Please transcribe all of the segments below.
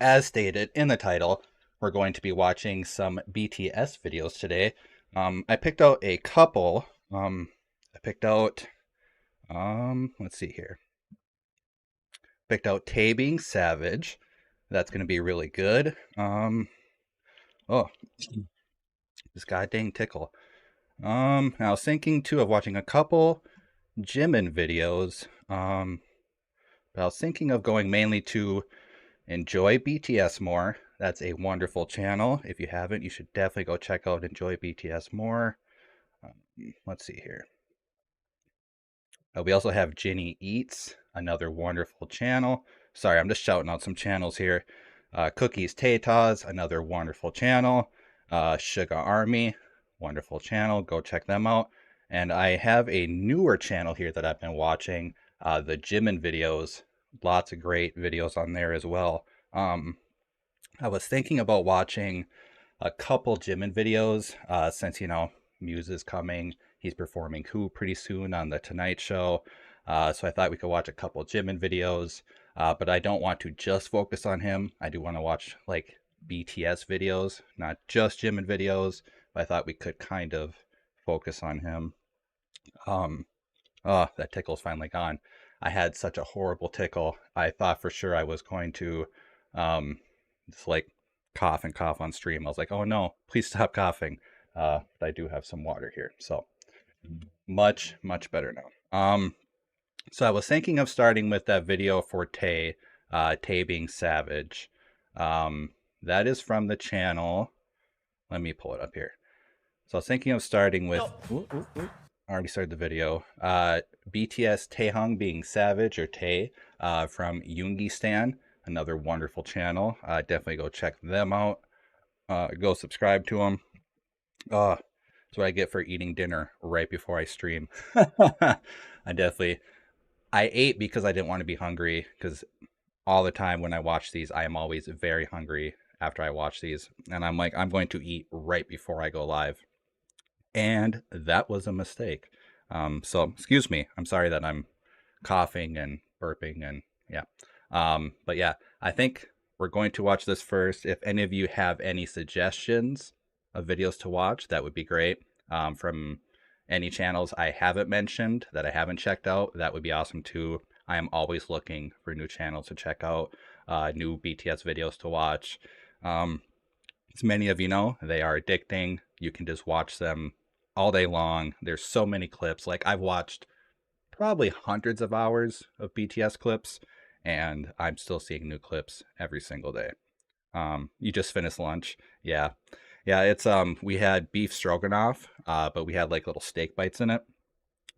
as stated in the title, we're going to be watching some BTS videos today. I picked out a couple. I picked out, let's see here. Picked out Tay being Savage. That's going to be really good. Oh, this god dang tickle. I was thinking too of watching a couple Jimin videos. But I was thinking of going mainly to Enjoy BTS More. That's a wonderful channel. If you haven't, you should definitely go check out Enjoy BTS More. Let's see here. We also have Ginny Eats, another wonderful channel. Sorry, I'm just shouting out some channels here. Cookies Tatas, another wonderful channel. Sugar Army, wonderful channel. Go check them out. And I have a newer channel here that I've been watching, the Jimin videos. Lots of great videos on there as well. I was thinking about watching a couple Jimin videos since, Muse is coming. He's performing Who pretty soon on The Tonight Show. So I thought we could watch a couple Jimin videos. But I don't want to just focus on him. I do want to watch like BTS videos, not just Jimin videos. But I thought we could kind of focus on him. Oh, that tickle's finally gone. I had such a horrible tickle. I thought for sure I was going to just like cough and cough on stream. I was like, oh no, please stop coughing. But I do have some water here. So much, much better now. So I was thinking of starting with that video for Tay, Tay being Savage. That is from the channel. Let me pull it up here. So I was thinking of starting with. I already started the video. BTS Taehong being Savage or Tay from Yoongi Stan, another wonderful channel. Definitely go check them out. Go subscribe to them. That's what I get for eating dinner right before I stream. I ate because I didn't want to be hungry, because all the time when I watch these, I am always very hungry after I watch these. And I'm like, I'm going to eat right before I go live. And that was a mistake. So excuse me. I'm sorry that I'm coughing and burping and yeah. But yeah, I think we're going to watch this first. If any of you have any suggestions of videos to watch, that would be great. From any channels I haven't mentioned that I haven't checked out, that would be awesome too. I am always looking for new channels to check out, new BTS videos to watch. As many of you know, they are addicting. You can just watch them all day long. There's so many clips. Like, I've watched probably hundreds of hours of BTS clips, and I'm still seeing new clips every single day. You just finished lunch. Yeah. Yeah, it's we had beef stroganoff, but we had like little steak bites in it,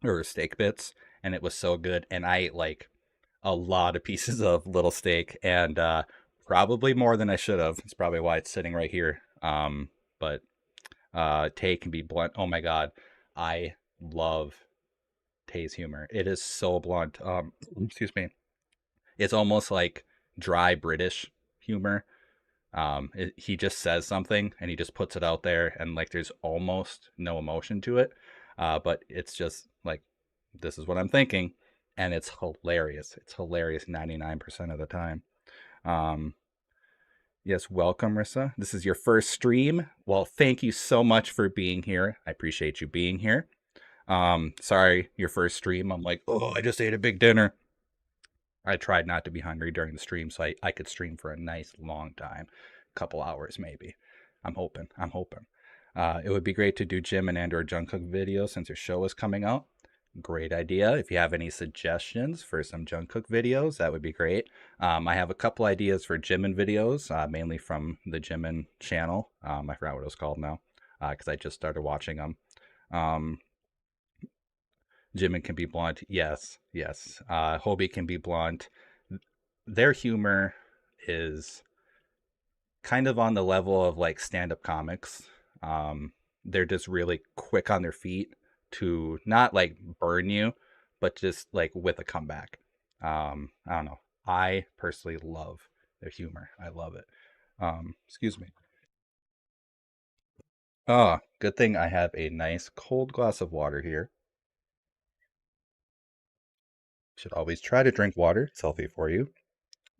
or steak bits, and it was so good. And I ate like a lot of pieces of little steak, and probably more than I should have. It's probably why it's sitting right here. But Tay can be blunt. Oh my god, I love Tay's humor. It is so blunt. Excuse me. It's almost like dry British humor. He just says something and he just puts it out there, and like there's almost no emotion to it. But it's just like, this is what I'm thinking, and it's hilarious. It's hilarious 99% of the time. Um, yes, welcome, Rissa. This is your first stream. Well, thank you so much for being here. I appreciate you being here. Sorry, your first stream. I'm like, oh, I just ate a big dinner. I tried not to be hungry during the stream, so I could stream for a nice long time, couple hours maybe. I'm hoping. I'm hoping. It would be great to do Jimin and or Jungkook videos since their show is coming out. Great idea. If you have any suggestions for some Jungkook videos, that would be great. I have a couple ideas for Jimin videos, mainly from the Jimin channel. I forgot what it was called now, because I just started watching them. Jimin can be blunt. Yes, yes. Hobie can be blunt. Their humor is kind of on the level of like stand-up comics. They're just really quick on their feet to not like burn you, but just like with a comeback. I don't know. I personally love their humor. I love it. Excuse me. Oh, good thing I have a nice cold glass of water here. Should always try to drink water. It's healthy for you.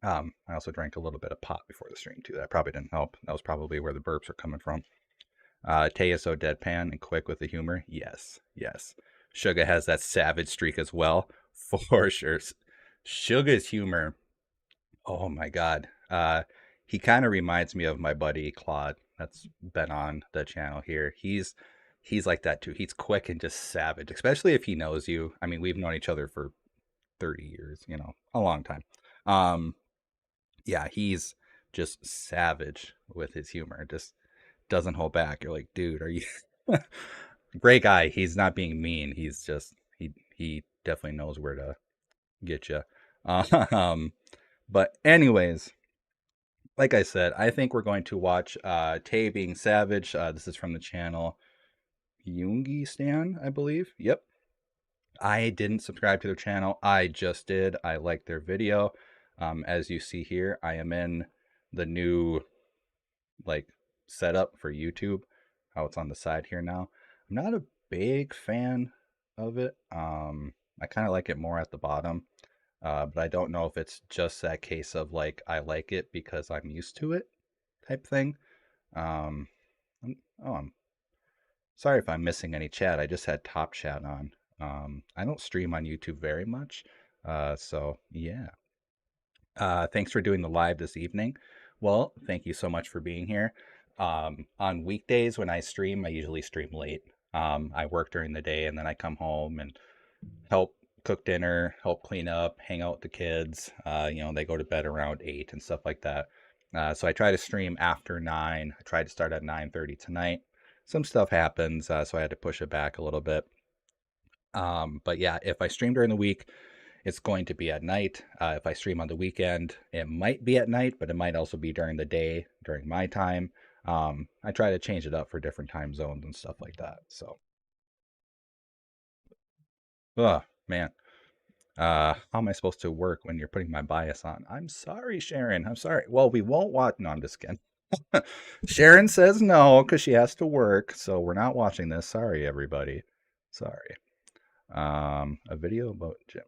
I also drank a little bit of pop before the stream too. That probably didn't help. That was probably where the burps are coming from. Tay is so deadpan and quick with the humor. Yes, yes. Suga has that savage streak as well, for sure. Suga's humor. Oh my god. He kind of reminds me of my buddy Claude. That's been on the channel here. He's like that too. He's quick and just savage, especially if he knows you. I mean, we've known each other for 30 years, a long time. Um, yeah, he's just savage with his humor. Just doesn't hold back. You're like, dude, are you great guy? He's not being mean. He's just he definitely knows where to get you. Um, but anyways, like I said, I think we're going to watch Tay being savage. This is from the channel Yoongi Stan, I believe. Yep. I didn't subscribe to their channel. I just did. I liked their video. As you see here, I am in the new like setup for YouTube. How it's on the side here now. I'm not a big fan of it. I kind of like it more at the bottom. But I don't know if it's just that case of like I like it because I'm used to it type thing. Um, I'm sorry if I'm missing any chat. I just had top chat on. I don't stream on YouTube very much. So yeah. Thanks for doing the live this evening. Well, thank you so much for being here. On weekdays when I stream, I usually stream late. I work during the day and then I come home and help cook dinner, help clean up, hang out with the kids. They go to bed around 8 and stuff like that. So I try to stream after 9. I tried to start at 9:30 tonight. Some stuff happens, so I had to push it back a little bit. But yeah, if I stream during the week, it's going to be at night. If I stream on the weekend, it might be at night, but it might also be during the day, during my time. I try to change it up for different time zones and stuff like that. So, oh man, how am I supposed to work when you're putting my bias on? I'm sorry, Sharon. I'm sorry. Well, we won't watch. No, I'm just kidding. Sharon says no because she has to work, so we're not watching this. Sorry, everybody. Sorry. A video about Jim.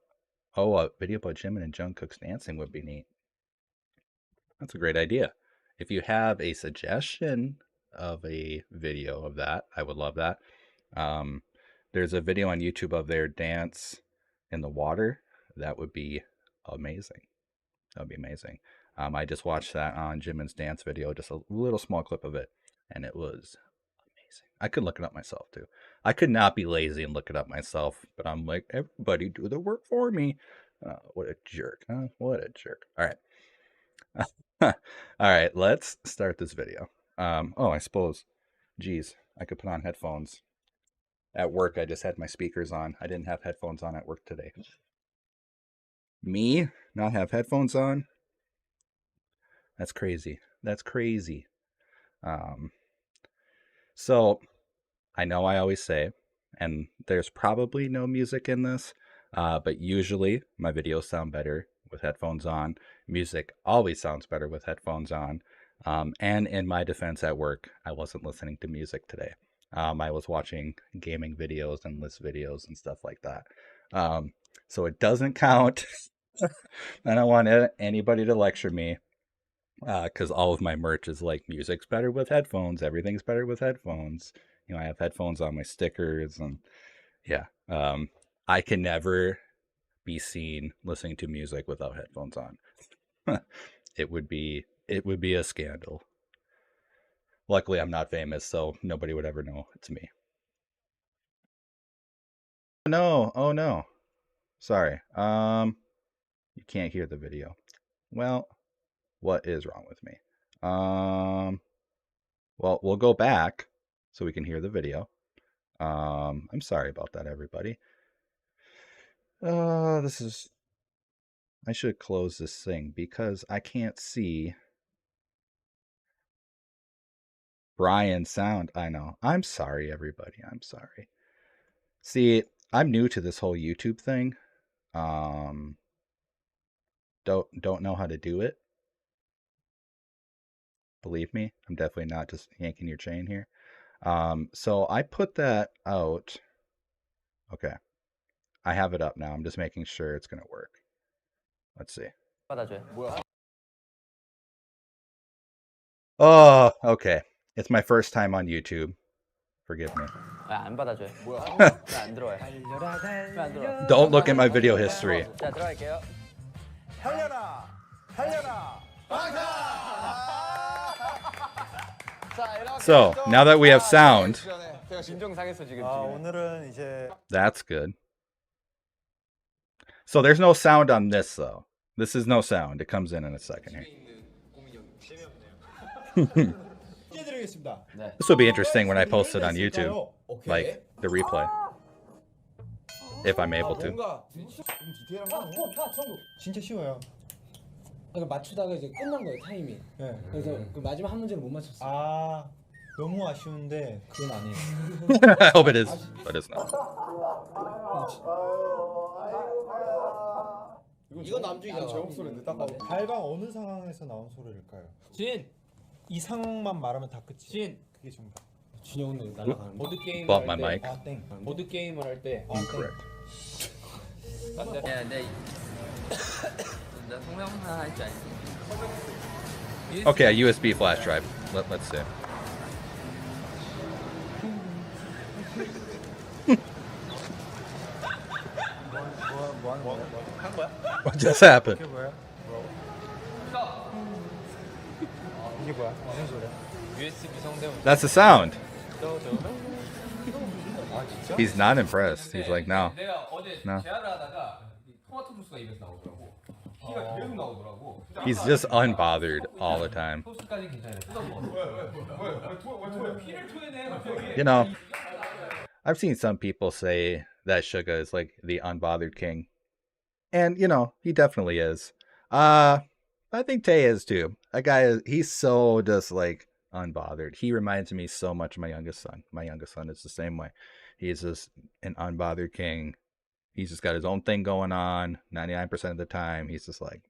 Oh, a video about Jimin and Jungkook's dancing would be neat. That's a great idea. If you have a suggestion of a video of that, I would love that. Um, there's a video on YouTube of their dance in the water. That would be amazing. That would be amazing. I just watched that on Jimin's dance video, just a little small clip of it, and it was amazing. I could look it up myself too. I could not be lazy and look it up myself, but I'm like, everybody do the work for me. What a jerk, huh? What a jerk. All right. All right, let's start this video. I suppose, geez, I could put on headphones. At work, I just had my speakers on. I didn't have headphones on at work today. Me not have headphones on? That's crazy. That's crazy. Um, so I know I always say, and there's probably no music in this, but usually my videos sound better with headphones on. Music always sounds better with headphones on. And in my defense at work, I wasn't listening to music today. I was watching gaming videos and list videos and stuff like that. So it doesn't count. I don't want anybody to lecture me because all of my merch is like music's better with headphones. Everything's better with headphones. I have headphones on my stickers and yeah. I can never be seen listening to music without headphones on. It would be a scandal. Luckily, I'm not famous, so nobody would ever know it's me. No, oh no. Sorry. You can't hear the video. Well, what is wrong with me? Well, we'll go back so we can hear the video. I'm sorry about that, everybody. This is. I should close this thing because I can't see Brian's sound. I know. I'm sorry, everybody. I'm sorry. See, I'm new to this whole YouTube thing. Um, don't know how to do it. Believe me, I'm definitely not just yanking your chain here. So I put that out. Okay, I have it up now. I'm just making sure it's gonna work. Let's see. Oh, okay. It's my first time on YouTube. Forgive me. 안 받아줘요. 뭐야? 왜안 들어와요? 왜안 들어와? Don't look at my video history. 자, 들어갈게요. 달려라! 달려라! So, now that we have sound, 제가 심정 상했어 지금. 오늘은 이제 that's good. So there's no sound on this though. This is no sound. It comes in a second here. 드리겠습니다. This will be interesting when I post it on YouTube, like the replay, if I'm able to. 진짜 쉬워요. 그러니까 맞추다가 이제 끝난 거예요 타임이. 네. 그래서 그 마지막 한 문제를 못 맞췄어요. 아 너무 아쉬운데 그건 아니에요. I hope it is, but it's not. 이건 남주이잖아. 제 목소리인데 딱 발광 어느 상황에서 나온 소리일까요? 진, 이 상황만 말하면 다 끝이. 진. 그게 정답. 준영은 날아가는. 보드 게임을 Bump 할 my 때. mic. 아 땡. 보드 게임을 할 때. Incorrect. 나 성명만 할줄 알지. Okay, a USB flash drive. Let's see. What just happened? 이게 뭐야? 이게 뭐야? 무슨 소리야? USB 성대문. That's the sound. 아 진짜? He's not impressed. He's like, no. 내가 어제 No. 제안을 하다가 토마토 주스가 입에서 나오더라고. 피가 계속 나오더라고. He's just unbothered all the time. 토스까지 괜찮아요. 뜯어먹어. 왜 피를 토해내 갑자기. You know, I've seen some people say that Suga is like the unbothered king. And, you know, he definitely is. I think Tay is too. That guy, he's so just like unbothered. He reminds me so much of my youngest son. My youngest son is the same way. He's just an unbothered king. He's just got his own thing going on 99% of the time. He's just like,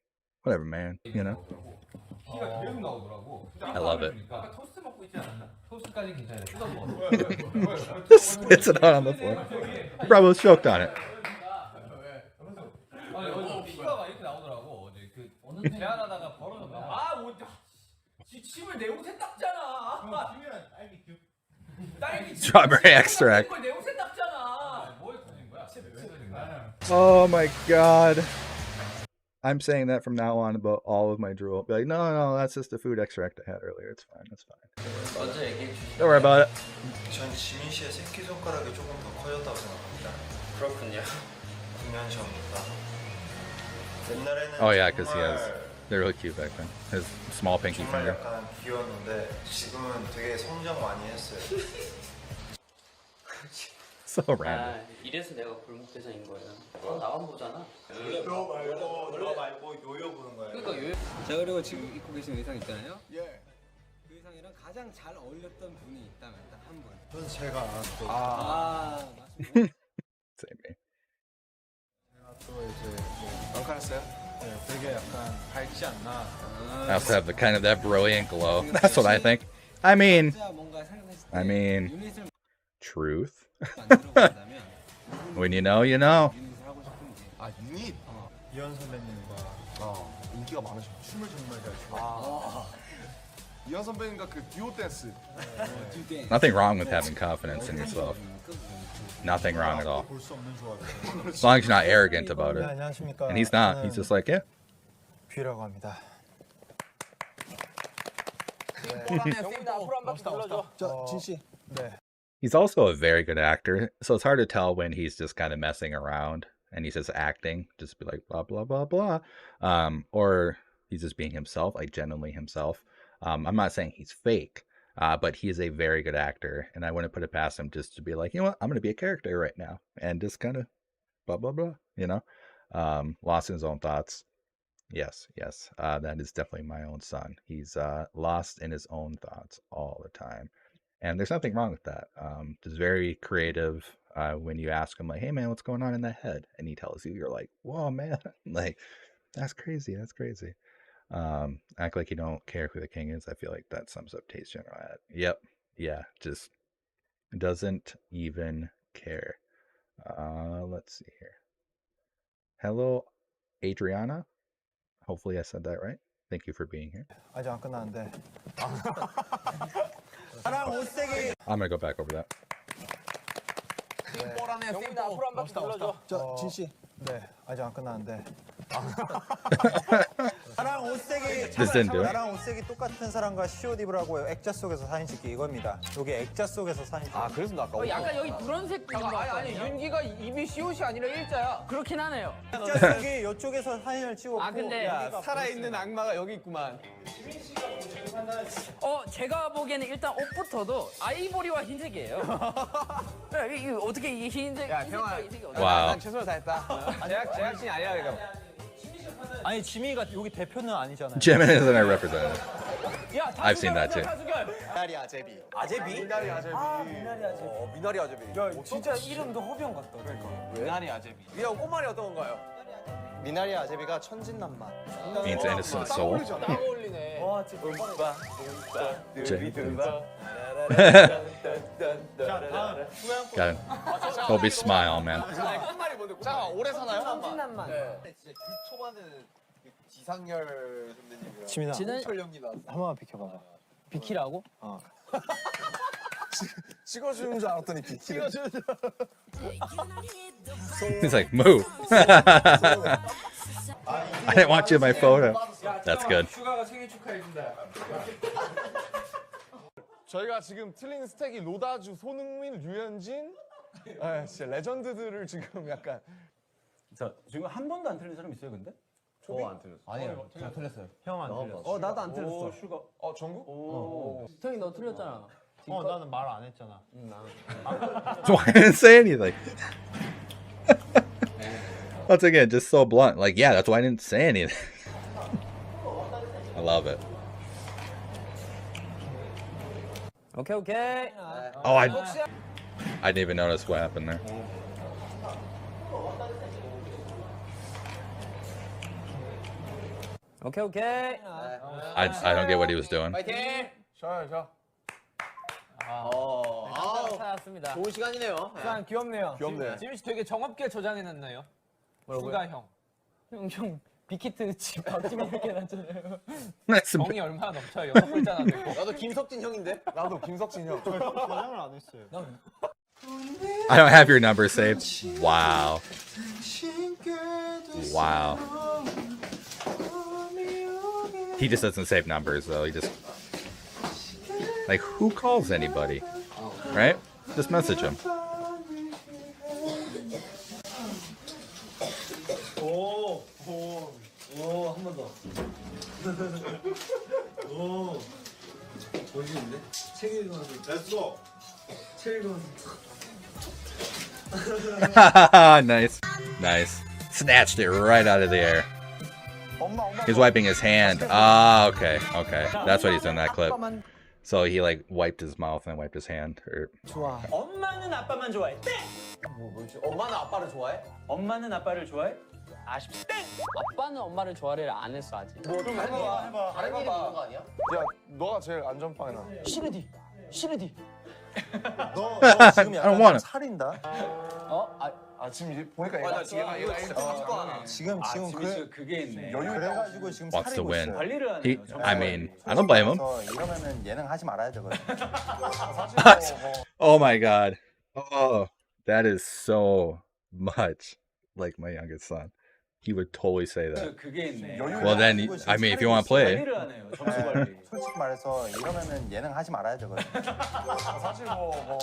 whatever, man, you know? 피가 계속 나오더라고. I love it. 아까 토스트 먹고 있지 않았나? 토스트까지 괜찮아요. 뜯어먹어. Spits it out on the floor. He probably was choked on it. 아니 어제 피가 막 이렇게 나오더라고. 어제 그 어느 제안하다가 벌어졌나? 아, 침을 내 옷에 닦잖아. 딸기 Strawberry extract. 내 옷에 닦잖아. 뭐에 터진 거야? Oh my god. I'm saying that from now on about all of my drool. Be like, no, that's just the food extract I had earlier. It's fine. It's fine. 먼저 얘기해 주시죠. Don't worry about it. 전 지민 씨의 새끼 손가락이 조금 더 커졌다고 생각합니다. 그렇군요. 9년 전입니다. 옛날에는 Oh yeah, because he has. 정말 They're really cute back then. His small pinky 정말 finger. 약간 귀여웠는데 지금은 되게 성장 많이 했어요. So random. 아, 이래서 내가 골목대장인 거예요. 나만 보잖아. 너 말고 요요 부른 거예요. 그러니까 요 자 그리고 지금 입고 계신 의상 있잖아요. 예. 그 의상이랑 가장 잘 어울렸던 분이 있다면 딱 한 분. 전 제가 또, 맞습니다. Same me. 또 이제 넌카랬어요? 네, 되게 약간 밝지 않나. I also have the kind of that brilliant glow. That's what I think. I mean, 진짜 뭔가 생각했을 때 I mean, 유닛을 truth. 만들어본다면 When you know, you know. 유닛을 하고 싶은지. 아 유닛. 이현 선배님과 인기가 많으시고 춤을 정말 잘 추고. 이현 선배님과 그 듀오 댄스 Nothing wrong with having confidence in yourself. Nothing wrong at all. 볼수 없는 조합이에요. As long as you're not arrogant about 네, it. 안녕하십니까. And he's not. He's just like, yeah. 뷔라고 합니다. 자, 진 씨. 네. He's also a very good actor, so it's hard to tell when he's just kind of messing around and he's just acting, just be like blah blah blah blah, or he's just being himself, like genuinely himself. I'm not saying he's fake, but he is a very good actor, and I wouldn't put it past him just to be like, you know what, I'm gonna be a character right now and just kind of blah blah blah, you know, lost in his own thoughts. Yes, that is definitely my own son. He's lost in his own thoughts all the time. And there's nothing wrong with that. Just very creative. When you ask him, like, hey, man, what's going on in that head? And he tells you, you're like, whoa, man. Like, that's crazy. That's crazy. Act like you don't care who the king is. I feel like that sums up Tate's general ad. Yep. Yeah. Just doesn't even care. Let's see here. Hello, Adriana. Hopefully I said that right. Thank you for being here. 아직 안 끝났는데. I'm gonna go back over that. 영훈아 앞으로 한 바퀴 불러줘. 자, 진 씨. 네, 아직 안 끝났는데. This didn't do it. 나랑 옷색이 똑같은 사람과 시옷 입으라고 액자 속에서 사진 찍기 이겁니다. 여기 액자 속에서 사진 찍기. 아 그래서 나 아까 약간 여기 누런색 아니 윤기가 입이 시옷이 아니라 일자야. 그렇긴 하네요. 액자 속이 이쪽에서 사진을 찍었고. 아, 근데 여기가 살아있는 악마가 여기 있구만. 제가 보기에는 일단 옷부터도 아이보리와 흰색이에요. 이게 어떻게 이 흰색? 야, 흰색과 형아. 흰색이 어떻게? Wow. 난 최선을 다했다. 제작진이 아니야 이거. 아니 지민이가 여기 대표는 아니잖아요. Jimin isn't a representative. 야, I've seen that too. 미나리 아제비. 아제비? 미나리 아제비. 미나리 아제비. 야, 진짜 이름도 허병 같다. 그러니까. 미나리 아제비. 이거 꽃말이 어떤 건가요? 미나리 아제비가 천진난만. Means innocent soul. 딱 어울리네. 와, 진짜 Got it. Kobe smile, man. 꽃말이 뭔데? 자 오래 사나요? 천진난만. 네. 진짜 그 초반에는 그 지상열 선배님이랑 지민아, 홍철 형이 나왔어. 한 번만 비켜봐봐. 비키라고? 찍어주는 줄 알았더니 비키를. He's like, move. I didn't want you in my photo. That's good. 슈가가 생일 축하해준다. 저희가 지금 틀린 스택이 로다주, 손흥민, 류현진, 진짜 레전드들을 지금 약간. 자, 지금 한 번도 안 틀린 사람 있어요, 근데? 저안 틀렸어. 아니요, 저 틀렸어요. 형 안 틀렸어. 나도 안 틀렸어. 슈가. 정국? 형이 너 틀렸잖아. 나는 말 안 했잖아. So I didn't say anything. Once again, just so blunt. Like, yeah, that's why I didn't say anything. I love it. 오케이 오케이. Oh, I didn't even notice what happened there. 오케이 오케이. I don't get what he was doing. 파이팅. 저. 찾았습니다. 좋은 시간이네요. 난 귀엽네요. 귀엽네. 지민 씨 되게 정없게 저장해놨나요? 슈가 형. 형 빅히트 집 박지민 이렇게 해놨잖아요. That's 정이 얼마나 넘쳐요? 6글자나 되고. 나도 김석진 형인데. 나도 김석진 형. 저장을 안 했어요. I don't have your number saved. Wow. Wow. He just doesn't save numbers though. He just like who calls anybody, right? Just message him. 한 번 더. 멋있는데? 책 읽으면서. 렛츠고. 책 읽으면서. Nice. Nice. Snatched it right out of the air. He's wiping his hand. Ah, okay. Okay. That's what he's done in that clip. So he like wiped his mouth and wiped his hand. Or 좋아. 엄마는 아빠만 좋아해. 땡! 뭐지? 엄마는 아빠를 좋아해? 엄마는 아빠를 좋아해? 아쉽다. 땡! 아빠는 엄마를 좋아를 안 했어 아직. 좀 해봐. 다른 일이 있는 거 아니야? 야, 너가 제일 안전빵에 나. 시르디. 너 I 지금 don't 약간 want it. 살인다. 지금 보니까 나 얘가 지금 이거 진짜 찍고 하나. 지금 그래. 그게 있네. 그래가지고 지금 wants to 살이고 win. 있어요. 관리를 He, 하네요. I mean, I don't blame him. 그래서 이러면은 예능 하지 말아야 되거든. Oh my god. Oh, that is so much like my youngest son. He would totally say that. 그게 있네. Well, then, I mean, if you want to play, 관리를 하네요. 점수 관리. 솔직히 말해서 이러면은 예능 하지 말아야 되거든. 사실 뭐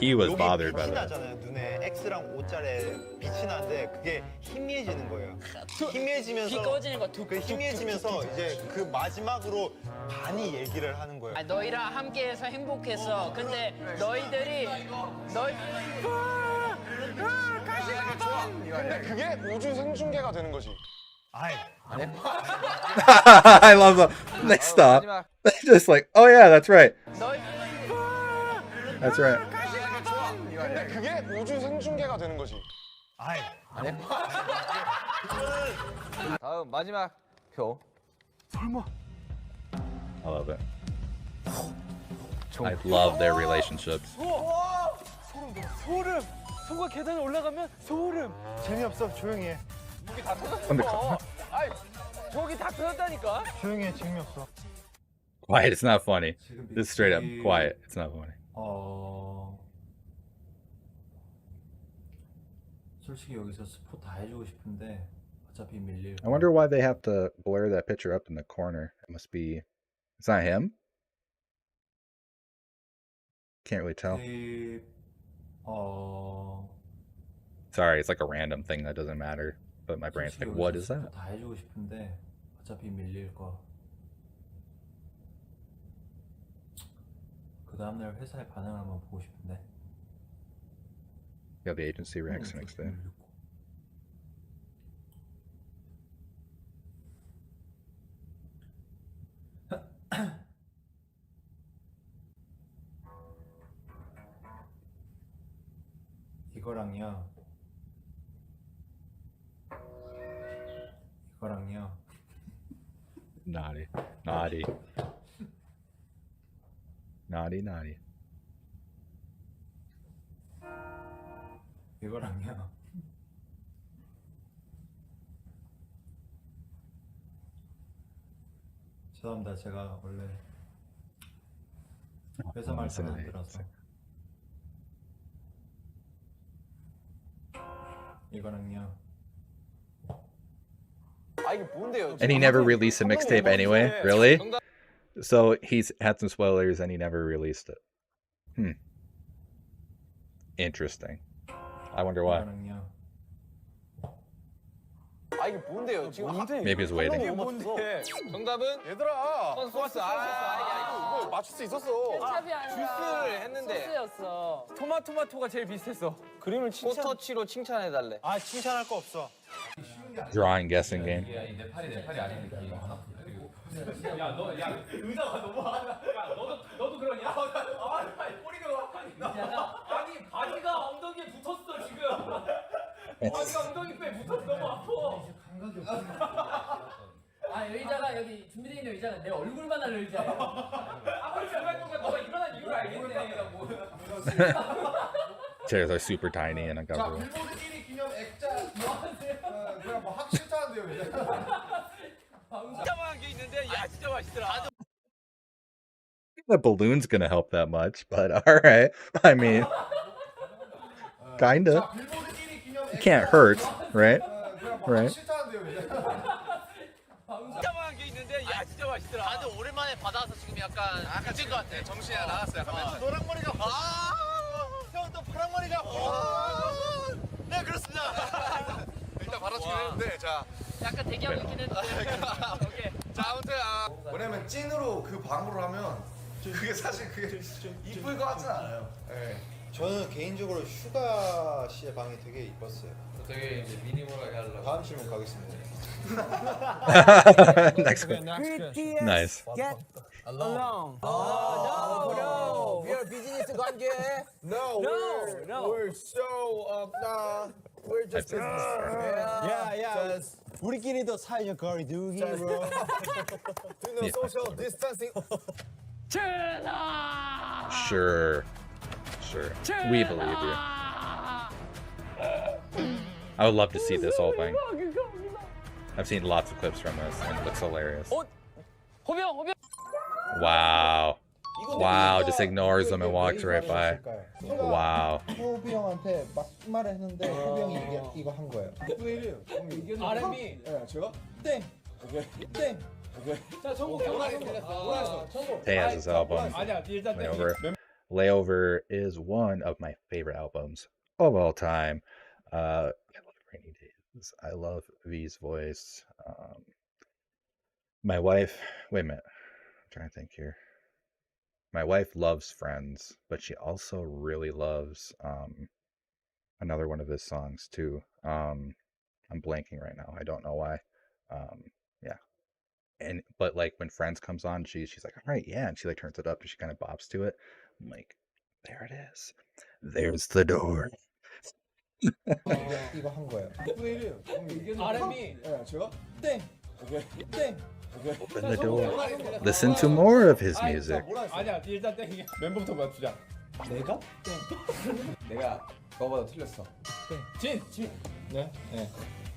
he was bothered by 빛이 that. 나잖아요. 눈에 X랑 O자에 빛이 나는데 그게 희미해지는 거예요. 희미해지면서 비 꺼지는 거 툭. 그 희미해지면서 이제 그 마지막으로 반이 얘기를 하는 거예요. 아, 너희랑 함께해서 행복했어. 근데 너희들이 근데 그게 우주 생중계가 되는 거지. 아이, I love them. They stop. They just like, oh yeah, that's right. That's right. 근데 그게 우주 생중계가 되는 거지. 아이. 다음 마지막 표. I love it. I love their relationships. 소가 계단에 올라가면 소름. 재미없어. 조용히 해. 저기 다 근데 터졌어. 아이, 저기 다 터졌다니까. 조용히 해, 재미없어. quiet. It's not funny. 지금 Just straight up 이- quiet. It's not funny. 솔직히 여기서 스포 다 해주고 싶은데 어차피 밀릴 I wonder why they have to blur that picture up in the corner. It must be. It's not him. Can't really tell. Sorry, it's like a random thing that doesn't matter. But my brain's like, what is that? 다 해주고 싶은데 어차피 밀릴 거. 그 다음날 회사의 반응을 한번 보고 싶은데. Yeah, the agency reacts the next day. 이거랑요. 이거랑요. Naughty. Naughty. Naughty, naughty. 이거랑요. 죄송합니다. 제가 원래 회사 말 잘 안 들어서. 이거랑요. 아 이게 뭔데요? And he never released a mixtape anyway? Really? So he's had some spoilers and he never released it. Interesting. I wonder why. 이거랑요. 아 이게 뭔데요? 지금 Maybe he's waiting. 이게 뭔데? 정답은 얘들아. 소스. 아, 이거 맞출 수 있었어. 케찹이 아니라 주스를 했는데. 소스였어. 토마토가 제일 비슷했어. 그림을 포터치로 칭찬해달래. 아, 칭찬할 거 없어. Drawing guessing game. 내 팔이 아닌 느낌. 야너 의자가 너무 야 너도 그러냐? 꼬리가 아니 바지가 엉덩이에 붙었어 지금. 바지가 엉덩이에 붙어서 너무 아파. 아 의자가 여기 준비되어 있는 의자는 내 얼굴만 할 의자예요. 아무리 생각해보니까 너가 일어난 이유를 알겠네. Chairs are super tiny and 자, uncomfortable. 빌보드 1위 기념 액자. 그냥 뭐 학식자인데요, 이제. 진짜 많은 게 있는데 야 진짜 맛있더라. The balloon's gonna help that much, but alright. I mean, kinda. 자, 빌보드 1위 기념 It can't hurt, right? 그냥 뭐 Right. 학식자인데요, 이제. 진짜 많은 게 있는데 야 진짜 맛있더라. 다들 오랜만에 받아서 지금 약간 미친 것 같아. 정신이 나갔어 약간. 노랑머리가. 형 또 파란머리가. 네 그렇습니다. 일단 받아치긴 했는데, 자. 약간 대기하고 있긴 했는데. 오케이. 자, 아무튼, 왜냐면 찐으로 그 방으로 하면 그게 사실 그게 이쁠 것 같진 않아요. 네. 저는 개인적으로 슈가 씨의 방이 되게 이뻤어요. 되게 이제 미니멀하게 하려고. 다음 질문 가겠습니다. Next one. Nice. along. No. We are business 관계. No, we're so we're just business friends. Yeah. 우리끼리도 사회적 거리두기, bro. Do no social distancing. Sure. We believe you. I would love to see this whole thing. I've seen lots of clips from this and it looks hilarious. 호병. Wow. Wow, just ignores them and walks right by. Wow. 호비 형한테 막 말을 했는데 호비 형이 이거 한 거예요. R&B. 네, 제가 땡. 땡. 자 정국 결혼했어. Tay has this album. 아니야 일단 Layover. Layover is one of my favorite albums of all time. I love Rainy Days. I love V's voice. My wife, wait a minute. I'm trying to think here. My wife loves Friends, but she also really loves another one of his songs too. I'm blanking right now. I don't know why. Yeah. But like when Friends comes on, she's like, all right, yeah, and she like turns it up and she kind of bops to it. I'm like, there it is. There's the door. 이거 한 거예요. R&B. 네, 제가 땡. 땡. Open the door. Listen to more of his music. 아니야 일단 땡이야. 멤버부터 맞추자. 내가 땡. 내가 너보다 틀렸어. 진. 네.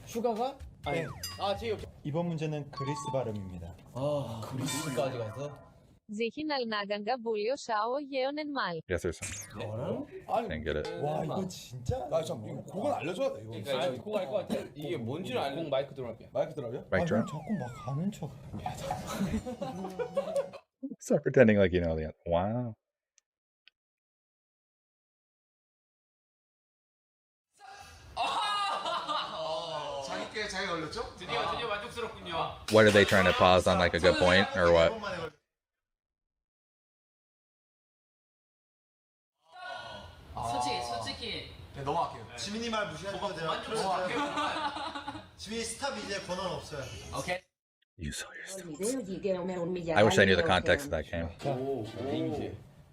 슈가가? 아니. 아, 제 옆에. 이번 문제는 그리스 발음입니다. 아, 그리스까지 가서? Zihin alnaganga bulyo sao yeon en mal. Yes, there's some. 아니, Didn't get it. 와 이거 진짜. 아, 참 이거 곡은 알려줘야 돼. 이거. 그러니까 이거 그거 알것 같아. 이게 뭔지를 알고 마이크 들어갈게요. 마이크 들어요? Mic drop. 자꾸 막 가는 척. Stop pretending like you know the. Wow. 자기께 자기가 걸렸죠? 드디어 만족스럽군요. What are they trying to pause on like a good point or what? 솔직히 네, 넘어갈게요. 지민이 말 무시하셔도 돼요. 지민이 스탑 이제 권한 없어요. 오케이. You saw your stuff. I wish I knew the context of that game.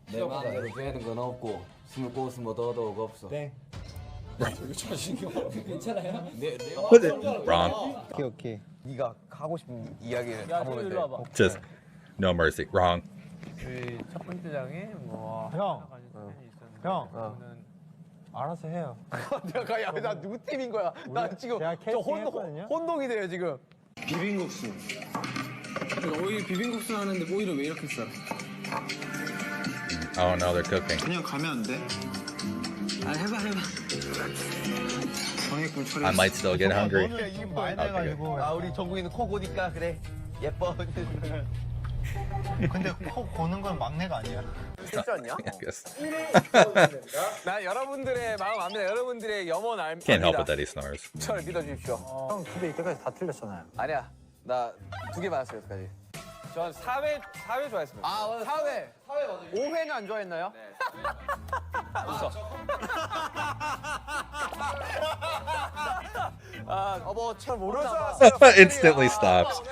내 마음대로 되는 건 없고 숨을 꼬으면 더더욱 없어. 땡. 괜찮아요? What it? Wrong. 오케이. 네가 하고 싶은 이야기를 다 보면 돼. Just no mercy. Wrong. 첫 번째 장에 뭐 형. 알아서 해요. 내가 야나 누구 팀인 거야? 나 지금 제가 저 캐스팅했거든요. 혼동이 돼요 지금. 비빔국수. 오이 비빔국수 하는데 오이를 왜 이렇게 써? Oh no, they're cooking. 그냥 가면 안 돼? 아 해봐. 정액분 처리. I might still get hungry. 이게 많이 돼가지고. 아 우리 정국이는 코 고니까 그래 예뻐. 근데 코 고는 건 막내가 아니야. 실수 않냐? I guess. 나 여러분들의 마음 압니다. 여러분들의 염원 Can't help it that he snores. 절 믿어주십시오. 형 집에 이때까지 다 틀렸잖아요. 아니야. 나 2개 받았어요, 여기까지. 전 4회 좋아했습니다. 아, 맞아. 4회. 5회는 안 좋아했나요? 네. 웃어. 잘 모르나 봐. Instantly stops.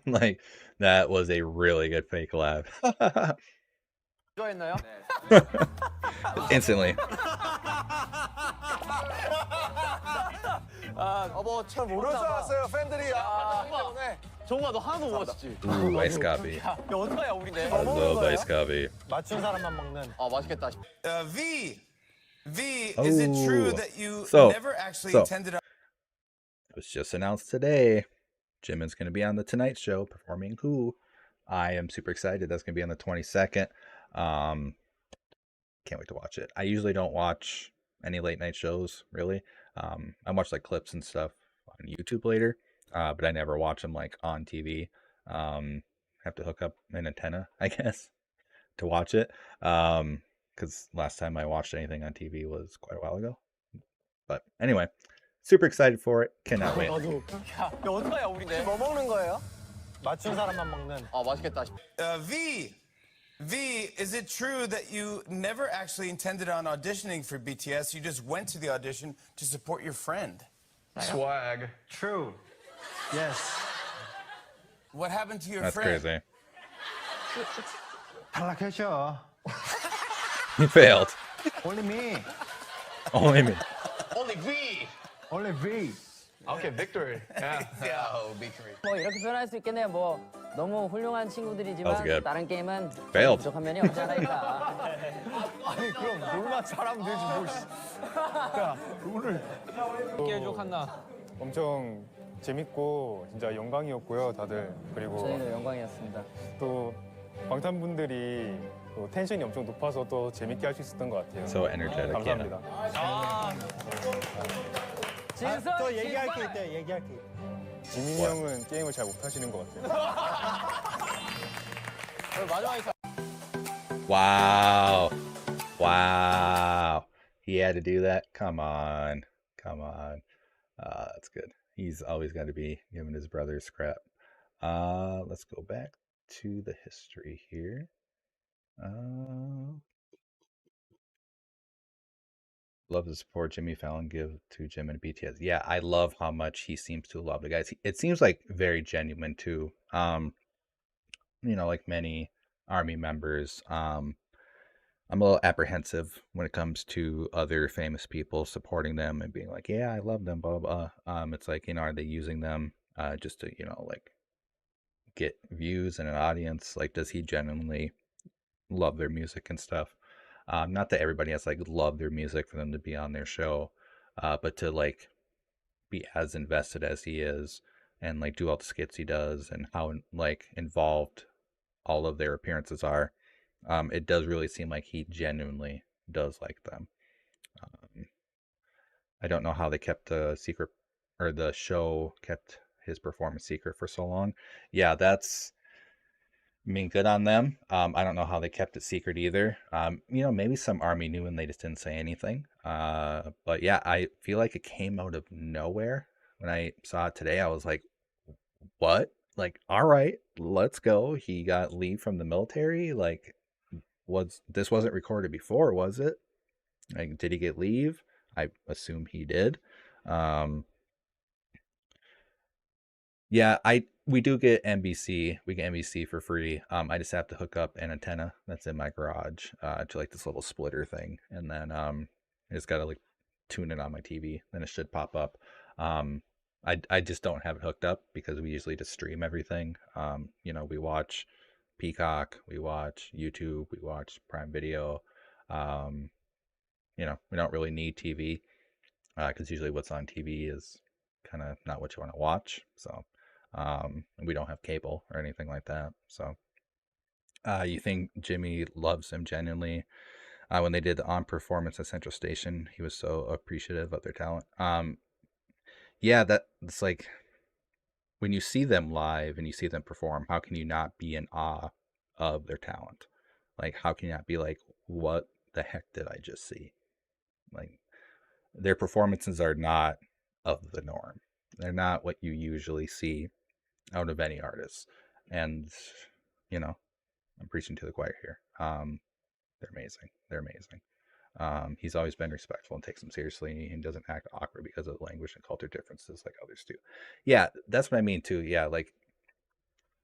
Like that was a really good fake laugh. 좋아했나요? Instantly. 잘 모르나 봐. 팬들이. 정우아, 너 하나도 못 맞췄지? Ooh, iced coffee. 야, 어떡하냐, 우리. I love iced coffee. 맞춘 사람만 먹는. 맛있겠다. V, is Oh, it true that you so- never actually so- intended on It was just announced today. Jimin's going to be on the Tonight Show performing Who. I am super excited. That's going to be on the 22nd. Can't wait to watch it. I usually don't watch any late night shows, really. I watch like clips and stuff on YouTube later, but I never watch them like on TV. Have to hook up an antenna, I guess, to watch it. Because last time I watched anything on TV was quite a while ago. But anyway, super excited for it. Cannot wait. 야, 어떡하냐, 우리. 뭐 먹는 거예요? 맞춘 사람만 먹는. 맛있겠다. V, is it true that you never actually intended on auditioning for BTS? You just went to the audition to support your friend. Swag. True. Yes. What happened to your That's friend? crazy. 탈락했죠. He failed. Only me. Only me. Only V. Only V. Okay, victory. Yeah, victory. 뭐 이렇게 표현할 수 있겠네요. 뭐 너무 훌륭한 That was 친구들이지만 good. 다른 게임은 Failed. 부족한 면이 없지 않아 있다. 아니 그럼 롤만 잘하면 되지 뭐. 야 롤을. 깨줘 칸나. 엄청 재밌고 진짜 영광이었고요, 다들. 그리고 저희도 영광이었습니다. 또 방탄분들이 또 텐션이 엄청 높아서 또 재밌게 할 수 있었던 것 같아요. So energetic. Yeah. 감사합니다. 진선 또 얘기할 게 있대. 얘기할 게. 지민이 형은 게임을 잘 못하시는 것 같아요. 마지막에 Wow. Wow. He had to do that? Come on. Come on. That's good. He's always got to be giving his brothers crap. Let's go back to the history here. Love to support Jimmy Fallon, give to Jim and BTS. Yeah, I love how much he seems to love the guys. It seems like very genuine too. You know, like many army members. I'm a little apprehensive when it comes to other famous people supporting them and being like, yeah, I love them, blah, blah, blah. It's like, you know, are they using them just to, you know, like get views and an audience? Like, does he genuinely love their music and stuff? Not that everybody has like love their music for them to be on their show, but to like be as invested as he is and like do all the skits he does and how like involved all of their appearances are. It does really seem like he genuinely does like them. Um, I don't know how they kept the secret or the show kept his performance secret for so long. Yeah, that's I mean, good on them. I don't know how they kept it secret either. Maybe some army knew and they just didn't say anything. But yeah, I feel like it came out of nowhere. When I saw it today, I was like, what? Like, all right, let's go. He got leave from the military. Like, this wasn't recorded before, was it? Like, did he get leave? I assume he did. Um, Yeah, I we do get NBC. We get NBC for free. I just have to hook up an antenna that's in my garage to like this little splitter thing, and then I just gotta like tune it on my TV. Then it should pop up. Um, I just don't have it hooked up because we usually just stream everything. We watch Peacock, we watch YouTube, we watch Prime Video. Um, we don't really need TV because usually what's on TV is kind of not what you want to watch. So we don't have cable or anything like that. So you think Jimmy loves him genuinely? When they did the on performance at Central Station, he was so appreciative of their talent. Yeah, that's like when you see them live and you see them perform, how can you not be in awe of their talent? Like, how can you not be like, what the heck did I just see? Like, their performances are not of the norm. They're not what you usually see out of any artist. And, I'm preaching to the choir here. They're amazing. They're amazing. He's always been respectful and takes them seriously and doesn't act awkward because of language and culture differences like others do. Yeah, that's what I mean too. Yeah, like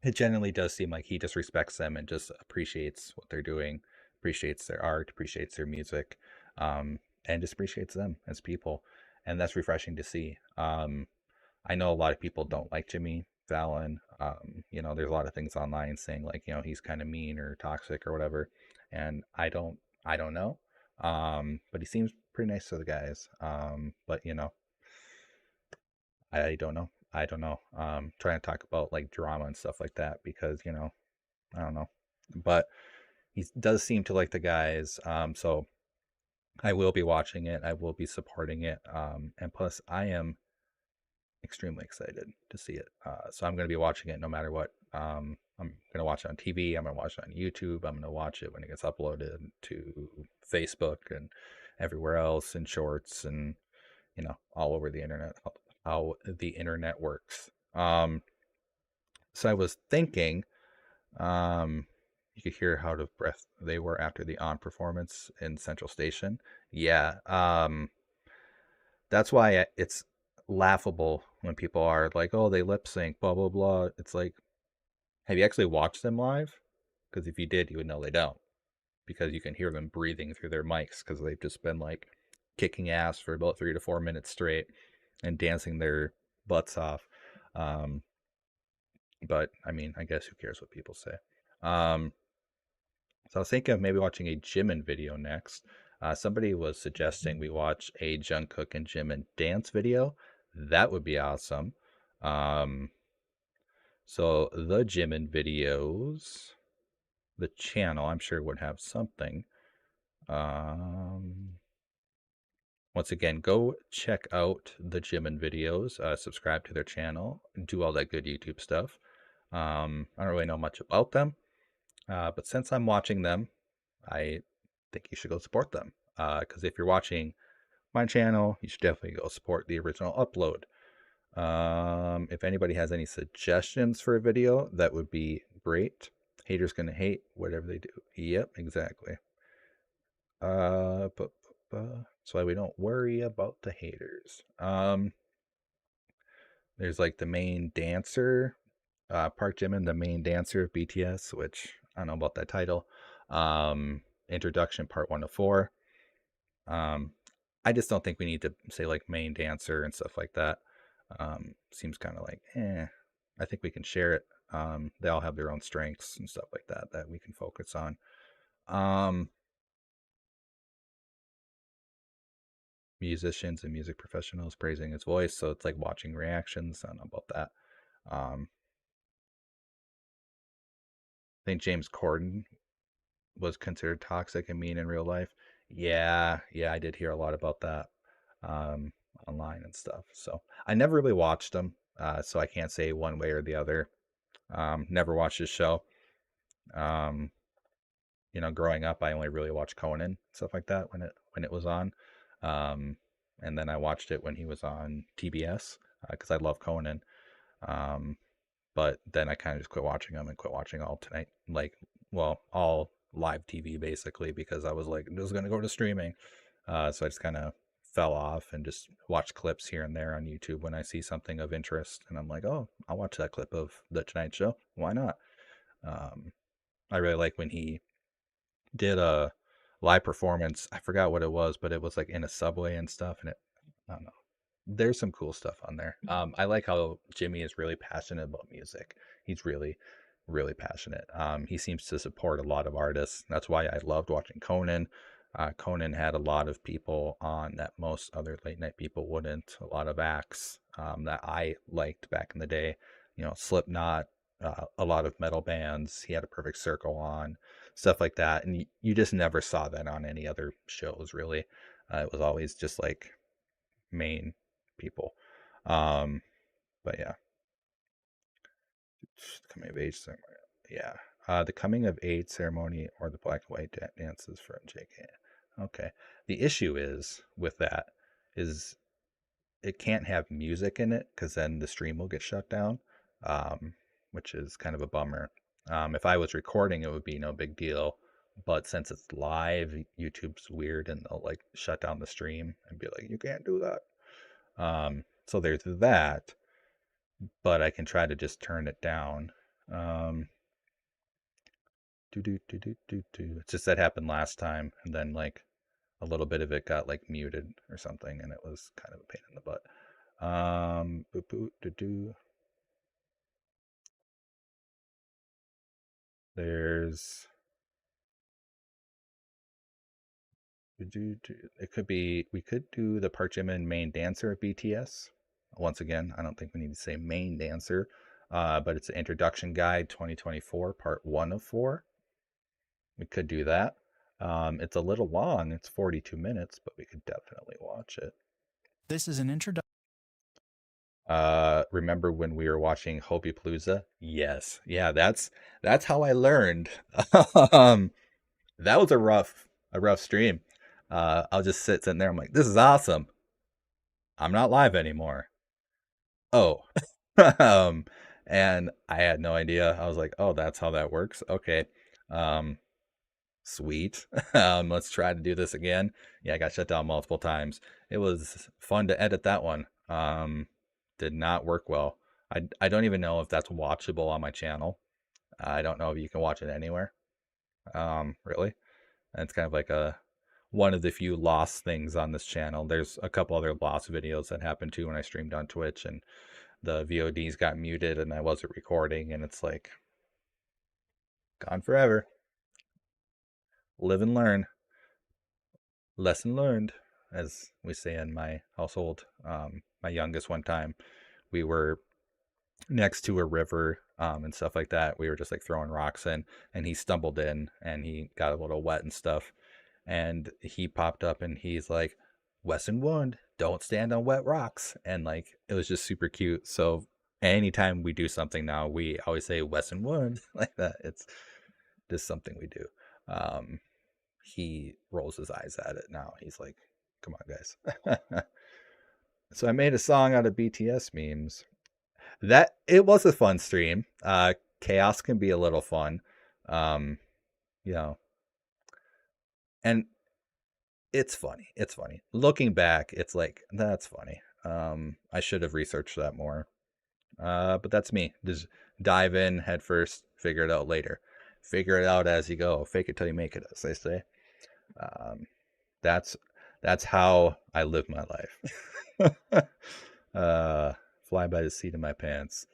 it genuinely does seem like he just respects them and just appreciates what they're doing, appreciates their art, appreciates their music, and just appreciates them as people. And that's refreshing to see. I know a lot of people don't like Jimmy Fallon. There's a lot of things online saying like, he's kind of mean or toxic or whatever. And I don't know. But he seems pretty nice to the guys. But I don't know. I don't know. Trying to talk about like drama and stuff like that because, I don't know. But he does seem to like the guys. So I will be watching it. I will be supporting it. And plus I am extremely excited to see it. So I'm going to be watching it no matter what. I'm going to watch it on TV. I'm going to watch it on YouTube. I'm going to watch it when it gets uploaded to Facebook and everywhere else and shorts and, all over the internet, how the internet works. So I was thinking, you could hear how out of breath they were after the on performance in Central Station. Yeah. That's why it's laughable when people are like, oh, they lip sync, blah, blah, blah. It's like, have you actually watched them live? Because if you did, you would know they don't. Because you can hear them breathing through their mics because they've just been like kicking ass for about 3 to 4 minutes straight and dancing their butts off. But I mean, I guess who cares what people say? So I was thinking of maybe watching a Jimin video next. Somebody was suggesting we watch a Jungkook and Jimin dance video. That would be awesome. So the Jimin videos, the channel, I'm sure would have something. Once again, go check out the Jimin videos, subscribe to their channel, do all that good YouTube stuff. I don't really know much about them, but since I'm watching them, I think you should go support them. Because if you're watching my channel, you should definitely go support the original upload. If anybody has any suggestions for a video, that would be great. Haters gonna hate whatever they do. Yep, exactly. That's why we don't worry about the haters. There's like the main dancer, Park Jimin, the main dancer of BTS, which I don't know about that title. Introduction part 1 to 4. I just don't think we need to say like main dancer and stuff like that. Seems kind of like, I think we can share it. They all have their own strengths and stuff like that we can focus on. musicians and music professionals praising his voice, so it's like watching reactions. I don't know about that. I think James Corden was considered toxic and mean in real life. Yeah, yeah, I did hear a lot about that um, online and stuff. So I never really watched him, so I can't say one way or the other. Never watched his show. Um, growing up, I only really watched Conan, stuff like that when it was on. Um, and then I watched it when he was on TBS because I love Conan. Um, but then I kind of just quit watching them and quit watching all tonight, all live TV basically, because I was like, this is gonna go to streaming. So I just kind of fell off and just watched clips here and there on YouTube when I see something of interest, and I'm like, oh, I'll watch that clip of the Tonight Show. Why not? Um, I really like when he did a live performance. I forgot what it was, but it was like in a subway and stuff, and I don't know, there's some cool stuff on there. I like how Jimmy is really passionate about music. He's really, really passionate. He seems to support a lot of artists. That's why I loved watching Conan. Conan had a lot of people on that most other late night people wouldn't. A lot of acts that I liked back in the day. Slipknot, a lot of metal bands. He had a Perfect Circle on, stuff like that. And you just never saw that on any other shows, really. It was always just like main people. Um, but yeah, coming of age ceremony. Yeah, the coming of age ceremony or the black and white dances for JK. Okay. The issue is with that is it can't have music in it because then the stream will get shut down, which is kind of a bummer. If I was recording, it would be no big deal. But since it's live, YouTube's weird and they'll like shut down the stream and be like, you can't do that. So there's that, but I can try to just turn it down. It's just that happened last time, and then like a little bit of it got like muted or something, and it was kind of a pain in the butt. There's it could be we could do the Park Jimin main dancer of BTS. Once again, I don't think we need to say main dancer, but it's an introduction guide 2024, part 1 of 4. We could do that. It's a little long. It's 42 minutes, but we could definitely watch it. This is an introduction. Remember when we were watching Hobie Palooza? Yes. Yeah, that's how I learned. That was a rough stream. I'll just sitting there. I'm like, this is awesome. I'm not live anymore. Oh. And I had no idea. I was like, oh, that's how that works. Okay. Sweet. Let's try to do this again. Yeah, I got shut down multiple times. It was fun to edit that one. Did not work well. I don't even know if that's watchable on my channel. I don't know if you can watch it anywhere. Really. And it's kind of like one of the few lost things on this channel. There's a couple other lost videos that happened too when I streamed on Twitch, and the VODs got muted and I wasn't recording, and it's like gone forever. Live and learn. Lesson learned, as we say in my household. My youngest, one time, we were next to a river and stuff like that. We were just like throwing rocks in, and he stumbled in and he got a little wet and stuff. And he popped up and he's like, Wesson warned, don't stand on wet rocks. And like, it was just super cute. So anytime we do something now, we always say Wesson warned like that. It's just something we do. He rolls his eyes at it now. He's like, come on, guys. So I made a song out of BTS memes. That it was a fun stream. Chaos can be a little fun. You know. And it's funny. It's funny. Looking back, it's like, that's funny. I should have researched that more. But that's me. Just dive in head first, figure it out later. Figure it out as you go. Fake it till you make it, as they say. That's how I live my life. Fly by the seat of my pants.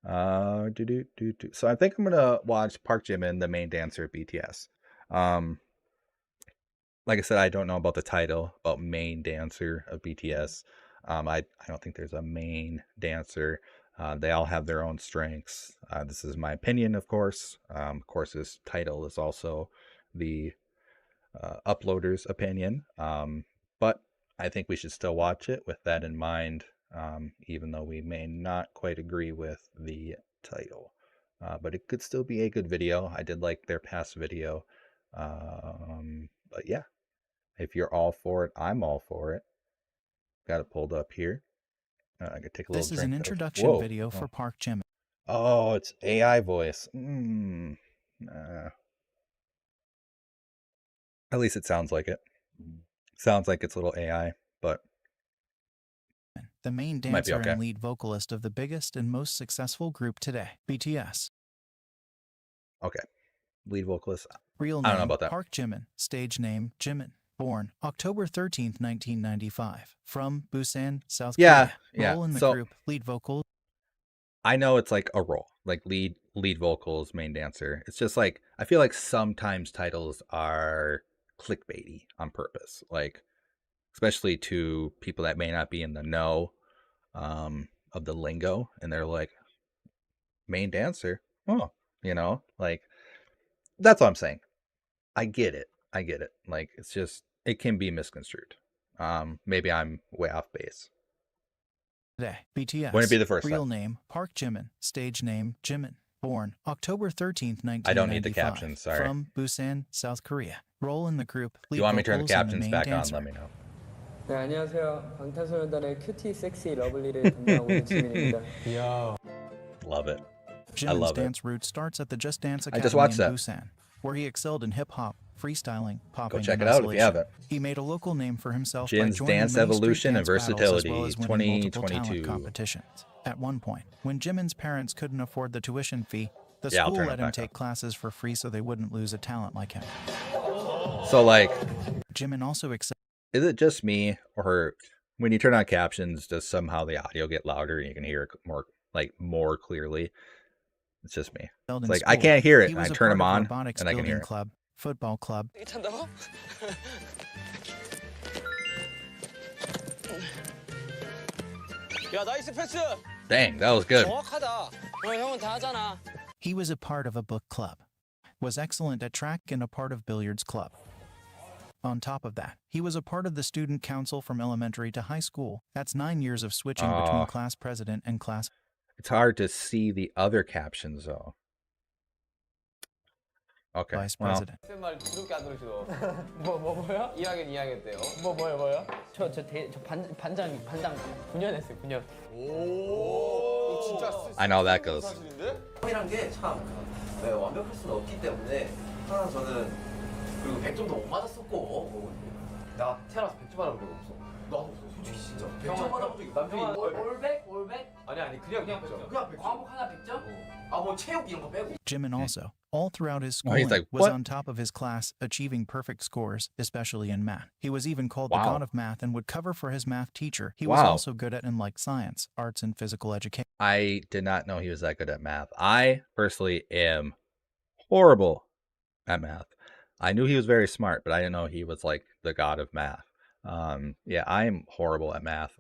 So I think I'm gonna watch Park Jimin, the main dancer of BTS. like I said, I don't know about the title, about main dancer of BTS. I don't think there's a main dancer. They all have their own strengths. This is my opinion, of course. Of course, this title is also the uploader's opinion. But I think we should still watch it with that in mind, even though we may not quite agree with the title. But it could still be a good video. I did like their past video. But yeah, if you're all for it, I'm all for it. Got it pulled up here. I could take a little This is drink an of- introduction Whoa. video for Park Jimin. Oh, it's AI voice. At least it sounds like it. Sounds like it's a little AI, but The main might be dancer okay. and lead vocalist of the biggest and most successful group today, BTS. Okay. Lead vocalist. Real I don't know name, about that. Park Jimin. Stage name, Jimin. Born October 13th, 1995. From Busan, South Yeah, Korea. Role in the so- group, lead vocal. I know it's like a role, like lead vocals, main dancer. It's just like I feel like sometimes titles are clickbaity on purpose, like especially to people that may not be in the know of the lingo, and they're like main dancer. Oh, like that's what I'm saying. I get it. Like it's just it can be misconstrued. Maybe I'm way off base. Today, BTS. Wouldn't it be the first Real time? name, Park Jimin. Stage name, Jimin. Born October 13th, 1995. I don't need the captions, sorry. From Busan, South Korea. Role in the group, If lead you want me to turn the vocals and captions main back dancer. on, let me know. 네, 안녕하세요. 방탄소년단의 큐티 섹시 러블리를 담당하고 있는 지민입니다. Love it. Jimin's love it. dance route starts at the Just Dance I Academy just watched in that. Busan, where he excelled in hip-hop, freestyling, popping, check and it out if you isolation. haven't. He made a local name for himself by Jin's joining Dance many street Evolution and dance battles, as Versatility, well as winning multiple talent 2022. competitions. At one point, when Jimin's parents couldn't afford the tuition fee, the Yeah, I'll school turn it let him back take classes for free so they wouldn't lose a talent like him. So like, Jimin also excelled is it just me, or when you turn on captions, does somehow the audio get louder and you can hear it more clearly? It's just me. in It's like I school. can't hear it, He and I was a turn part them of on, robotics and I can hear building it. club, football club, 이게 찬다고? 야 나이스 패스. Dang, that was good. 정확하다. 형은 다 하잖아. He was a part of a book club, was excellent at track and a part of billiards club. On top of that, he was a part of the student council from elementary to high school. That's 9 years of switching between class president and class. It's hard to see the other captions though. Okay, Vice well, president. 말 그렇게 안 들으시더. 뭐야? 2학년 때요. 뭐야? 저 반장 9년 했어요. 9년. 오, 진짜 I know that goes. 사실인데? 이란 게 참 완벽할 수는 없기 때문에 항상 저는 그리고 100점도 못 맞았었고 나 태어나서 100점 받아본 적 없어. 나도 없어. 솔직히 진짜 100점 받아본 적이 남편이 올백? 아니 그냥 100점. 그냥 100점. 과목 하나 100점? 아뭐 체육 이런 거 빼고. Jimin also, all throughout his Oh, he's schooling, like, was "What?" on top of his class, achieving perfect scores, especially in math. He was even called Wow. the god of math and would cover for his math teacher. He was Wow. also good at and liked science, arts, and physical education. I did not know he was that good at math. I personally am horrible at math. I knew he was very smart, but I didn't know he was like the god of math. Yeah, I'm horrible at math.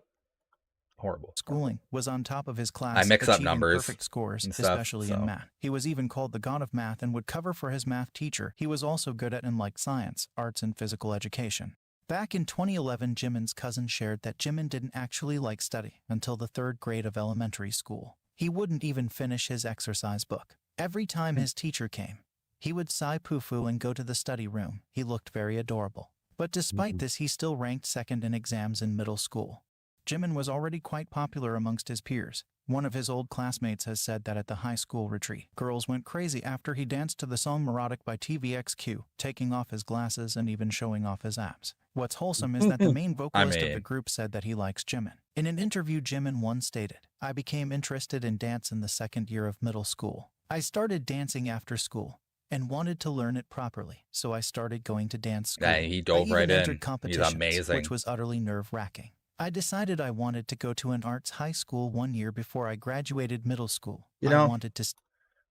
Horrible. Schooling, was on top of his class, I mix up achieving numbers perfect scores, and stuff, especially so. in math. He was even called the god of math and would cover for his math teacher. He was also good at and liked science, arts, and physical education. Back in 2011, Jimin's cousin shared that Jimin didn't actually like study until the 3rd grade of elementary school. He wouldn't even finish his exercise book. Every time his teacher came, he would sigh poo-foo and go to the study room. He looked very adorable. But despite this, he still ranked 2nd in exams in middle school. Jimin was already quite popular amongst his peers. One of his old classmates has said that at the high school retreat, girls went crazy after he danced to the song Neurotic by TVXQ, taking off his glasses and even showing off his abs. What's wholesome is that the main vocalist of the group said that he likes Jimin. In an interview, Jimin once stated, "I became interested in dance in the 2nd year of middle school. I started dancing after school and wanted to learn it properly, so I started going to dance school. Yeah, he dove I right even in. entered He's competitions, amazing. which was utterly nerve-wracking. I decided I wanted to go to an arts high school 1 year before I graduated middle school. You I know, wanted to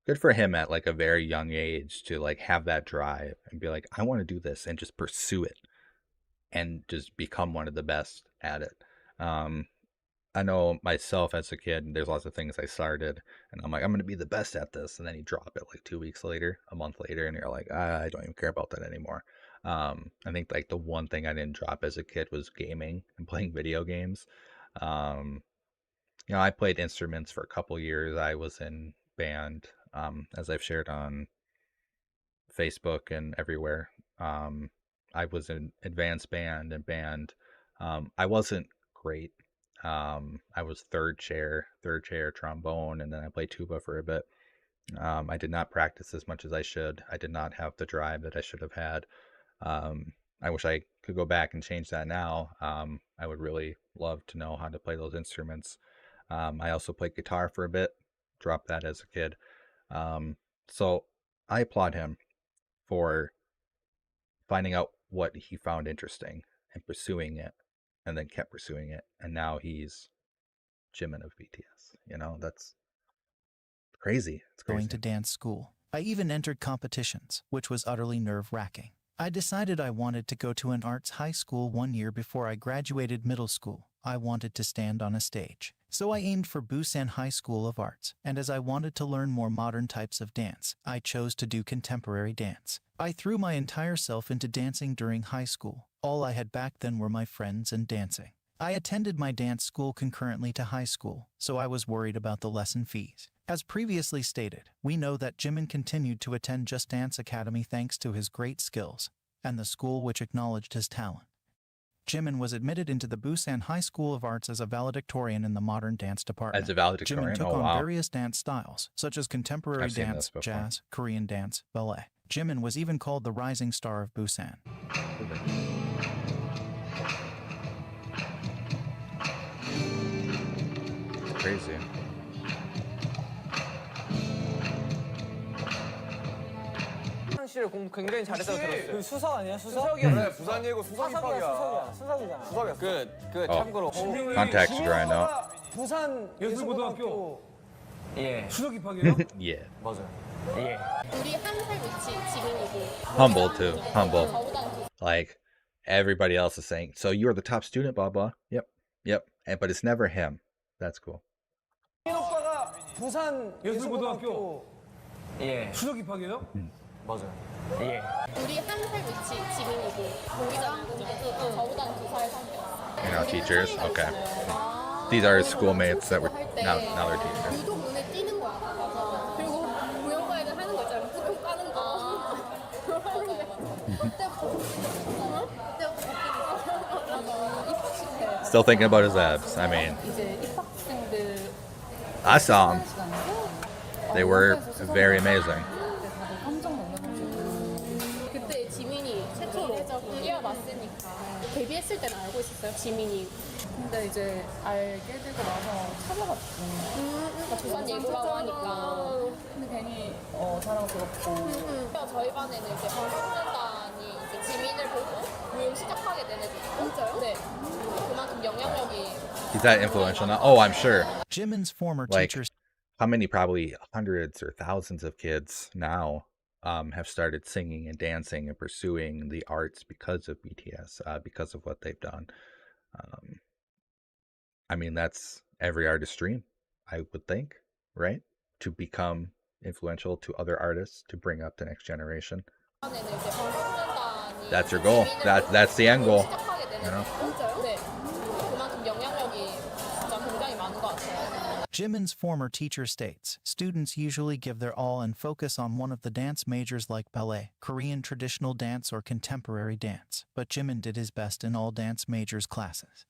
good for him at like a very young age to like have that drive and be like, I want to do this and just pursue it. and just become one of the best at it. I know myself as a kid, there's lots of things I started, and I'm like, I'm going to be the best at this. And then you drop it like 2 weeks later, a month later, and you're like, I don't even care about that anymore. I think like the one thing I didn't drop as a kid was gaming and playing video games. Um, I played instruments for a couple years. I was in band, as I've shared on Facebook and everywhere. I was in advanced band and band. I wasn't great. I was third chair trombone, and then I played tuba for a bit. I did not practice as much as I should. I did not have the drive that I should have had. I wish I could go back and change that now. I would really love to know how to play those instruments. I also played guitar for a bit, dropped that as a kid. So I applaud him for finding out what he found interesting and pursuing it, and then kept pursuing it, and now he's Jimin of BTS. That's crazy. It's crazy. Going to dance school. I even entered competitions, which was utterly nerve-wracking. I decided I wanted to go to an arts high school 1 year before I graduated middle school. I wanted to stand on a stage. So I aimed for Busan High School of Arts, and as I wanted to learn more modern types of dance, I chose to do contemporary dance. I threw my entire self into dancing during high school. All I had back then were my friends and dancing. I attended my dance school concurrently to high school, so I was worried about the lesson fees. As previously stated, we know that Jimin continued to attend Just Dance Academy thanks to his great skills, and the school which acknowledged his talent. Jimin was admitted into the Busan High School of Arts as a valedictorian in the modern dance department. As a valedictorian? Jimin took Oh, on wow. various dance styles, such as contemporary I've seen dance, this before. jazz, Korean dance, ballet. Jimin was even called the rising star of Busan. Crazy. 씨를 공부 굉장히 잘했다고 들었어요. 그 수석 아니야 수석? 수석이야. 그래, 부산 예고 수석 입학이야. 수석이잖아. 수석이야. 그 Oh. 참고로 Context dry note. 부산 예술고등학교 예. 수석 입학이에요? Yeah. 맞아요. 예. 우리 한 살 위치 지민이고. Humble too. Humble. 저보다는 두 Like everybody else is saying, so you're the top student, blah blah. Yep. But it's never him. That's cool. 오빠가 부산 예술고등학교 예. 수석 입학이에요? 맞아요. 예. 우리 한 살 위치 지민이고. 우리랑 저보다는 2살 상대. You're now teachers. Okay. These are his schoolmates that were now they're teachers. 유독 눈에 띄는 거야. 맞아. 그리고 무용가 애들 하는 거 있잖아. 뚜껑 까는 거. Still thinking about his abs. I mean, 이제 입학생들 I saw them. They were very amazing. 다들 깜짝 놀라가지고 그때 지민이 최초로 뛰어봤으니까 데뷔했을 때는 알고 있었어요 지민이. 근데 이제 알게 되고 나서 찾아봤죠. 그러니까 조선 예고라고 하니까. 근데 괜히 자랑스럽고. 저희 반에는 이제 방송단이 이제 지민을 보고 무용 시작하게 된 애들. 진짜요? 네. 그만큼 영향력이. He's that influential now. Oh, I'm sure. Jimin's former Like, teachers how many, probably hundreds or thousands of kids now have started singing and dancing and pursuing the arts because of BTS, because of what they've done. I mean, that's every artist's dream, I would think, right? To become influential to other artists, to bring up the next generation. That's your goal. That's the end goal. You know? 네. 그만큼 영향력이 진짜 굉장히 많은 것 같아요. Jimin's former teacher states, students usually give their all and focus on one of the dance majors like ballet, Korean traditional dance or contemporary dance, but Jimin did his best in all dance majors classes.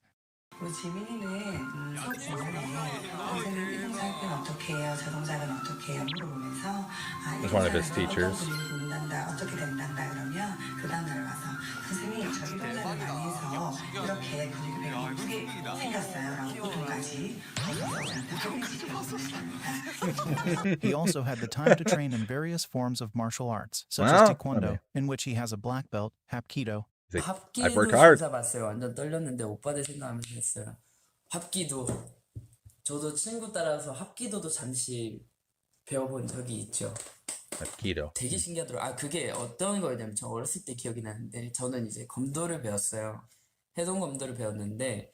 지민이는 수업 중간에 선생님 이동사역은 어떻게 해요? 자동작은 어떻게 해요? 물어보면서 He's one of his teachers. 붙는단다 어떻게 된단다 그러면 그 다음날 와서 선생님 저 이동작을 많이 해서 이렇게 근육이 되게 예쁘게 생겼어요 라고 보통까지 He also had the time to train in various forms of martial arts, such Wow. as Taekwondo, in which he has a black belt, Hapkido, I've worked hard. 진짜 봤어요. 완전 떨렸는데 오빠들 생각하면서 했어요. 합기도 저도 친구 따라서 합기도도 잠시 배워본 적이 있죠. Hapkido. 되게 신기하더라고요. 아, 그게 어떤 거였냐면, 저 어렸을 때 기억이 나는데, 저는 이제 검도를 배웠어요. 해동 검도를 배웠는데,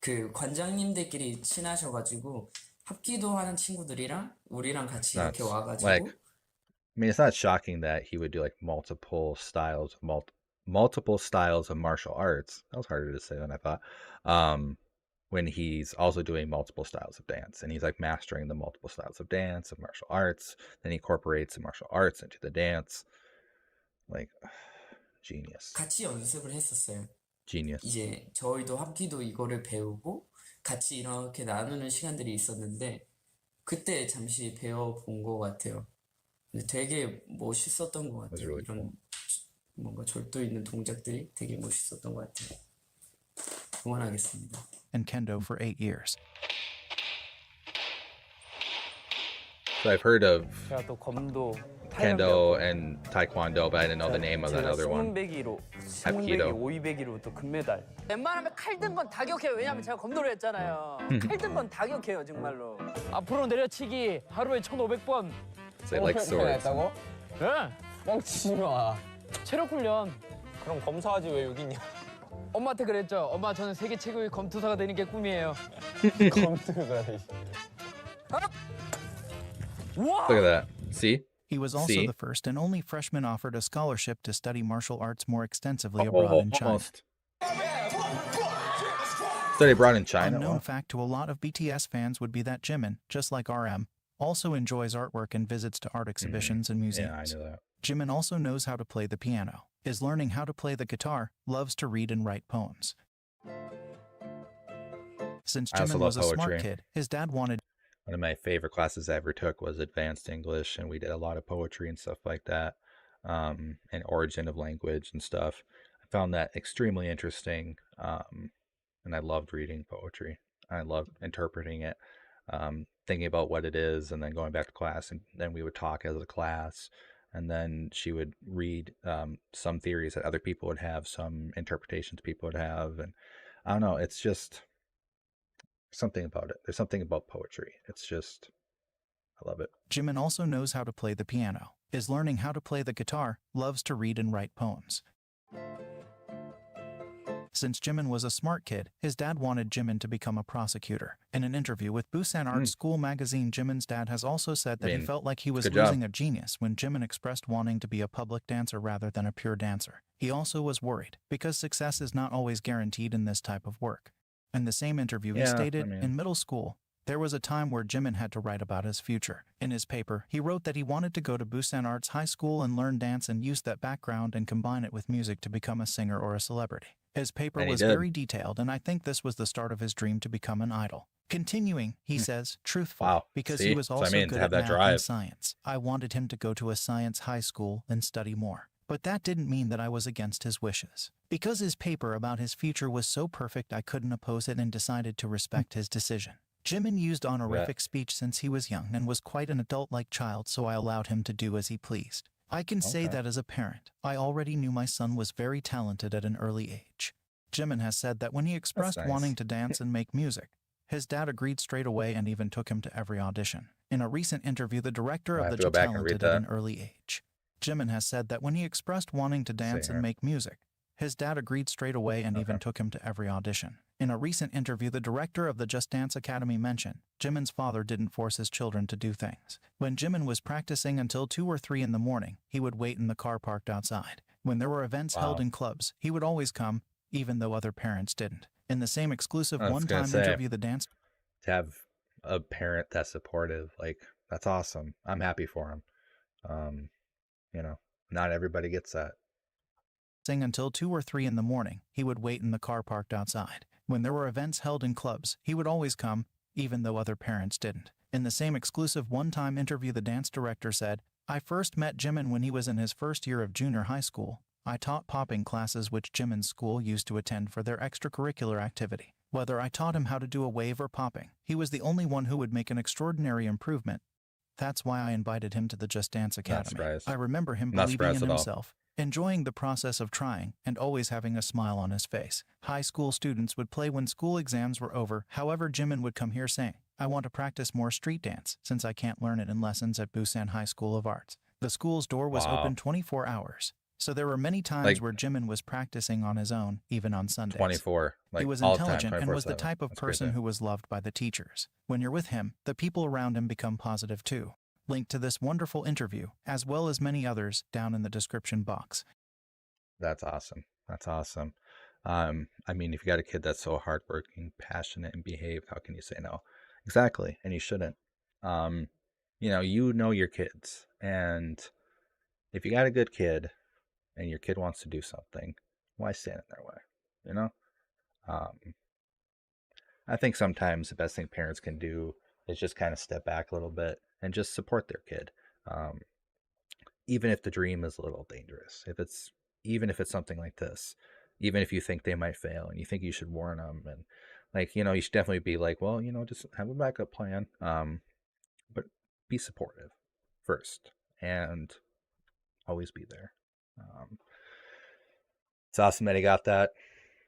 그 관장님들끼리 친하셔가지고, 합기도 하는 친구들이랑 우리랑 같이 이렇게 That's like, 와가지고, I mean, it's not shocking that he would do like multiple styles of martial arts. That was harder to say than I thought. When he's also doing multiple styles of dance, and he's like mastering the multiple styles of dance of martial arts, then he incorporates the martial arts into the dance. Like, genius. 같이 연습을 했었어요. Genius. 이제 저희도 합기도 이거를 배우고 같이 이렇게 나누는 시간들이 있었는데 그때 잠시 배워본 것 같아요. 근데 되게 멋있었던 것 같아요. really 이런 뭔가 절도 있는 동작들이 되게 멋있었던 것 같아요. 응원하겠습니다. And kendo for 8 years. So I've heard of 제가 또 검도 kendo and taekwondo, but I didn't know the name of that other one. 스문배기로 Hapkido. 5위배기로 또 금메달. 웬만하면 칼 든 건 다 격해요. 왜냐면 제가 검도를 했잖아요. 칼 든 건 다 격해요, 정말로. 앞으로 내려치기 하루에 1,500번. So they like swords. 네. 뻥치지 마. 체력 훈련. 그럼 검사하지 왜 여기 있냐? 엄마한테 그랬죠. 엄마 저는 세계 최고의 검투사가 되는 게 꿈이에요. 검투사. Look at that. See? He was also See? the first and only freshman offered a scholarship to study martial arts more extensively Oh, abroad in China. almost. Study abroad in China. Unknown Wow. fact to a lot of BTS fans would be that Jimin, just like RM, also enjoys artwork and visits to art exhibitions and Yeah, I museums. knew that. Jimin also knows how to play the piano, is learning how to play the guitar, loves to read and write poems. Since I also Jimin love was a smart poetry. kid, his dad wanted One of my favorite classes I ever took was advanced English, and we did a lot of poetry and stuff like that, and origin of language and stuff. I found that extremely interesting, and I loved reading poetry. I loved interpreting it, thinking about what it is, and then going back to class, and then we would talk as a class, and then she would read some theories that other people would have, some interpretations people would have, and I don't know, it's just something about it. There's something about poetry. It's just, I love it. Jimin also knows how to play the piano, is learning how to play the guitar, loves to read and write poems. Since Jimin was a smart kid, his dad wanted Jimin to become a prosecutor. In an interview with Busan Art School magazine, Jimin's dad has also said that he felt like he was good job. losing a genius when Jimin expressed wanting to be a public dancer rather than a pure dancer. He also was worried, because success is not always guaranteed in this type of work. In the same interview, he Yeah, stated, I mean- in middle school, there was a time where Jimin had to write about his future. In his paper, he wrote that he wanted to go to Busan Arts High School and learn dance and use that background and combine it with music to become a singer or a celebrity. His paper And he was did. very detailed, and I think this was the start of his dream to become an idol. Continuing, he says, truthfully, Wow. because See? he was So I also mean, to good have at that math drive. and science. I wanted him to go to a science high school and study more. But that didn't mean that I was against his wishes. Because his paper about his future was so perfect, I couldn't oppose it and decided to respect his decision. Jimin used honorific speech since he was young and was quite an adult-like child, so I allowed him to do as he pleased. I can say Okay. that as a parent, I already knew my son was very talented at an early age. Jimin has said that when he expressed nice. wanting to dance and make music, his dad agreed straight away and even took him to every audition. In a recent interview, the director I'll of have the to go back and read talented at an that. early age. Jimin has said that when he expressed wanting to dance See and here. make music, his dad agreed straight away and even took him to every audition. In a recent interview, the director of the Just Dance Academy mentioned Jimin's father didn't force his children to do things. When Jimin was practicing until 2 or 3 in the morning, he would wait in the car parked outside. When there were events held Wow. in clubs, he would always come, even though other parents didn't. In the same exclusive I was gonna one-time say. interview, the dance To have a parent that's supportive, like, that's awesome. I'm happy for him. You know, not everybody gets that. until 2 or 3 in the morning, he would wait in the car parked outside. When there were events held in clubs, he would always come, even though other parents didn't. In the same exclusive one-time interview, the dance director said, I first met Jimin when he was in his first year of junior high school. I taught popping classes which Jimin's school used to attend for their extracurricular activity. Whether I taught him how to do a wave or popping, he was the only one who would make an extraordinary improvement. That's why I invited him to the Just Dance Academy. surprised. I remember him Not believing surprised in at all. himself, enjoying the process of trying, and always having a smile on his face. High school students would play when school exams were over. However, Jimin would come here saying, I want to practice more street dance since I can't learn it in lessons at Busan High School of Arts. The school's door was Wow. open 24 hours, so there were many times Like where Jimin was practicing on his own, even on Sundays. 24, He like was all the time, intelligent and was the 24/7. type of That's a great person thing. who was loved by the teachers. When you're with him, the people around him become positive too. Link to this wonderful interview, as well as many others, down in the description box. That's awesome. That's awesome. I mean, if you got a kid that's so hardworking, passionate, and behaved, how can you say no? Exactly, and you shouldn't. You know your kids, and if you got a good kid, and your kid wants to do something, why stand in their way? You know. I think sometimes the best thing parents can do is just kind of step back a little bit and just support their kid. Um, Even if the dream is a little dangerous, even if it's something like this, even if you think they might fail and you think you should warn them, and you should definitely be like, well, just have a backup plan, but be supportive first and always be there. It's awesome that he got that.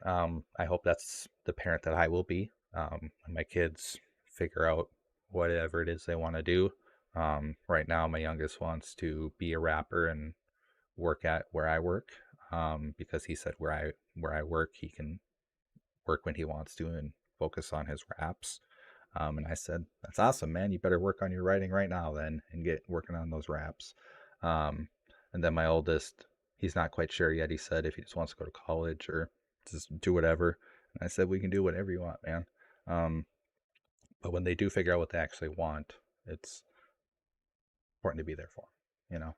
I hope that's the parent that I will be when my kids figure out whatever it is they want to do. Right now, my youngest wants to be a rapper and work at where I work, because he said where I work, he can work when he wants to and focus on his raps. And I said, that's awesome, man. You better work on your writing right now then and get working on those raps. And then my oldest, he's not quite sure yet. He said if he just wants to go to college or just do whatever. And I said, we can do whatever you want, man. But when they do figure out what they actually want, it's important to be there for them,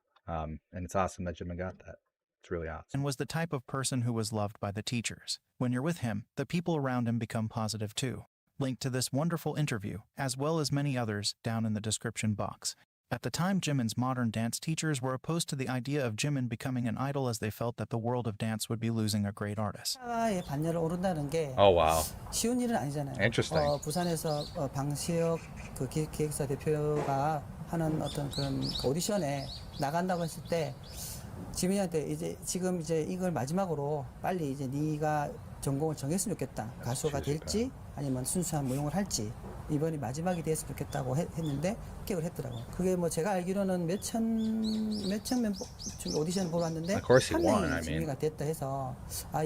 and it's awesome that Jimin got that. It's really awesome. And was the type of person who was loved by the teachers. When you're with him, the people around him become positive too. Link to this wonderful interview, as well as many others, down in the description box. At the time, Jimin's modern dance teachers were opposed to the idea of Jimin becoming an idol, as they felt that the world of dance would be losing a great artist. 반열을 오른다는 게 Oh wow. 쉬운 일은 아니잖아요. Interesting. 부산에서 방시혁 그 기획사 대표가 하는 어떤 그런 오디션에 나간다고 했을 때 지민이한테 지금 이걸 마지막으로 빨리 네가 전공을 정했으면 좋겠다. 가수가 될지 아니면 순수한 무용을 할지 이번이 마지막이 됐으면 좋겠다고 했는데 합격을 했더라고요. 그게 제가 알기로는 몇천 명 지금 오디션 보러 왔는데 한 명이 지민이가 됐다 해서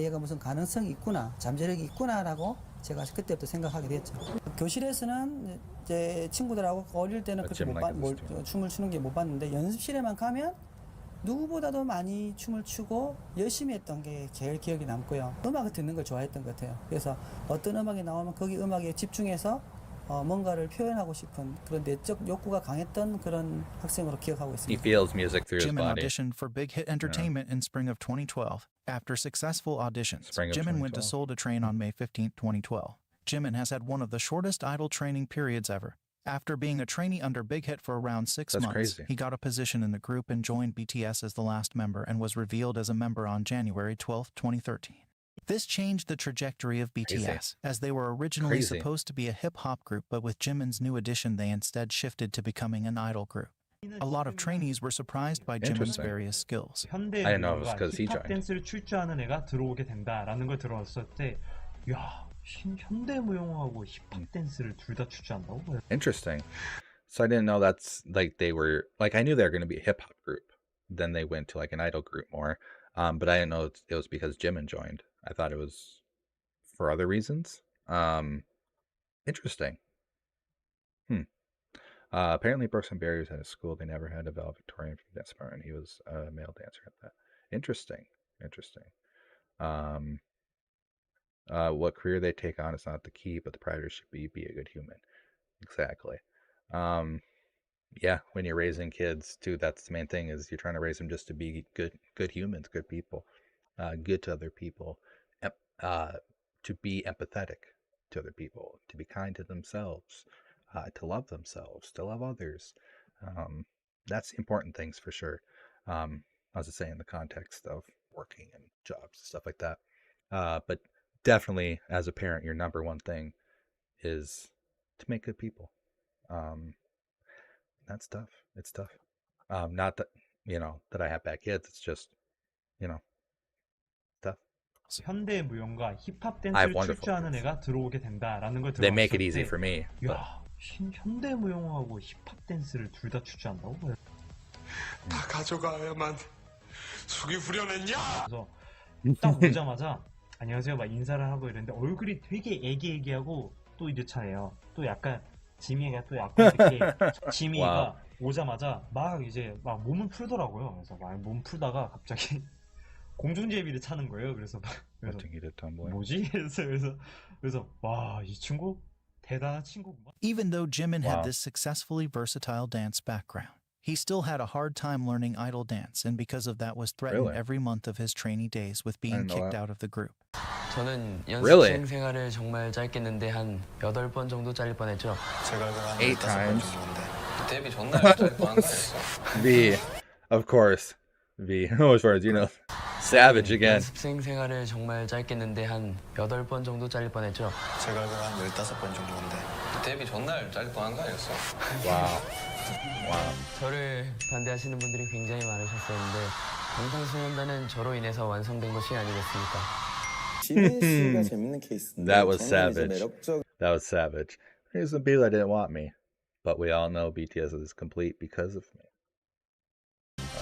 얘가 무슨 가능성이 있구나, 잠재력이 있구나라고 제가 그때부터 생각하게 됐죠. 교실에서는 이제 친구들하고 어릴 때는 그렇게 춤을 추는 게 못 봤는데 연습실에만 가면 누구보다도 많이 춤을 추고 열심히 했던 게 제일 기억에 남고요. 음악을 듣는 걸 좋아했던 것 같아요. 그래서 어떤 음악이 나오면 거기 음악에 집중해서 뭔가를 표현하고 싶은 그런 내적 욕구가 강했던 그런 학생으로 기억하고 있습니다. He feels music through his Jimin body. auditioned for Big Hit Entertainment in spring of 2012. After successful auditions, Jimin went to Seoul to train on May 15, 2012. Jimin has had one of the shortest idol training periods ever. After being a trainee under Big Hit for around 6 That's months, crazy. he got a position in the group and joined BTS as the last member and was revealed as a member on January 12, 2013. This changed the trajectory of BTS, as they were originally supposed to be a hip-hop group, but with Jimin's new addition they instead shifted to becoming an idol group. A lot of trainees were surprised by Jimin's various skills. I didn't know it was because he joined. 댄스를 출제하는 애가 들어오게 된다라는 걸 들었을 때, 야, 현대무용하고 힙합 댄스를 둘 다 출제한다고? Interesting. So I didn't know that's they were I knew they were going to be a hip hop group. Then they went to an idol group more. But I didn't know it was because Jimin joined. I thought it was for other reasons. Interesting. Apparently broke some barriers at his school. They never had a valedictorian from dance department. He was a male dancer at that. Interesting. What career they take on is not the key, but the priority should be a good human. Exactly. Yeah, when you're raising kids too, that's the main thing, is you're trying to raise them just to be good humans, good people, good to other people, to be empathetic to other people, to be kind to themselves, to love themselves, to love others. That's important things for sure. As I say, in the context of working and jobs and stuff like that. But definitely as a parent, your number one thing is to make good people. That's tough. It's tough. Not that, that I have bad kids. It's just, tough. 현대무용과 힙합 I have 댄스를 wonderful 출제하는 애가 들어오게 된다라는 걸 들었을 때, They make it easy for me. 야, 현대무용하고 힙합 댄스를 둘 다 추지한다고? 다 가져가야만 속이 후련했냐? 그래서 딱 오자마자 안녕하세요 막 인사를 하고 이랬는데 얼굴이 되게 애기애기하고 또 이제 차예요. 또 약간 지미가 또 약간 이렇게 지미가 오자마자 막 이제 막 몸을 풀더라고요. 그래서 막 몸 풀다가 갑자기 공중제비를 차는 거예요. 그래서 뭐지? 그래서 와, 이 친구 대단한 친구구만. Even though Jimin had this successfully versatile dance background, he still had a hard time learning idol dance, and because of that was threatened every month of his trainee days with being kicked out of the group. 저는 연습생 생활을 정말 짧게 했는데 한 8번 정도 잘릴 뻔했죠. 제가 한 8 times. 데뷔 전날 갑자기 또 한가했어. V, of course. V, as far as you know. Savage again. 연습생 생활을 정말 짧게 했는데 한 8번 정도 잘릴 뻔했죠. 제가 한 15번 정도인데 데뷔 전날 잘릴 뻔한 거 아니었어? 와우. 저를 반대하시는 분들이 굉장히 많으셨었는데 방탄소년단은 저로 인해서 완성된 것이 아니겠습니까? 지민 씨가 재밌는 케이스인데 That was 저는 이제 savage. 매력적 That was savage. There's some people that didn't want me, but we all know BTS is complete because of me.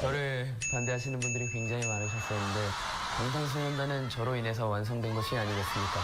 저를 반대하시는 분들이 굉장히 많으셨었는데 방탄소년단은 저로 인해서 완성된 것이 아니겠습니까?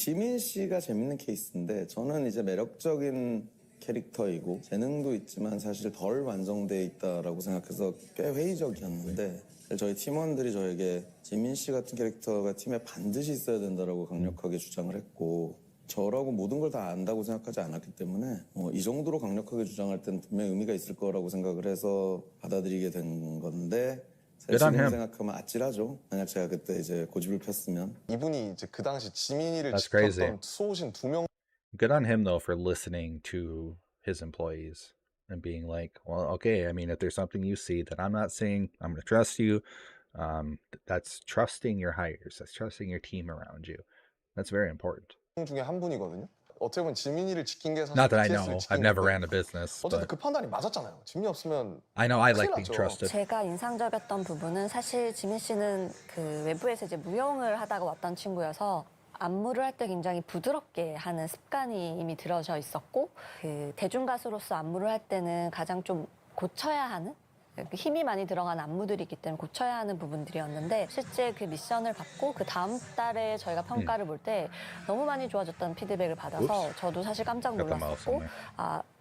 지민 씨가 재밌는 케이스인데 저는 이제 매력적인 캐릭터이고 재능도 있지만 사실 덜 완성돼 있다라고 생각해서 꽤 회의적이었는데 저희 팀원들이 저에게 지민 씨 같은 캐릭터가 팀에 반드시 있어야 된다라고 강력하게 주장을 했고 저라고 모든 걸 다 안다고 생각하지 않았기 때문에 이 정도로 강력하게 주장할 땐 분명히 의미가 있을 거라고 생각을 해서 받아들이게 된 건데 지금 생각하면 아찔하죠. 만약 제가 그때 이제 고집을 폈으면 이분이 이제 그 당시 지민이를 That's crazy. 지켰던 수호신 2명 Good on him though for listening to his employees and being like, well, okay, I mean, if there's something you see that I'm not seeing, I'm going to trust you. That's trusting your hires. That's trusting your team around you. That's very important. 중에 한 분이거든요. 어떻게 보면 지민이를 지킨 게 사실 Not that I BTS를 know. 지킨 I've never 건데 ran a business. 어쨌든 But 그 판단이 맞았잖아요. 지민이 없으면 I know I like 큰일 being 났죠. trusted. 제가 인상적이었던 부분은 사실 지민 씨는 그 외부에서 이제 무용을 하다가 왔던 친구여서 안무를 할 때 굉장히 부드럽게 하는 습관이 이미 들어져 있었고 그 대중 가수로서 안무를 할 때는 가장 좀 고쳐야 하는 힘이 많이 들어간 안무들이 있기 때문에 고쳐야 하는 부분들이었는데 실제 그 미션을 받고 그 다음 달에 저희가 평가를 볼 때 너무 많이 좋아졌다는 피드백을 받아서 저도 사실 깜짝 놀랐었고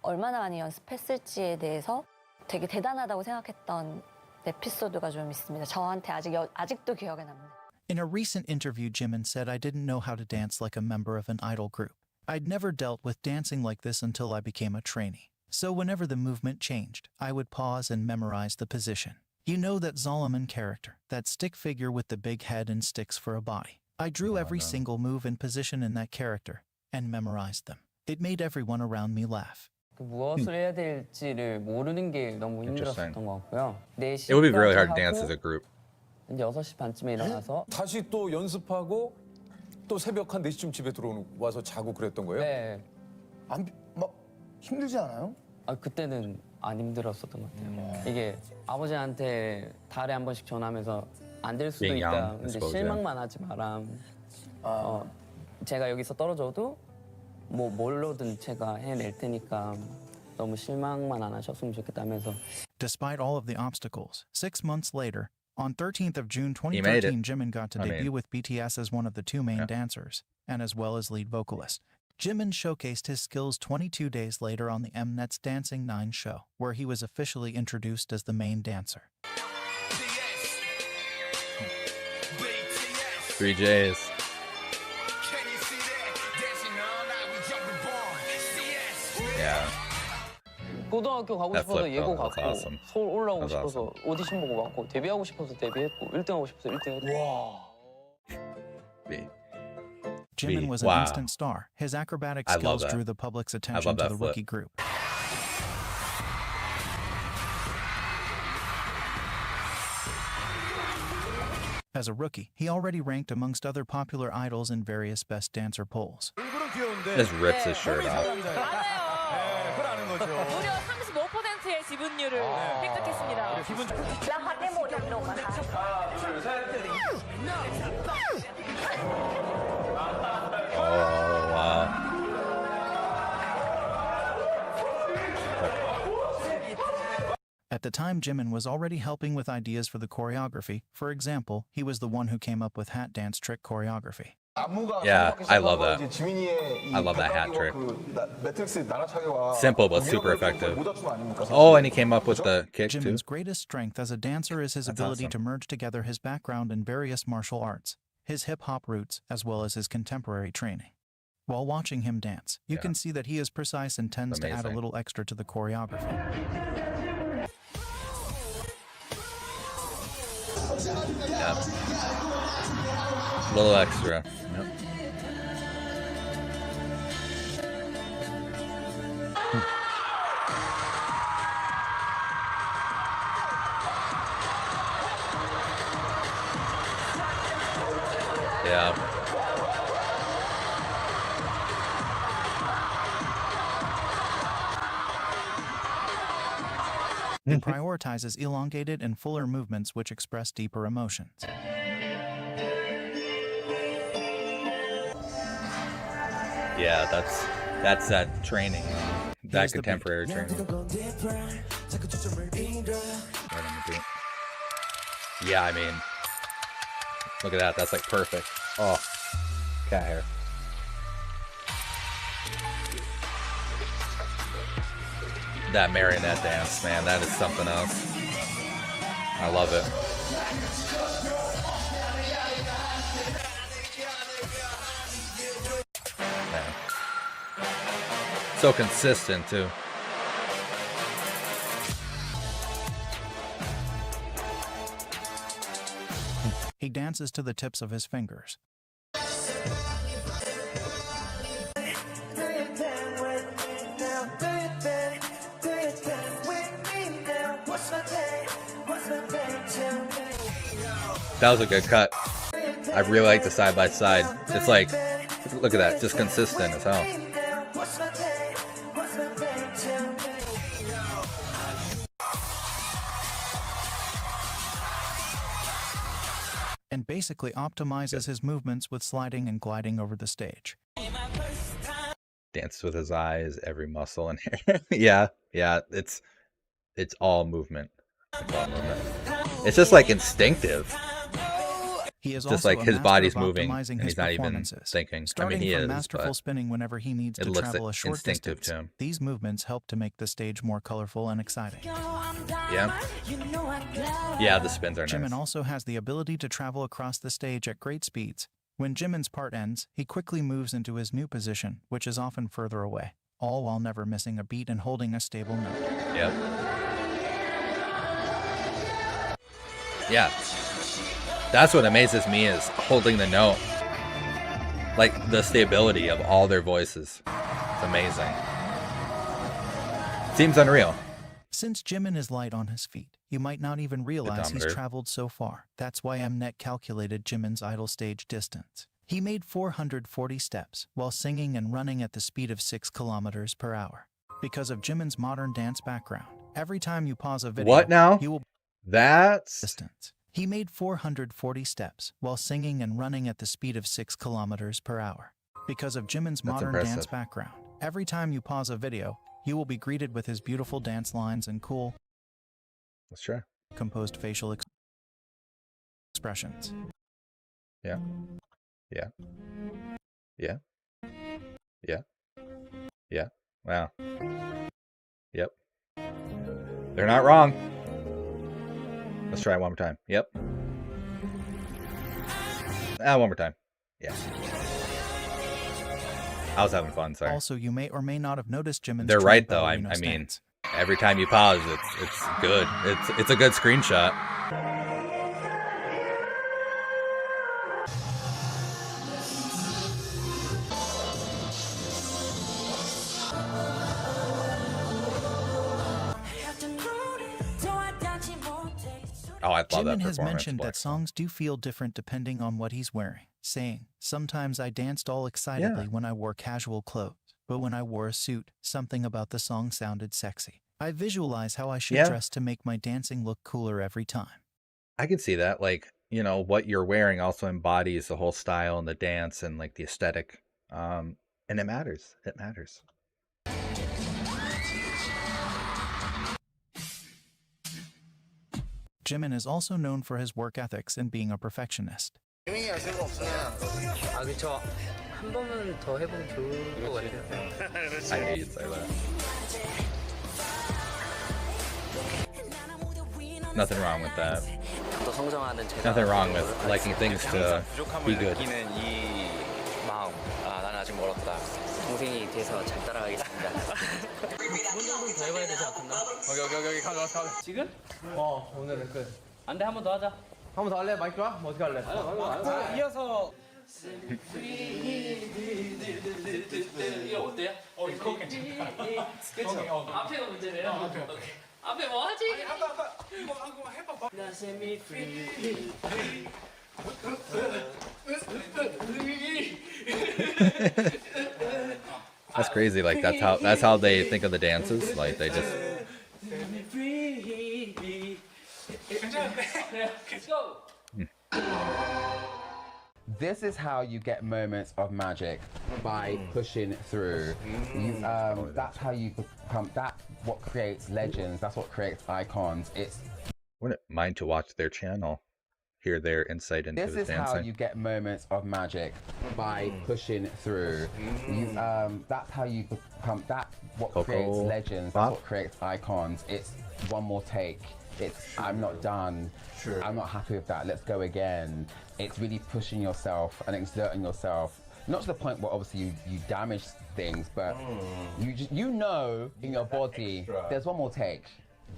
얼마나 많이 연습했을지에 대해서 되게 대단하다고 생각했던 에피소드가 좀 있습니다. 저한테 아직도 기억에 납니다. In a recent interview, Jimin said, I didn't know how to dance like a member of an idol group. I'd never dealt with dancing like this until I became a trainee. So whenever the movement changed, I would pause and memorize the position. You know that Zolomon character, that stick figure with the big head and sticks for a body. I drew every single move and position in that character and memorized them. It made everyone around me laugh. 무엇을 해야 될지를 모르는 게 너무 힘들었던 것 같고요. It would be really hard to dance as a group. 이제 6시 반쯤에 일어나서 다시 또 연습하고 또 새벽 한 4시쯤 집에 와서 자고 그랬던 거예요? 네. 막 힘들지 않아요? 그때는 안 힘들었었던 것 같아요. 이게 아버지한테 달에 한 번씩 전화하면서 안 될 수도 Being 있다. young, I 근데 suppose, 실망만 하지 마라. 제가 여기서 떨어져도 뭐 뭘로든 제가 해낼 테니까 너무 실망만 안 하셨으면 좋겠다면서. Despite all of the obstacles, 6 months later, on 13th of June 2013, Jimin got to debut with BTS as one of the two main dancers, and as well as lead vocalist. Jimin showcased his skills 22 days later on the Mnet's Dancing 9 show, where he was officially introduced as the main dancer. 3 J's. Yeah. 고등학교 가고 싶어서 예고 갔고 awesome. 서울 올라오고 That's 싶어서 오디션 보고 왔고 데뷔하고 싶어서 데뷔했고 1등 하고 싶어서 1등 했고. Jimin was an Wow. instant star. His acrobatic I love skills that. drew the public's I attention love to that the flip. rookie group. As a rookie, he already ranked amongst other popular idols in various Best Dancer polls. Just rips his shirt off. 무려 35%의 지분율을 획득했습니다. Oh, wow. At the time, Jimin was already helping with ideas for the choreography. For example, he was the one who came up with hat dance trick choreography. Yeah, I love that. I love that hat trick. Simple but super effective. Oh, and he came up with the kick too. Jimin's greatest strength as a dancer is his ability to merge together his background in various martial arts, his hip-hop roots, as well as his contemporary training. While watching him dance, you can see that he is precise and tends to add a little extra to the choreography. Yep. A little extra. Yep. Yeah. He prioritizes elongated and fuller movements which express deeper emotions. Yeah, that's that training, that contemporary training. Yeah, I mean, look at that. That's like perfect. Oh, cat hair. That marionette dance, man, that is something else. I love it. Man. So consistent, too. He dances to the tips of his fingers. That was a good cut. I really like the side by side. It's like, look at that, just consistent as hell. And basically optimizes his movements with sliding and gliding over the stage. Dances with his eyes, every muscle and hair. Yeah, it's all movement. It's all movement. It's just like instinctive. He is just also like his a body's master of moving optimizing and his he's not even performances. thinking. I Starting mean, he from is, masterful but spinning whenever he needs it to looks travel a short instinctive distance. to him. These movements help to make the stage more colorful and exciting. Yeah, the spins are Jimin nice. also has the ability to travel across the stage at great speeds. When Jimin's part ends, he quickly moves into his new position, which is often further away, all while never missing a beat and holding a stable note. Yep. Yeah. That's what amazes me is holding the note. Like the stability of all their voices. It's amazing. Seems unreal. Since Jimin is light on his feet, you might not even realize he's Pedometer. traveled so far. That's why Mnet calculated Jimin's idle stage distance. He made 440 steps while singing and running at the speed of 6 kilometers per hour. Because of Jimin's modern dance background, every time you pause a video, What now? you will That's distance. He made 440 steps while singing and running at the speed of 6 kilometers per hour. Because of Jimin's modern dance impressive. background, every time you pause a video, you will be greeted with his beautiful dance lines and cool, That's true. composed facial expressions. Yeah. Yeah. Yeah. Yeah. Yeah. Wow. Yep. They're not wrong. Let's try it one more time. Yep. One more time. Yeah. I was having fun, sorry. Also, you may or may not have noticed Jimin's They're trained right though. I ballerino mean, stance. every time you pause, it's good. It's a good screenshot. Oh, I love that Jimin performance. has mentioned Black that songs do feel different depending on what he's wearing, saying, "Sometimes I danced all excitedly when I wore casual clothes, but when I wore a suit, something about the song sounded sexy. I visualize how I should Yeah. dress to make my dancing look cooler every time." I can see that. Like, you know, what you're wearing also embodies the whole style and the dance and like the aesthetic. And it matters. It matters. Jimin is also known for his work ethics and being a perfectionist. 지민이가 쓸거 없으면 아 그쵸 한 번은 더 해보면 좋을 것 같아요. I knew you'd say that. Nothing wrong with that. 더 성장하는 제가 Nothing wrong with liking things to be good. 느끼는 이 마음 아 나는 아직 멀었다. 동생이 돼서 잘 따라가겠습니다. 두번 정도는 더 해봐야 되지 않겠나? 여기 가자. 지금? 오늘은 끝. 안 돼 한 번 더 하자. 한 번 더 할래? 마이크 와? 뭐 어떻게 할래? 이어서 이거 어때요? 이거 괜찮다. 그쵸? 앞에가 문제네요. 앞에 뭐 하지? 아까 이거 한번 해봐봐. That's crazy. Like that's how they think of the dances. Like they just. This is how you get moments of magic, by pushing through. That's how you become. That's what creates legends. That's what creates icons. Wouldn't mind to watch their channel, hear their insight into This his is how dancing. you get moments of magic, by pushing through. That's how you become. That's what creates legends. That's what creates icons. It's one more take. It's I'm not done. Sure. I'm not happy with that. Let's go again. It's really pushing yourself and exerting yourself. Not to the point where obviously you damage things, but you know in your body there's one more take.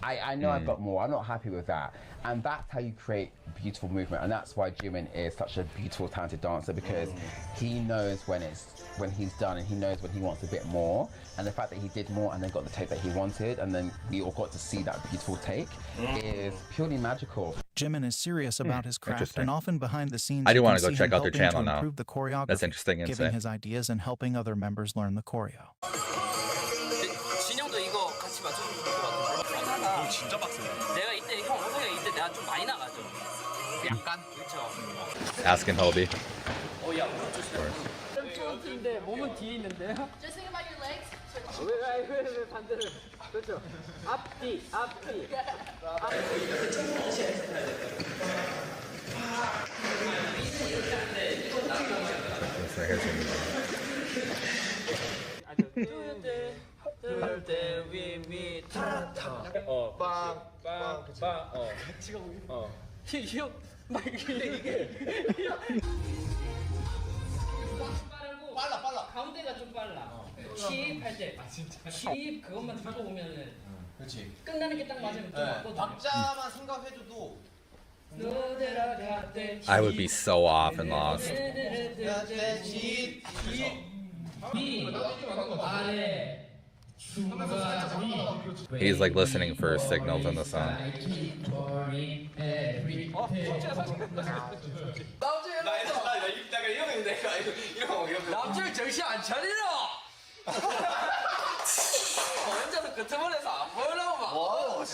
I know I've got more. I'm not happy with that. And that's how you create beautiful movement. And that's why Jimin is such a beautiful, talented dancer, because he knows when he's done, and he knows when he wants a bit more. And the fact that he did more and then got the take that he wanted, and then we all got to see that beautiful take is purely magical. Jimin is serious about his craft, Interesting. and often behind the scenes I do you want can to go see check him out their helping channel to now. improve the choreography, That's interesting giving insight. his ideas and helping other members learn the choreo. 진영도 이거 같이 맞춰주면 좋을 것 같은데. 진짜 빡세네. 내가 이때 형 호석이 이때 내가 좀 많이 나가죠. 약간 그렇죠. Asking Hobie. 야, 근데 몸은 뒤에 있는데요? Just think about your legs. 왜 반대를? 그렇죠. 앞뒤. This right here's 빨라. 가운데가 좀 빨라. 힙할 때. 힙 그것만 듣고 보면은. 그렇지. 끝나는 게 딱 맞으면 좀 맞거든. 박자만 생각해줘도. I would be so off and lost. He's like listening for signals in the song. 남자를 정신 안 차리러! 혼자서 그 틈을에서 안 보이려고 막.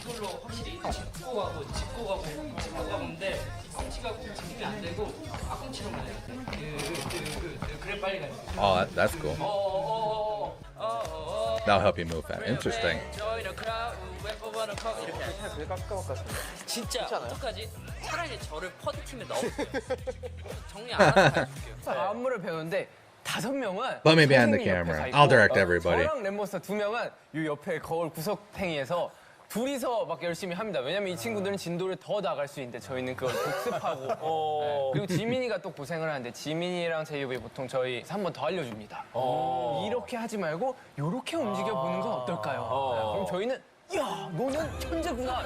이걸로 확실히 짚고 가는데 뒤꿈치가 짚이 안 되고 앞꿈치로만 해야 돼. 그래 빨리 가야 돼. Oh, that's cool. That'll help you move that. Interesting. 진짜 어떡하지? 차라리 저를 퍼드팀에 넣어볼게요. 정리 안 하고 해줄게요. 안무를 배우는데 5명은 Let me behind the 선생님 옆에 camera. 가 있고, I'll direct everybody. 저랑 랩몬스터 2명은 이 옆에 거울 구석탱이에서 둘이서 막 열심히 합니다. 왜냐면 이 친구들은 진도를 더 나갈 수 있는데 저희는 그걸 복습하고. 네. 그리고 지민이가 또 고생을 하는데 지민이랑 제이홉이 보통 저희 한 번 더 알려줍니다. 이렇게 하지 말고 이렇게 움직여 보는 건 어떨까요? 네. 그럼 저희는 야, 너는 천재구나.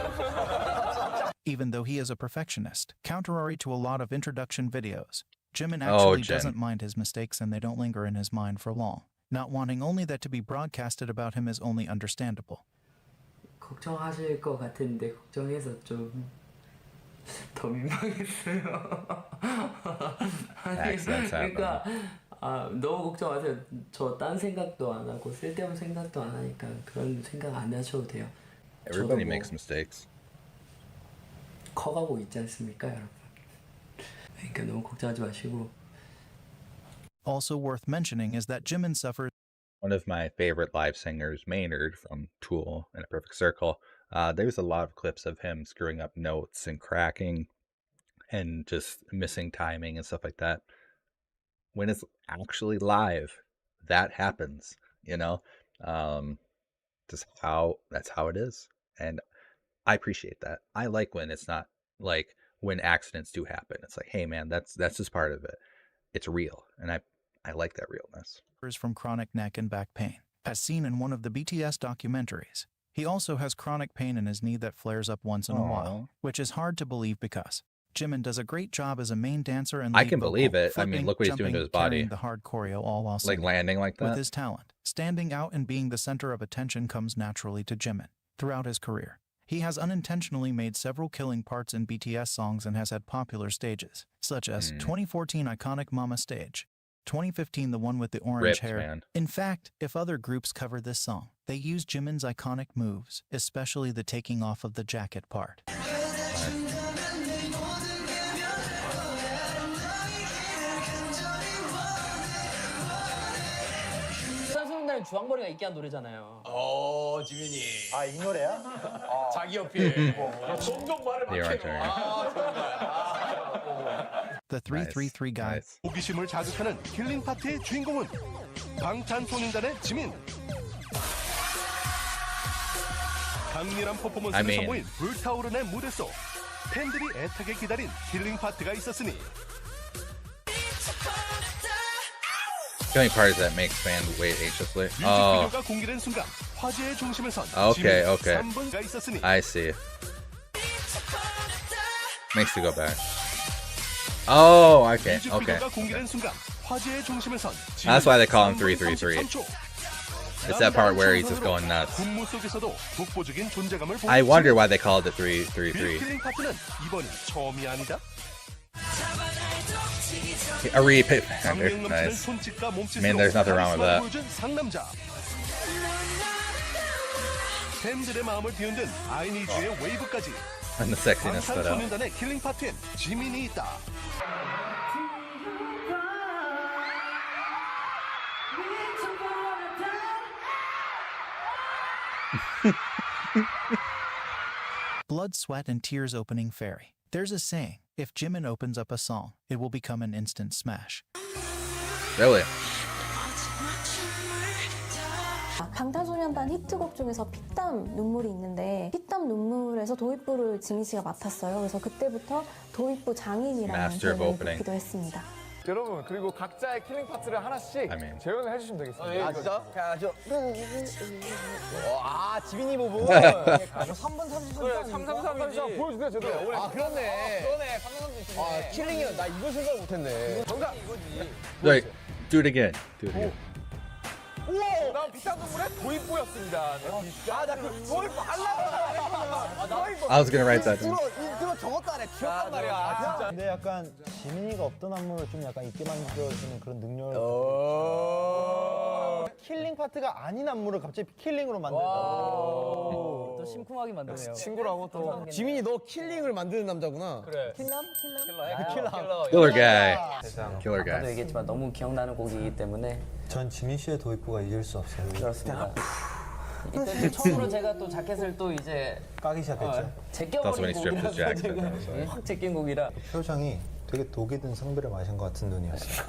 Even though he is a perfectionist, contrary to a lot of introduction videos, Jimin Oh, actually Jin. doesn't mind his mistakes and they don't linger in his mind for long. Not wanting only that to be broadcasted about him is only understandable. 걱정하실 것 같은데 걱정해서 좀 더 민망했어요. Accents 그러니까 너무 걱정하세요. 저 딴 생각도 안 하고 쓸데없는 생각도 안 하니까 그런 생각 안 하셔도 돼요. Everybody makes mistakes. 커가고 있지 않습니까, 여러분? 그러니까 너무 걱정하지 마시고. Also worth mentioning is that Jimin suffers One of my favorite live singers, Maynard from Tool and A Perfect Circle, There's a lot of clips of him screwing up notes and cracking and just missing timing and stuff like that. When it's actually live, that happens, you know? Just that's how it is. And I appreciate that. I like when it's not like when accidents do happen. It's like, hey man, that's just part of it. It's real. And I like that realness. From chronic neck and back pain, as seen in one of the BTS documentaries. He also has chronic pain in his knee that flares up once in a while, which is hard to believe because Jimin does a great job as a main dancer and lead I can believe vocal, it. I mean, look what he's doing to his body. the hard choreo all while Like singing. landing like that. With his talent, standing out and being the center of attention comes naturally to Jimin. Throughout his career, he has unintentionally made several killing parts in BTS songs and has had popular stages, such as 2014 iconic Mama stage, 2015 the one with the orange Ripped, hair. man. In fact, if other groups cover this song, they use Jimin's iconic moves, especially the taking off of the jacket part. 산소년단의 주황머리가 있게 한 노래잖아요. 지민이. 아, 이 노래야? 자기 어필. 종종 말을 The orange hair. The 333 guy. 호기심을 자극하는 킬링 파트의 주인공은 방탄소년단의 지민. 강렬한 퍼포먼스를 선보인 불타오르는 무대 속 팬들이 애타게 기다린 킬링 파트가 있었으니 The only part is that makes fans wait anxiously. 뮤직비디오가 공개된 순간 화제의 중심을 선 Okay, 지민 okay. 3분가 있었으니 I see. Makes you go back. Oh, okay, okay. 뮤직비디오가 공개된 순간 화제의 중심을 선 That's why they call him 3분 333. 33초. It's that part where he's just going nuts. 군무 속에서도 독보적인 존재감을 I 보여준 wonder why they called it 333. 킬링 파트는 이번이 처음이 아니다. A repeat. 감명 넘치는 Nice. 손짓과 I mean, 몸짓으로 there's nothing wrong with 카리스마를 that. 보여준 상남자. 팬들의 마음을 뒤흔든 아이니즈의 웨이브까지. And the sexiness stood out. 방탄소년단의 킬링 파트엔 지민이 있다. Blood, Sweat, and Tears opening Fairy. There's a saying, if Jimin opens up a song, it will become an instant smash. Really? 방탄소년단 히트곡 중에서 피땀 눈물이 있는데 피땀 눈물에서 도입부를 지민 씨가 맡았어요. 그래서 그때부터 도입부 장인이라는 Master of 별명을 opening. 듣기도 했습니다. 여러분 그리고 각자의 킬링 파트를 하나씩 재현을 해주시면 되겠습니다. 아, 진짜? 아, 지민이 부분. 3분 30초. 그래, 333이지. 보여주세요, 제대로. 아, 그렇네. 그러네, 333. 아, 킬링이야. 나 이걸 생각 못했네. 정답 이거지. Like, do it again. Do it again. 우와! 난 비싼 눈물의 도입부였습니다. 아, 나 그 도입부 하려고. I was gonna write that down. 인트로 저것도 안 해. 귀엽단 말이야. 아, 진짜. 근데 약간 지민이가 없던 안무를 좀 약간 있게 만들어주는 그런 능력을 킬링 파트가 아닌 안무를 갑자기 킬링으로 만들었다고. 또 심쿵하게 만드네요. 친구라고 또. 지민이 너 킬링을 만드는 남자구나. 그래. 킬람? Killer guy. Killer 아까도 guy. 얘기했지만 너무 기억나는 곡이기 때문에 전 지민 씨의 도입부가 잊을 수 없어요. 그렇습니다. 이때 처음으로 제가 또 자켓을 또 이제 까기 시작했죠. That's when he 제껴버린 stripped his 곡이라서 jacket. 지금 확 제낀 곡이라. 표정이 되게 독이 든 성비를 마신 것 같은 눈이었어요.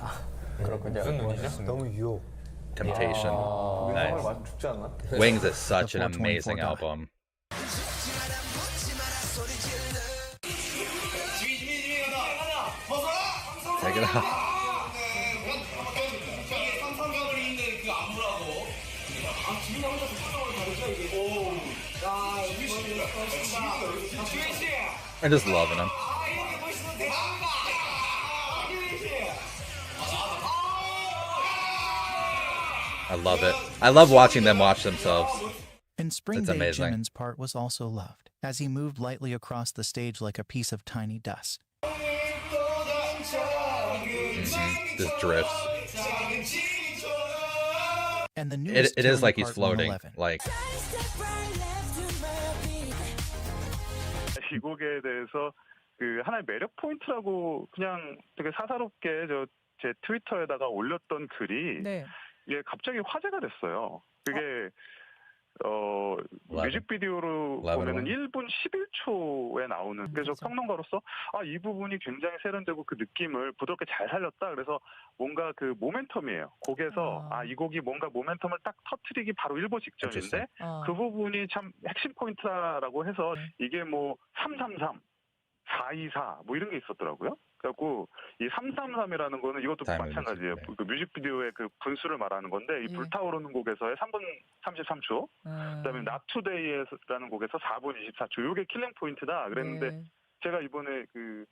그렇군요. 무슨 눈이죠? 너무 유혹. Temptation. Nice. 많이 죽지 않나? Wings is such an amazing album. Take it out. I'm just loving him. I love it. I love watching them watch themselves. In Spring It's Day, amazing. Jimin's part was also loved, as he moved lightly across the stage like a piece of tiny dust. Just drifts. And the newest It is Killing like he's part floating. 111. Like 이 곡에 대해서 그 하나의 매력 포인트라고 그냥 되게 사사롭게 제 트위터에다가 올렸던 글이 네. 이게 갑자기 화제가 됐어요. 그게 뮤직비디오로 11. 보면은 1분 11초에 나오는 그래서 평론가로서 이 부분이 굉장히 세련되고 그 느낌을 부드럽게 잘 살렸다. 그래서 뭔가 그 모멘텀이에요. 곡에서 이 곡이 뭔가 모멘텀을 딱 터트리기 바로 1보 직전인데 그 부분이 참 핵심 포인트라고 해서 이게 뭐 333, 424 뭐 이런 게 있었더라고요. 그래갖고 이 333이라는 거는 이것도 마찬가지예요. 그 뮤직비디오의 그 분수를 말하는 건데 이 불타오르는 곡에서의 3분 33초, 그다음에 Not Today라는 곡에서 4분 24초. 이게 킬링 포인트다. 그랬는데 제가 이번에 그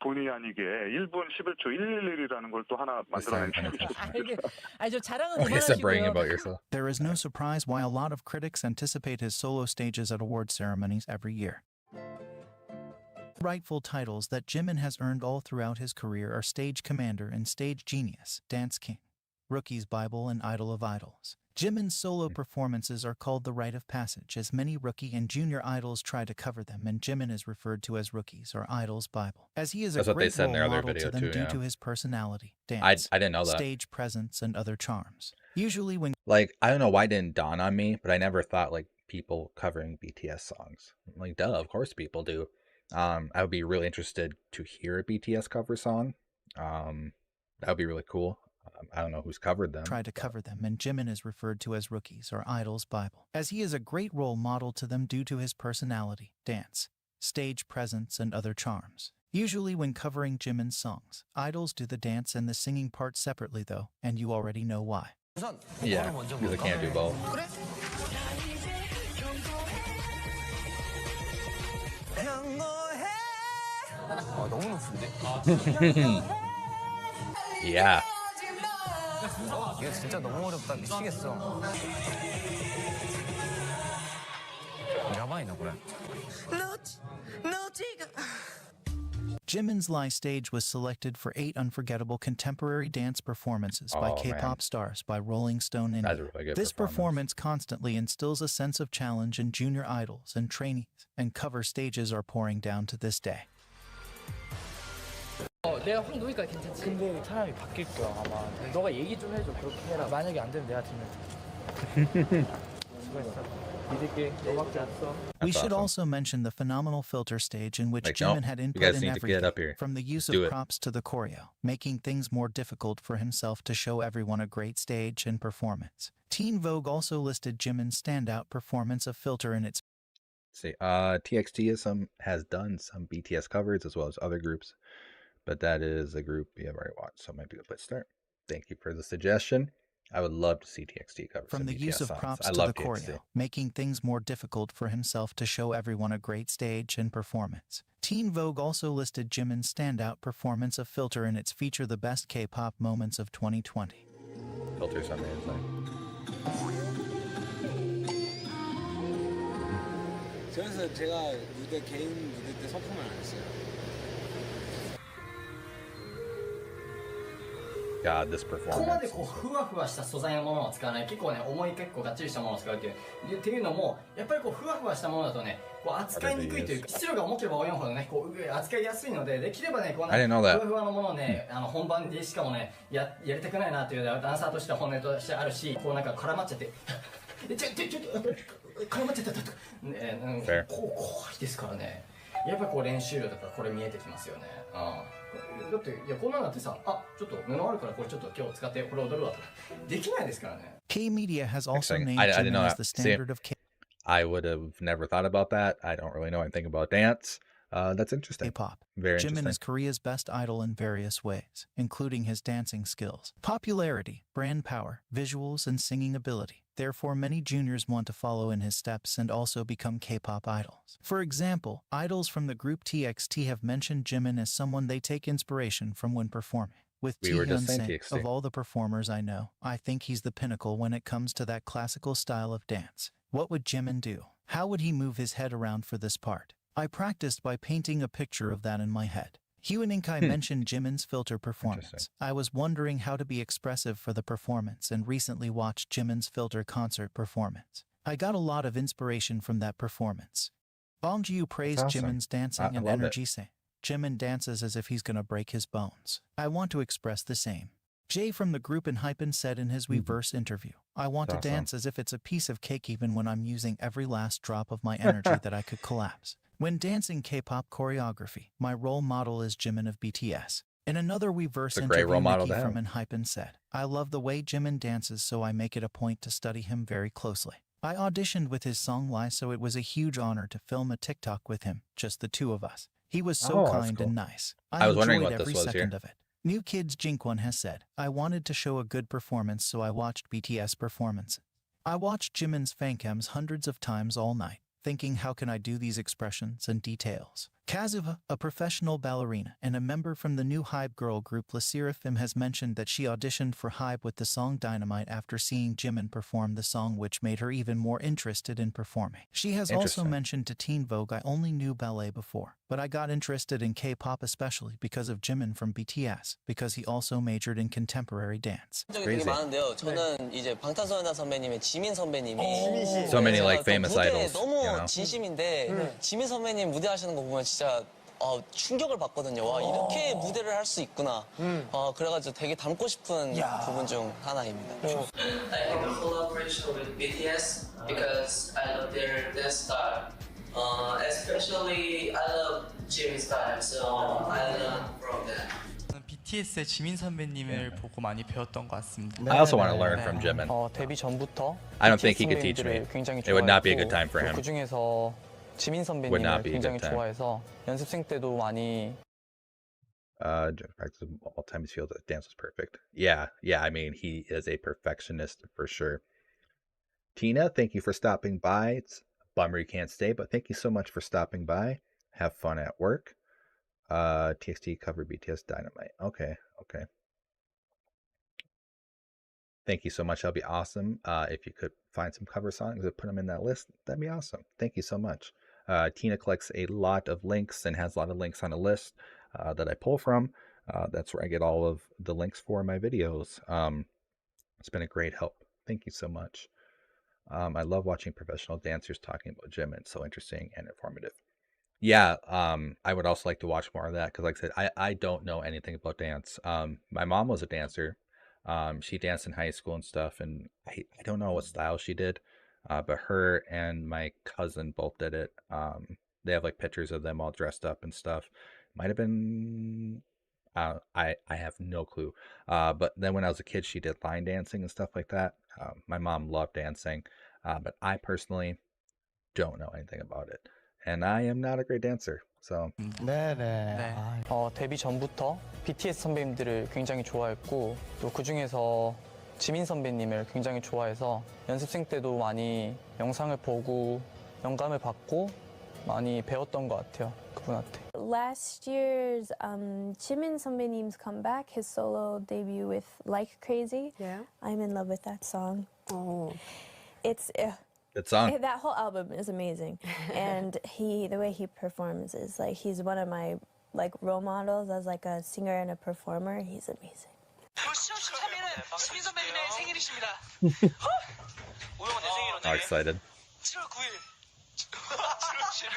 본의 아니게 1분 11초 111이라는 걸 또 하나 만들어냈어요. 저 자랑은 I guess I'm bragging 그만하시고요. about yourself. There is no surprise why a lot of critics anticipate his solo stages at award ceremonies every year. Rightful titles that Jimin has earned all throughout his career are Stage Commander and Stage Genius, Dance King, Rookie's Bible, and Idol of Idols. Jimin's solo performances are called the rite of passage, as many rookie and junior idols try to cover them, and Jimin is referred to as Rookie's or Idol's Bible, as he is a That's what they great said in role their other model video to them too, due yeah. to his personality, dance, I didn't know that. stage presence, and other charms. Usually when Like, I don't know why it didn't dawn on me, but I never thought like people covering BTS songs. Like, duh, of course people do. I would be really interested to hear a BTS cover song. That would be really cool. I don't know who's covered them. try to cover them, and Jimin is referred to as Rookie's or Idol's Bible, as he is a great role model to them due to his personality, dance, stage presence, and other charms. Usually when covering Jimin's songs, idols do the dance and the singing part separately though, and you already know why. Yeah, because I can't do both. 너무 높은데? Yeah. 이거 진짜 너무 어렵다. 미치겠어. 야바이나 그래. Jimin's live stage was selected for 8 unforgettable contemporary dance performances by Oh, K-pop man. stars by Rolling Stone India. That's a really good This performance constantly instills a sense of challenge in junior idols and trainees, and cover stages are pouring down to this day. 내가 확 놓으니까 괜찮지. 근데 사람이 바뀔 거야 아마. 너가 얘기 좀 해줘. 그렇게 해라. 만약에 안 되면 내가 들면. 수고했어. 믿을게. 너밖에 없어. We should also mention the phenomenal filter stage in which Like, Jimin no, had you input guys in need to get everything, up here. from the use Do of it. props to the choreo, making things more difficult for himself to show everyone a great stage and performance. Teen Vogue also listed Jimin's standout performance of filter in its See, TXT has done some BTS covers as well as other groups, but that is a group we have already watched, so it might be a good place to start. Thank you for the suggestion. I would love to see TXT cover from some the BTS use of songs. props I to love the TXT. choreo, making things more difficult for himself to show everyone a great stage and performance. Teen Vogue also listed Jimin's standout performance of Filter in its feature the best K-pop moments of 2020. Filters on there is like. 그래서 제가 무대 개인 무대 때 소품을 안 했어요. God, this ここまで performance. こうふわふわした素材のものを使わない結構ね重い結構がっちりしたものを使うっていうのもやっぱりこうふわふわしたものだとねこう扱いにくいというか質量が重ければ重いほどねこう扱いやすいのでできればねこう I didn't know that. ふわふわのものをね本番でしかもねやりたくないなというダンサーとしては本音としてあるしこうなんか絡まっちゃってちょ絡まっちゃったとかね怖いですからねやっぱりこう練習量とかこれ見えてきますよねだっていやこんなのだってさちょっと布あるからこれちょっと今日使ってこれ踊るわとかできないですからね K-Media has also Interesting. named I didn't know Jimin as that. the See, standard of I would have never thought about that. I don't really know anything about dance. That's interesting. K-pop. Very Jimin interesting. is Korea's best idol in various ways, including his dancing skills, popularity, brand power, visuals, and singing ability. Therefore, many juniors want to follow in his steps and also become K-pop idols. For example, idols from the group TXT have mentioned Jimin as someone they take inspiration from when performing. With We were just Taehyun saying saying, TXT. of all the performers I know, I think he's the pinnacle when it comes to that classical style of dance. What would Jimin do? How would he move his head around for this part? I practiced by painting a picture of that in my head. Huaninkai mentioned Jimin's filter performance. I was wondering how to be expressive for the performance and recently watched Jimin's filter concert performance. I got a lot of inspiration from that performance. Bongjiu praised That's awesome. Jimin's dancing I and love it. energy, saying, Jimin dances as if he's gonna break his bones. I want to express the same. Jay from the group Enhypen said in his Weverse interview, I want to Awesome. dance as if it's a piece of cake even when I'm using every last drop of my energy that I could collapse. When dancing K-pop choreography, my role model is Jimin of BTS. In another Weverse It's a great interview, role model Nikki to from have. Enhypen said, "I love the way Jimin dances, so I make it a point to study him very closely. I auditioned with his song Lie, so it was a huge honor to film a TikTok with him, just the two of us. He was so Oh, that's kind cool. and nice. I was wondering enjoyed what this every was second here. of it." New Kids Jinkwon has said, "I wanted to show a good performance, so I watched BTS performance. I watched Jimin's fancams hundreds of times all night, thinking how can I do these expressions and details." Kazuha, a professional ballerina and a member from the new Hype girl group La Seraphim, has mentioned that she auditioned for Hype with the song Dynamite after seeing Jimin perform the song, which made her even more interested in performing. She has also Interesting. mentioned to Teen Vogue, "I only knew ballet before, but I got interested in K-pop especially because of Jimin from BTS, because he also majored in contemporary dance." 적이 되게 많은데요. 저는 이제 방탄소년단 선배님의 지민 선배님이 So many like 제가 또 famous 무대에 idols. 너무 You know? 진심인데 지민 선배님 무대 하시는 거 보면 진짜 충격을 받거든요. 와, 이렇게 무대를 할 수 있구나. 그래가지고 되게 닮고 싶은 부분 중 하나입니다. I have a collaboration with BTS because I love their dance style. Especially I love Jimin's style, so I learn from them. BTS의 지민 선배님을 보고 많이 배웠던 것 같습니다. I also want to learn from Jimin. 데뷔 전부터 I don't think he could teach me. 선배님들을 굉장히 It would not be a good 좋아했고, time for 또 him. 그중에서 지민 Would 선배님을 not be a 굉장히 good time. 좋아해서 연습생 때도 많이 Practice all time he feels that dance was perfect. Yeah, I mean, he is a perfectionist for sure. Tina, thank you for stopping by. It's a bummer you can't stay, but thank you so much for stopping by. Have fun at work. TXT cover BTS Dynamite. Okay. Thank you so much. That'll be awesome. If you could find some cover songs and put them in that list, that'd be awesome. Thank you so much. Tina collects a lot of links and has a lot of links on a list that I pull from. That's where I get all of the links for my videos. It's been a great help. Thank you so much. I love watching professional dancers talking about Jimin. It's so interesting and informative. Yeah, I would also like to watch more of that because, like I said, I don't know anything about dance. My mom was a dancer. She danced in high school and stuff, and I don't know what style she did, but her and my cousin both did it. They have like pictures of them all dressed up and stuff. Might have been, I have no clue. But then when I was a kid, she did line dancing and stuff like that. My mom loved dancing, but I personally don't know anything about it. And I am not a great dancer, so. 데뷔 전부터 BTS 선배님들을 굉장히 좋아했고 또 그중에서 지민 선배님을 굉장히 좋아해서 연습생 때도 많이 영상을 보고 영감을 받고 많이 배웠던 것 같아요, 그분한테. Last year's Jimin 선배님's comeback, his solo debut with Like Crazy. Yeah. I'm in love with that song. Oh. It's Good song. that whole album is amazing, and the way he performs is like he's one of my like role models as like a singer and a performer. He's amazing. 13일은 지민 선배님의 생일이십니다. 오영은 내 생일 How excited. 7월 9일. 7월 10일.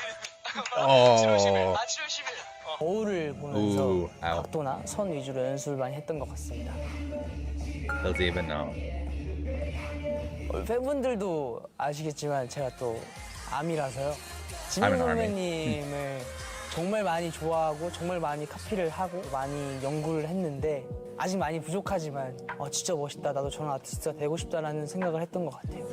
Oh. 7월 10일. 거울을 보면서 Ooh, ow. 각도나 선 위주로 연습을 많이 했던 것 같습니다. Does he even know? 팬분들도 아시겠지만 제가 또 아미라서요. I'm 지민 an army. 선배님을 정말 많이 좋아하고 정말 많이 카피를 하고 많이 연구를 했는데 아직 많이 부족하지만 진짜 멋있다. 나도 저런 아티스트가 되고 싶다라는 생각을 했던 것 같아요.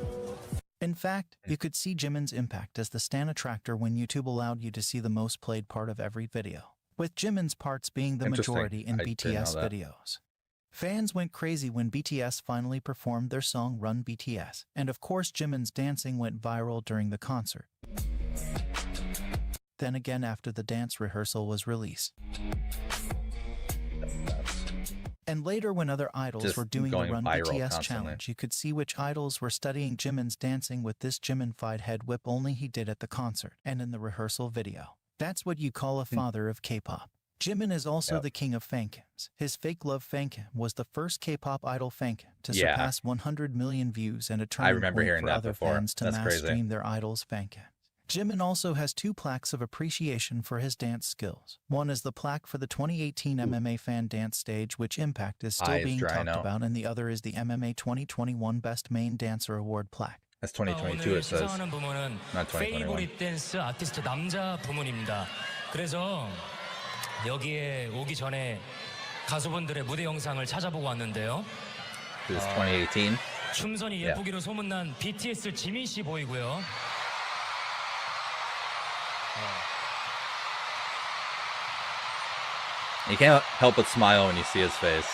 In fact, you could see Jimin's impact as the Stan attractor when YouTube allowed you to see the most played part of every video, with Jimin's parts being the Interesting. majority in I didn't BTS know that. videos. Fans went crazy when BTS finally performed their song Run BTS, and of course Jimin's dancing went viral during the concert. Then again after the dance rehearsal was released. And later when other idols Just were doing the going Run viral BTS constantly. challenge, you could see which idols were studying Jimin's dancing with this Jimin-fied head whip only he did at the concert and in the rehearsal video. That's what you call a father of K-pop. Jimin is also the king of fancams. His Fake Love fancam was the first K-pop idol fancam to Yeah. surpass 100 million views and a I turning remember point hearing for that other before. fans to That's mass crazy. stream their idols' fancams. Jimin also has 2 plaques of appreciation for his dance skills. One is the plaque for the 2018 MMA Fan Dance Stage, which Impact is still being talked about, and the other is the MMA 2021 Best Main Dancer Award plaque. That's 2022 it says. 부문은 Not 2021. 페이보릿 댄스 아티스트 남자 부문입니다. 그래서 여기에 오기 전에 가수분들의 무대 영상을 찾아보고 왔는데요. This is 2018. 춤선이 예쁘기로 소문난 BTS 지민 씨 보이고요. You can't help but smile when you see his face.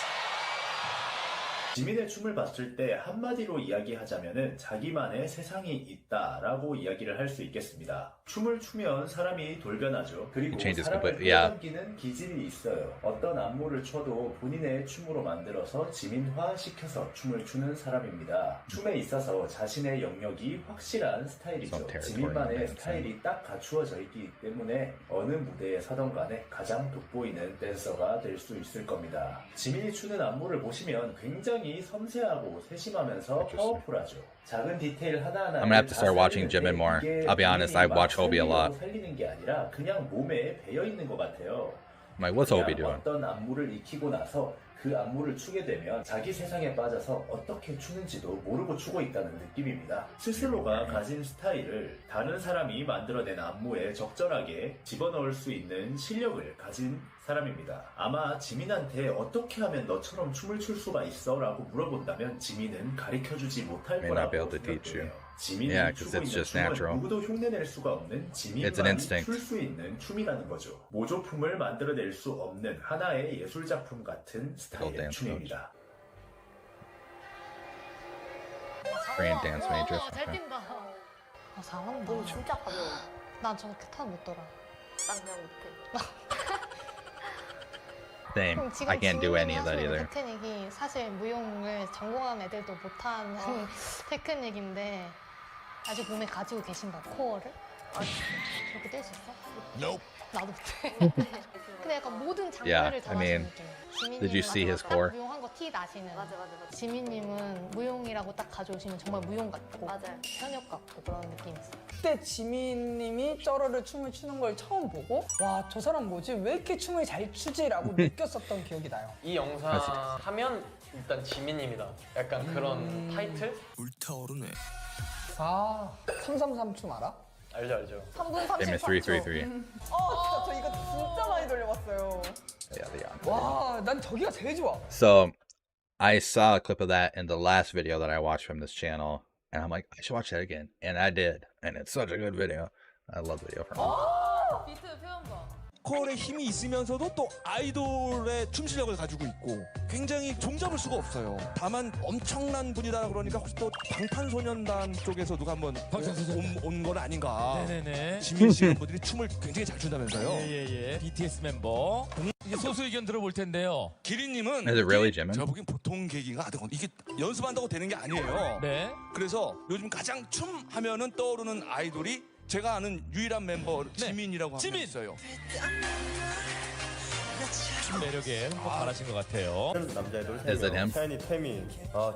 지민의 춤을 봤을 때 한마디로 이야기하자면은 자기만의 세상이 있다라고 이야기를 할 수 있겠습니다. 춤을 추면 사람이 돌변하죠. 그리고 사람을 끌어당기는 기질이 있어요. 어떤 안무를 춰도 본인의 춤으로 만들어서 지민화시켜서 춤을 추는 사람입니다. 춤에 있어서 자신의 영역이 확실한 스타일이죠. 지민만의 스타일이 딱 갖추어져 있기 때문에 어느 무대에 서던 간에 가장 돋보이는 댄서가 될 수 있을 겁니다. 지민이 추는 안무를 보시면 굉장히 섬세하고 세심하면서 파워풀하죠. 작은 디테일 하나하나 I'm gonna have to start watching Jimin more. I'll be honest, I watch Hobie a lot. 살리는 게 아니라 그냥 몸에 배어 있는 것 같아요. I'm like, what's Hobie doing? 어떤 안무를 익히고 나서 그 안무를 추게 되면 자기 세상에 빠져서 어떻게 추는지도 모르고 추고 있다는 느낌입니다. 스스로가 가진 스타일을 다른 사람이 만들어낸 안무에 적절하게 집어넣을 수 있는 실력을 가진 사람입니다. 아마 지민한테 어떻게 하면 너처럼 춤을 출 수가 있어? 라고 물어본다면 지민은 가르쳐주지 못할 거라고 생각해요. Yeah, because it's just natural. 누구도 흉내낼 수가 없는 지민만이 출 수 있는 춤이라는 거죠. 모조품을 만들어낼 수 없는 하나의 예술작품 같은 스타일의 춤입니다. Korean dance major. 잘 뛴다. 아, 잘한다. 너무 진짜 가벼워. 난 저렇게 타면 못 돌아. 난 그냥 못해. Same. I can't do any of that either. 테크닉이 사실 무용을 전공한 애들도 못하는 테크닉인데 아직 몸에 가지고 계신가 봐. 코어를? 저렇게 뗄 수 있어? Nope. 나도 못해. 근데 약간 모든 Yeah, 장르를 I mean, did you see his core? 무용한 거 티 나시는. 맞아. 지민님은 무용이라고 딱 가져오시면 정말 무용 같고 현역 같고 그런 느낌이 있어요. 그때 지민님이 쩌러를 춤을 추는 걸 처음 보고 와, 저 사람 뭐지? 왜 이렇게 춤을 잘 추지라고 느꼈었던 기억이 나요. 이 영상 하면 일단 지민입니다. 약간 그런 타이틀? 불타오르네. 아, 333 춤 알아? 알죠. 3분 Famous 333. 저 이거 진짜 많이 돌려봤어요. Yeah, 와, 난 저기가 제일 좋아. So, I saw a clip of that in the last video that I watched from this channel, and I'm like, I should watch that again, and I did, and it's such a good video. I love the video from him. 비트 표현 봐. 보컬의 힘이 있으면서도 또 아이돌의 춤 실력을 가지고 있고 굉장히 종잡을 수가 없어요. 다만 엄청난 분이다 그러니까 혹시 또 방탄소년단 쪽에서 누가 한번 온 건 아닌가. 네네네. 지민 씨 이런 분들이 춤을 굉장히 잘 춘다면서요. 예. BTS 멤버. 이제 소수 의견 들어볼 텐데요. 기린님은 Is it really Jimin? 제가 보기엔 보통 계기가 이게 연습한다고 되는 게 아니에요. 네. 그래서 요즘 가장 춤 하면은 떠오르는 아이돌이 제가 아는 유일한 member 지민이라고 한 명 있어요. 춤 매력에 흠뻑 반하신 것 같아요. 남자애돌 Is it him? 태연이 태민.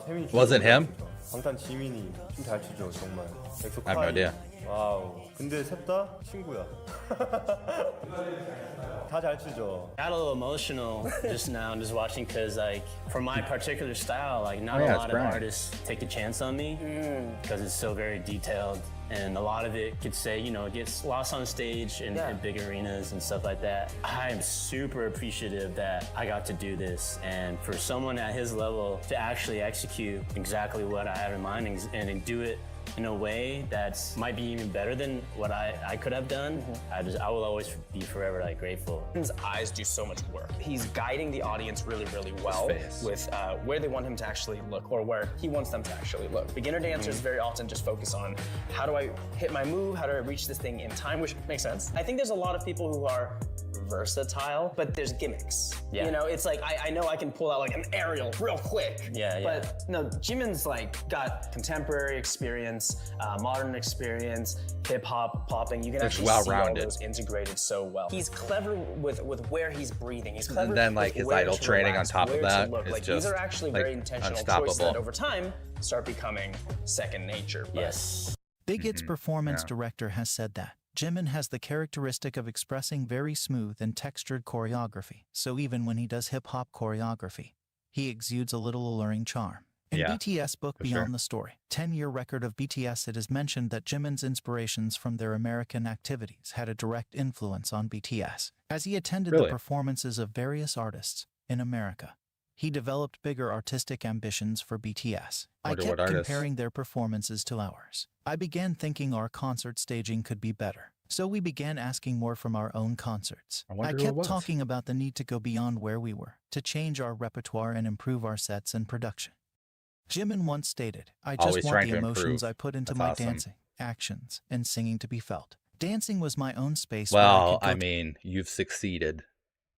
태민이 Was it him? 방탄 지민이 춤 잘 추죠 정말. 엑소 I have no idea. 와우. 근데 셋 다 친구야. 다 잘 추죠. I got a little emotional just now just watching because like for my particular style like not Oh, yeah, a lot it's of Brian. artists take a chance on me because it's so very detailed and a lot of it could say it gets lost on stage in big arenas and stuff like that. I am super appreciative that I got to do this and for someone at his level to actually execute exactly what I have in mind and do it in a way that might be even better than what I could have done. I will always be forever grateful. His eyes do so much work. He's guiding the audience really, really well with where they want him to actually look or where he wants them to actually look. Beginner dancers very often just focus on how do I hit my move, how do I reach this thing in time, which makes sense. I think there's a lot of people who are versatile, but there's gimmicks. Yeah. It's like I know I can pull out an aerial real quick. But no, Jimin's got contemporary experience, modern experience, hip hop, popping. You can actually see all those integrated so well. He's clever with where he's breathing. He's clever. And then his idol training on top of that is just these are actually very intentional choices unstoppable. that over time start becoming second nature. Yes. Big Hit's performance Yeah. director has said that Jimin has the characteristic of expressing very smooth and textured choreography, so even when he does hip-hop choreography, he exudes a little alluring charm. In Yeah, BTS book for Beyond sure. the Story, 10-year record of BTS, it is mentioned that Jimin's inspirations from their American activities had a direct influence on BTS. As he attended the Really? performances of various artists in America, he developed bigger artistic ambitions for BTS. I Wonder what kept artists. comparing their performances to ours. I began thinking our concert staging could be better. So we began asking more from our own concerts. I I wonder who it kept was. talking about the need to go beyond where we were, to change our repertoire and improve our sets and production. Jimin once stated, I just Always want trying the to emotions improve. I put into That's my awesome. dancing, actions, and singing to be felt. Dancing was my own space where I Well, could go I mean, you've succeeded.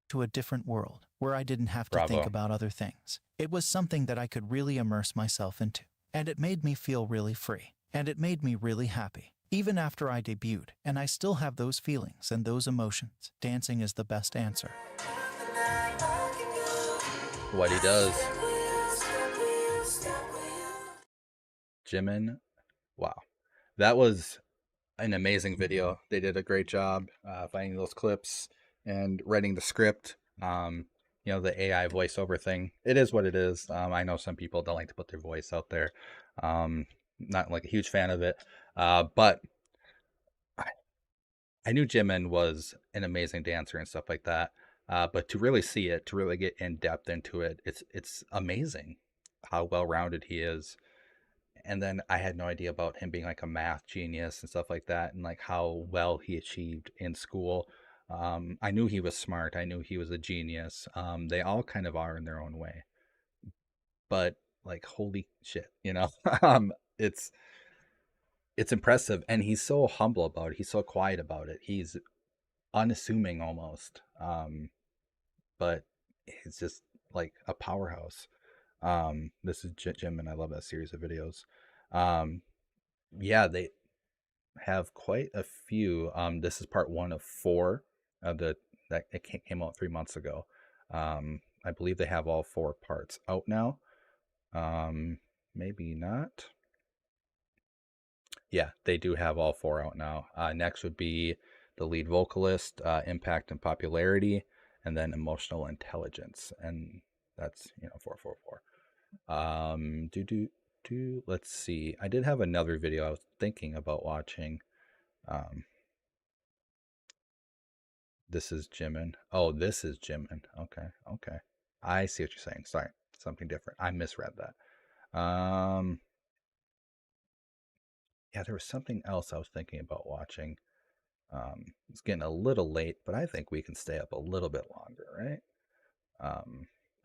to a different world, where I didn't have to think Bravo. about other things. It was something that I could really immerse myself into. And it made me feel really free. And it made me really happy. Even after I debuted, and I still have those feelings and those emotions, dancing is the best answer. What he does. Jimin, wow. That was an amazing video. They did a great job finding those clips and writing the script. You know, the AI voiceover thing. It is what it is. I know some people don't like to put their voice out there. Not like a huge fan of it. But I knew Jimin was an amazing dancer and stuff like that. But to really see it, to really get in depth into it, it's amazing how well rounded he is. And then I had no idea about him being like a math genius and stuff like that, and like how well he achieved in school. I knew he was smart. I knew he was a genius. They all kind of are in their own way, but like holy shit, you know, it's it's impressive, and he's so humble about it. He's so quiet about it. He's unassuming almost, but he's just like a powerhouse. This is Jim, and I love that series of videos. Yeah, they have quite a few. This is part 1 of 4 of the that it came out 3 months ago. I believe they have all 4 parts out now. Maybe not. Yeah, they do have all 4 out now. Next would be the lead vocalist, impact and popularity, and then emotional intelligence, and that's 444. Let's see. I did have another video I was thinking about watching. This is Jimin. Oh, this is Jimin. Okay. I see what you're saying. Sorry, something different. I misread that. Yeah, there was something else I was thinking about watching. It's getting a little late, but I think we can stay up a little bit longer, right?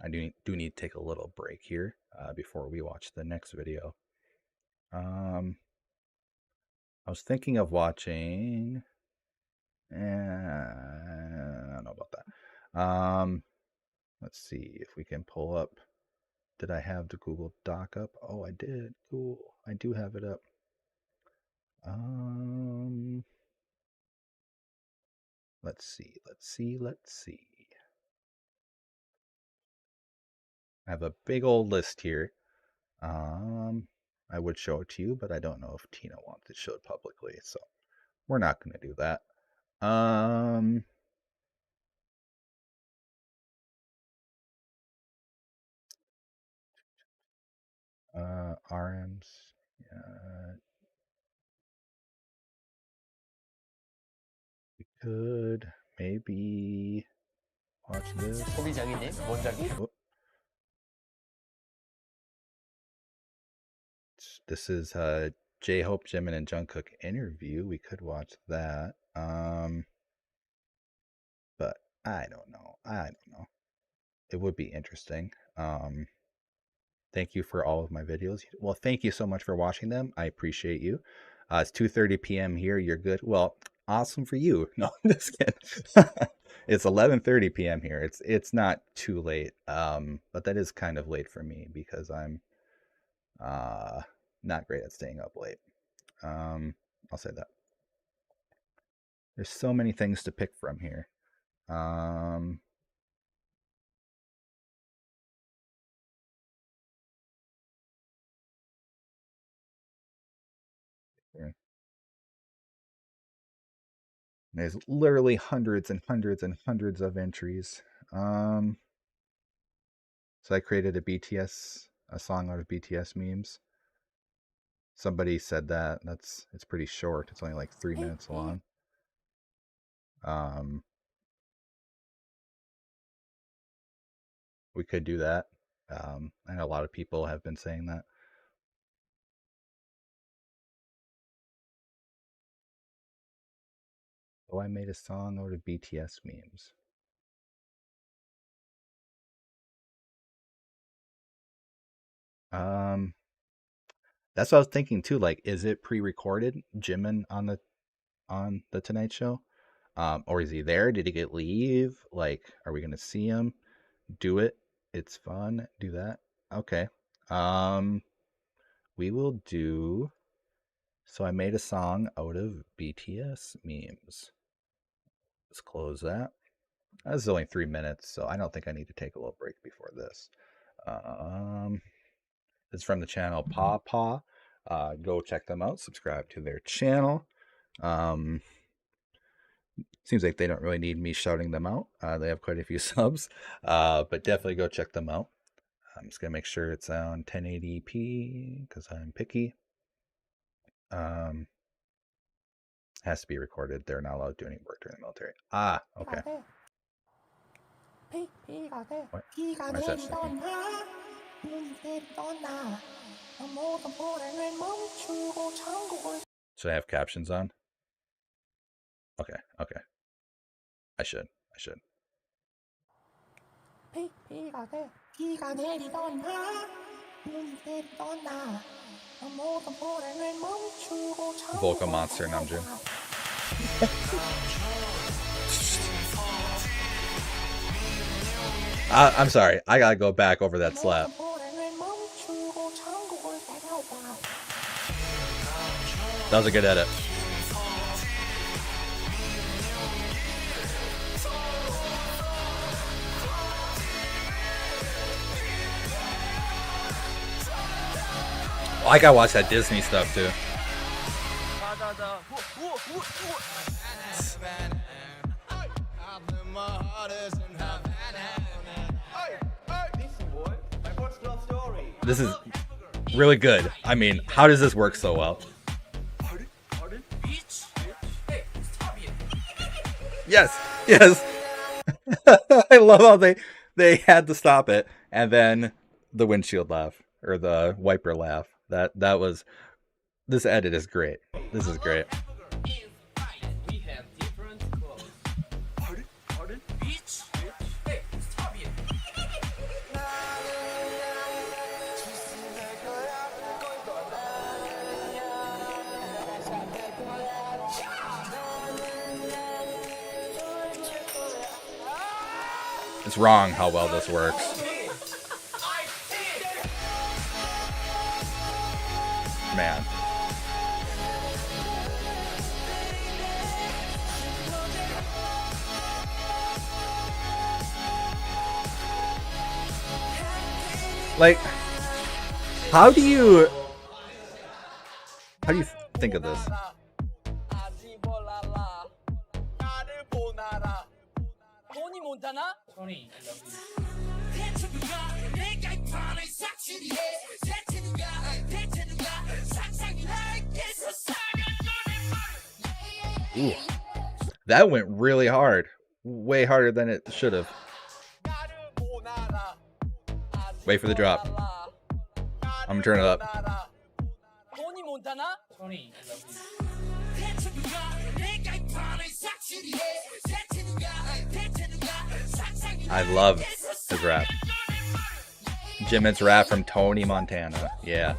I do need to take a little break here before we watch the next video. I was thinking of watching. I don't know about that. Let's see if we can pull up. Did I have the Google Doc up? Oh, I did. Cool. I do have it up. Let's see. I have a big old list here. I would show it to you, but I don't know if Tina wants it showed publicly, so we're not going to do that. RMs. We could maybe watch this. 소비자기님, 원작이? Oh. This is J-Hope, Jimin, and Jungkook interview. We could watch that. But I don't know. It would be interesting. Thank you for all of my videos. Well, thank you so much for watching them. I appreciate you. It's 2:30 p.m. here. You're good. Well, awesome for you. No, I'm just kidding. It's 11:30 p.m. here. It's not too late. But that is kind of late for me because I'm not great at staying up late. I'll say that. There's so many things to pick from here. There's literally hundreds and hundreds and hundreds of entries. So I created a song out of BTS memes. Somebody said that. It's pretty short. It's only like 3 minutes long. We could do that. I know a lot of people have been saying that. Oh, I made a song out of BTS memes. That's what I was thinking too. Like, is it pre-recorded, Jimin on the Tonight Show? Or is he there? Did he get leave? Like, are we gonna see him? Do it. It's fun. Do that. Okay. We will do. So I made a song out of BTS memes. Let's close that. This is only 3 minutes, so I don't think I need to take a little break before this. It's from the channel Paw Paw. Go check them out. Subscribe to their channel. Seems like they don't really need me shouting them out. They have quite a few subs, but definitely go check them out. I'm just gonna make sure it's on 1080p because I'm picky. Has to be recorded. They're not allowed to do any work during the military. Ah, okay. What? Why is that shaking? Should I have captions on? Okay, okay. I should. Vocal monster Namjoon. I'm sorry. I gotta go back over that slap. That was a good edit. I gotta watch that Disney stuff too. This is really good. I mean, how does this work so well? Yes, yes. I love how they had to stop it, and then the windshield laugh or the wiper laugh. That was. This edit is great. This is great. It's wrong how well this works. Man. Like, how do you think of this? Ooh, that went really hard. Way harder than it should have. Wait for the drop. I'm gonna turn it up. I love his rap. Jimin's rap from Tony Montana. Yeah.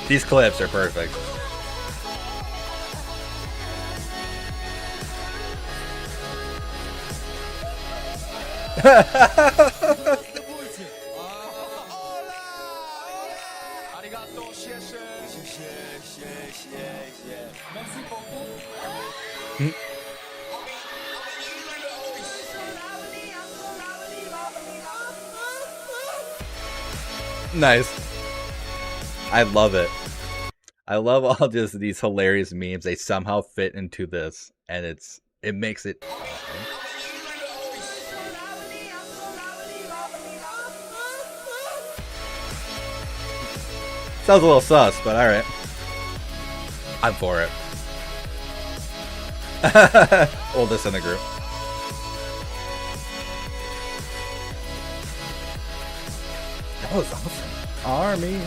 These clips are perfect. Nice. I love it. I love all just these hilarious memes. They somehow fit into this, and it makes it. Sounds a little sus, but all right. I'm for it. Oldest in the group. That was awesome. Army.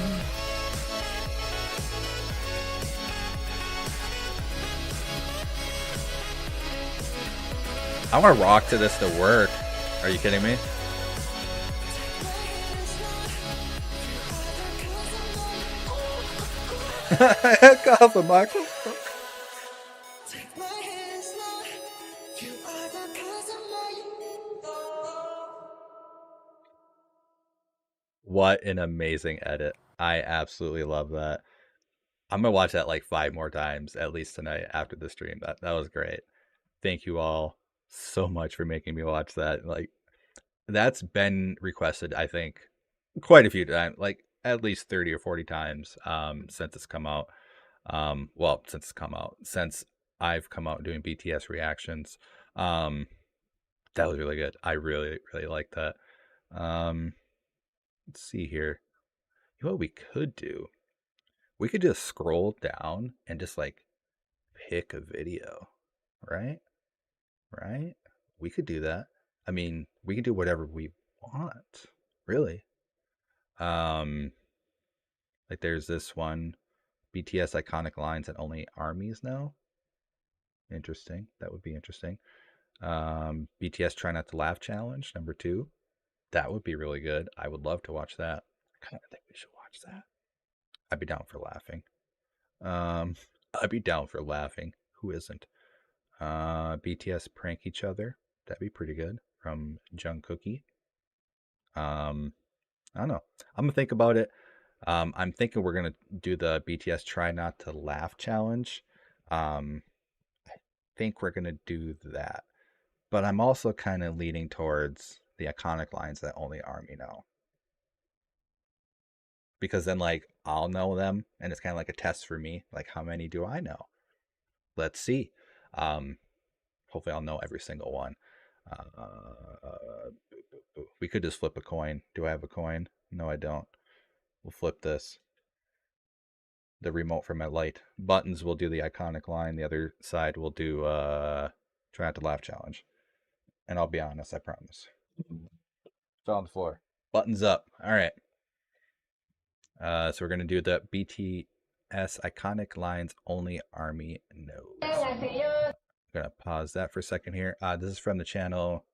I want to rock to this to work. Are you kidding me? Cut off the microphone. What an amazing edit. I absolutely love that. I'm gonna watch that like 5 more times at least tonight after the stream. That was great. Thank you all so much for making me watch that. Like, that's been requested, I think, quite a few times, like at least 30 or 40 times since it's come out. Well, since I've come out doing BTS reactions. That was really good. I really, really like that. Let's see here. You know what we could do? We could just scroll down and just like pick a video, right? Right? We could do that. I mean, we can do whatever we want, really. Like there's this one, BTS iconic lines that only armies know. Interesting. That would be interesting. BTS Try Not to Laugh challenge number 2. That would be really good. I would love to watch that. I kind of think we should watch that. I'd be down for laughing. I'd be down for laughing. Who isn't? BTS prank each other. That'd be pretty good. From Jungkookie. I don't know. I'm gonna think about it. I'm thinking we're gonna do the BTS Try Not to Laugh challenge. I think we're gonna do that. But I'm also kind of leaning towards the iconic lines that only Army know. Because then, like, I'll know them, and it's kind of like a test for me. Like, how many do I know? Let's see. Hopefully, I'll know every single one. We could just flip a coin. Do I have a coin? No, I don't. We'll flip this. The remote for my light. Buttons will do the iconic line. The other side will do Try Not to Laugh challenge. And I'll be honest, I promise. Fell on the floor. Buttons up. All right. So we're going to do the BTS iconic lines only Army knows. I'm going to pause that for a second here. This is from the channel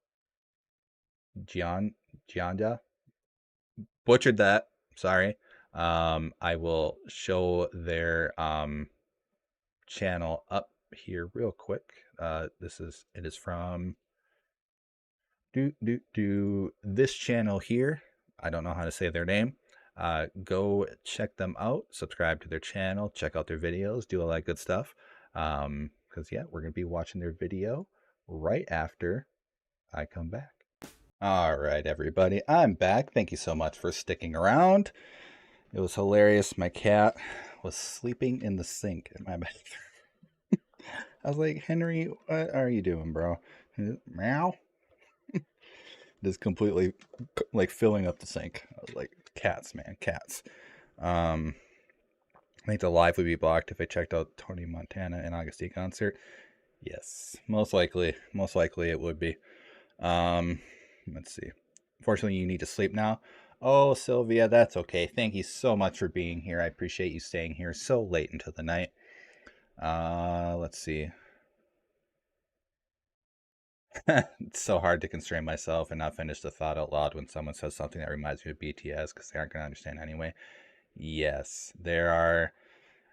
Gianda. Butchered that. Sorry. I will show their channel up here real quick. It is from this channel here. I don't know how to say their name. Go check them out, subscribe to their channel, check out their videos, do all that good stuff. Because yeah, we're gonna be watching their video right after I come back. All right, everybody, I'm back. Thank you so much for sticking around. It was hilarious. My cat was sleeping in the sink in my bathroom. I was like, Henry, what are you doing, bro? Meow. Just completely like filling up the sink. I was like, cats, man, cats. I think the live would be blocked if I checked out Tony Montana and Augusty concert. Yes, most likely it would be. Let's see. Unfortunately, you need to sleep now. Oh, Sylvia, that's okay. Thank you so much for being here. I appreciate you staying here so late into the night. Let's see. It's so hard to constrain myself and not finish the thought out loud when someone says something that reminds me of BTS because they aren't going to understand anyway. Yes, there are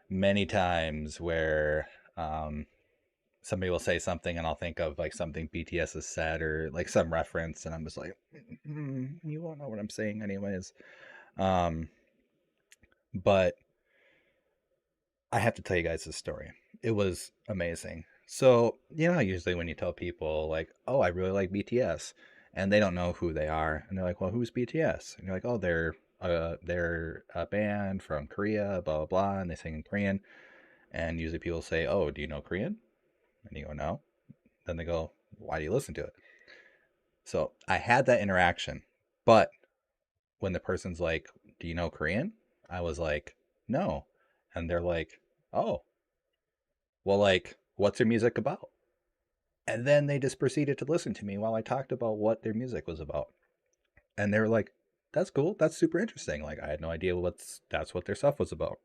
many times where somebody will say something and I'll think of like something BTS has said or like some reference, and I'm just like, you won't know what I'm saying anyways. But I have to tell you guys this story. It was amazing. So, you know, usually when you tell people like, oh, I really like BTS, and they don't know who they are, and they're like, well, who's BTS? And you're like, oh, they're a band from Korea, blah, blah, blah, and they sing in Korean. And usually people say, oh, do you know Korean? And you go, no. Then they go, why do you listen to it? So I had that interaction. But when the person's like, do you know Korean? I was like, no. And they're like, oh, well, like, what's their music about? And then they just proceeded to listen to me while I talked about what their music was about. And they were like, that's cool. That's super interesting. Like, I had no idea that's what their stuff was about.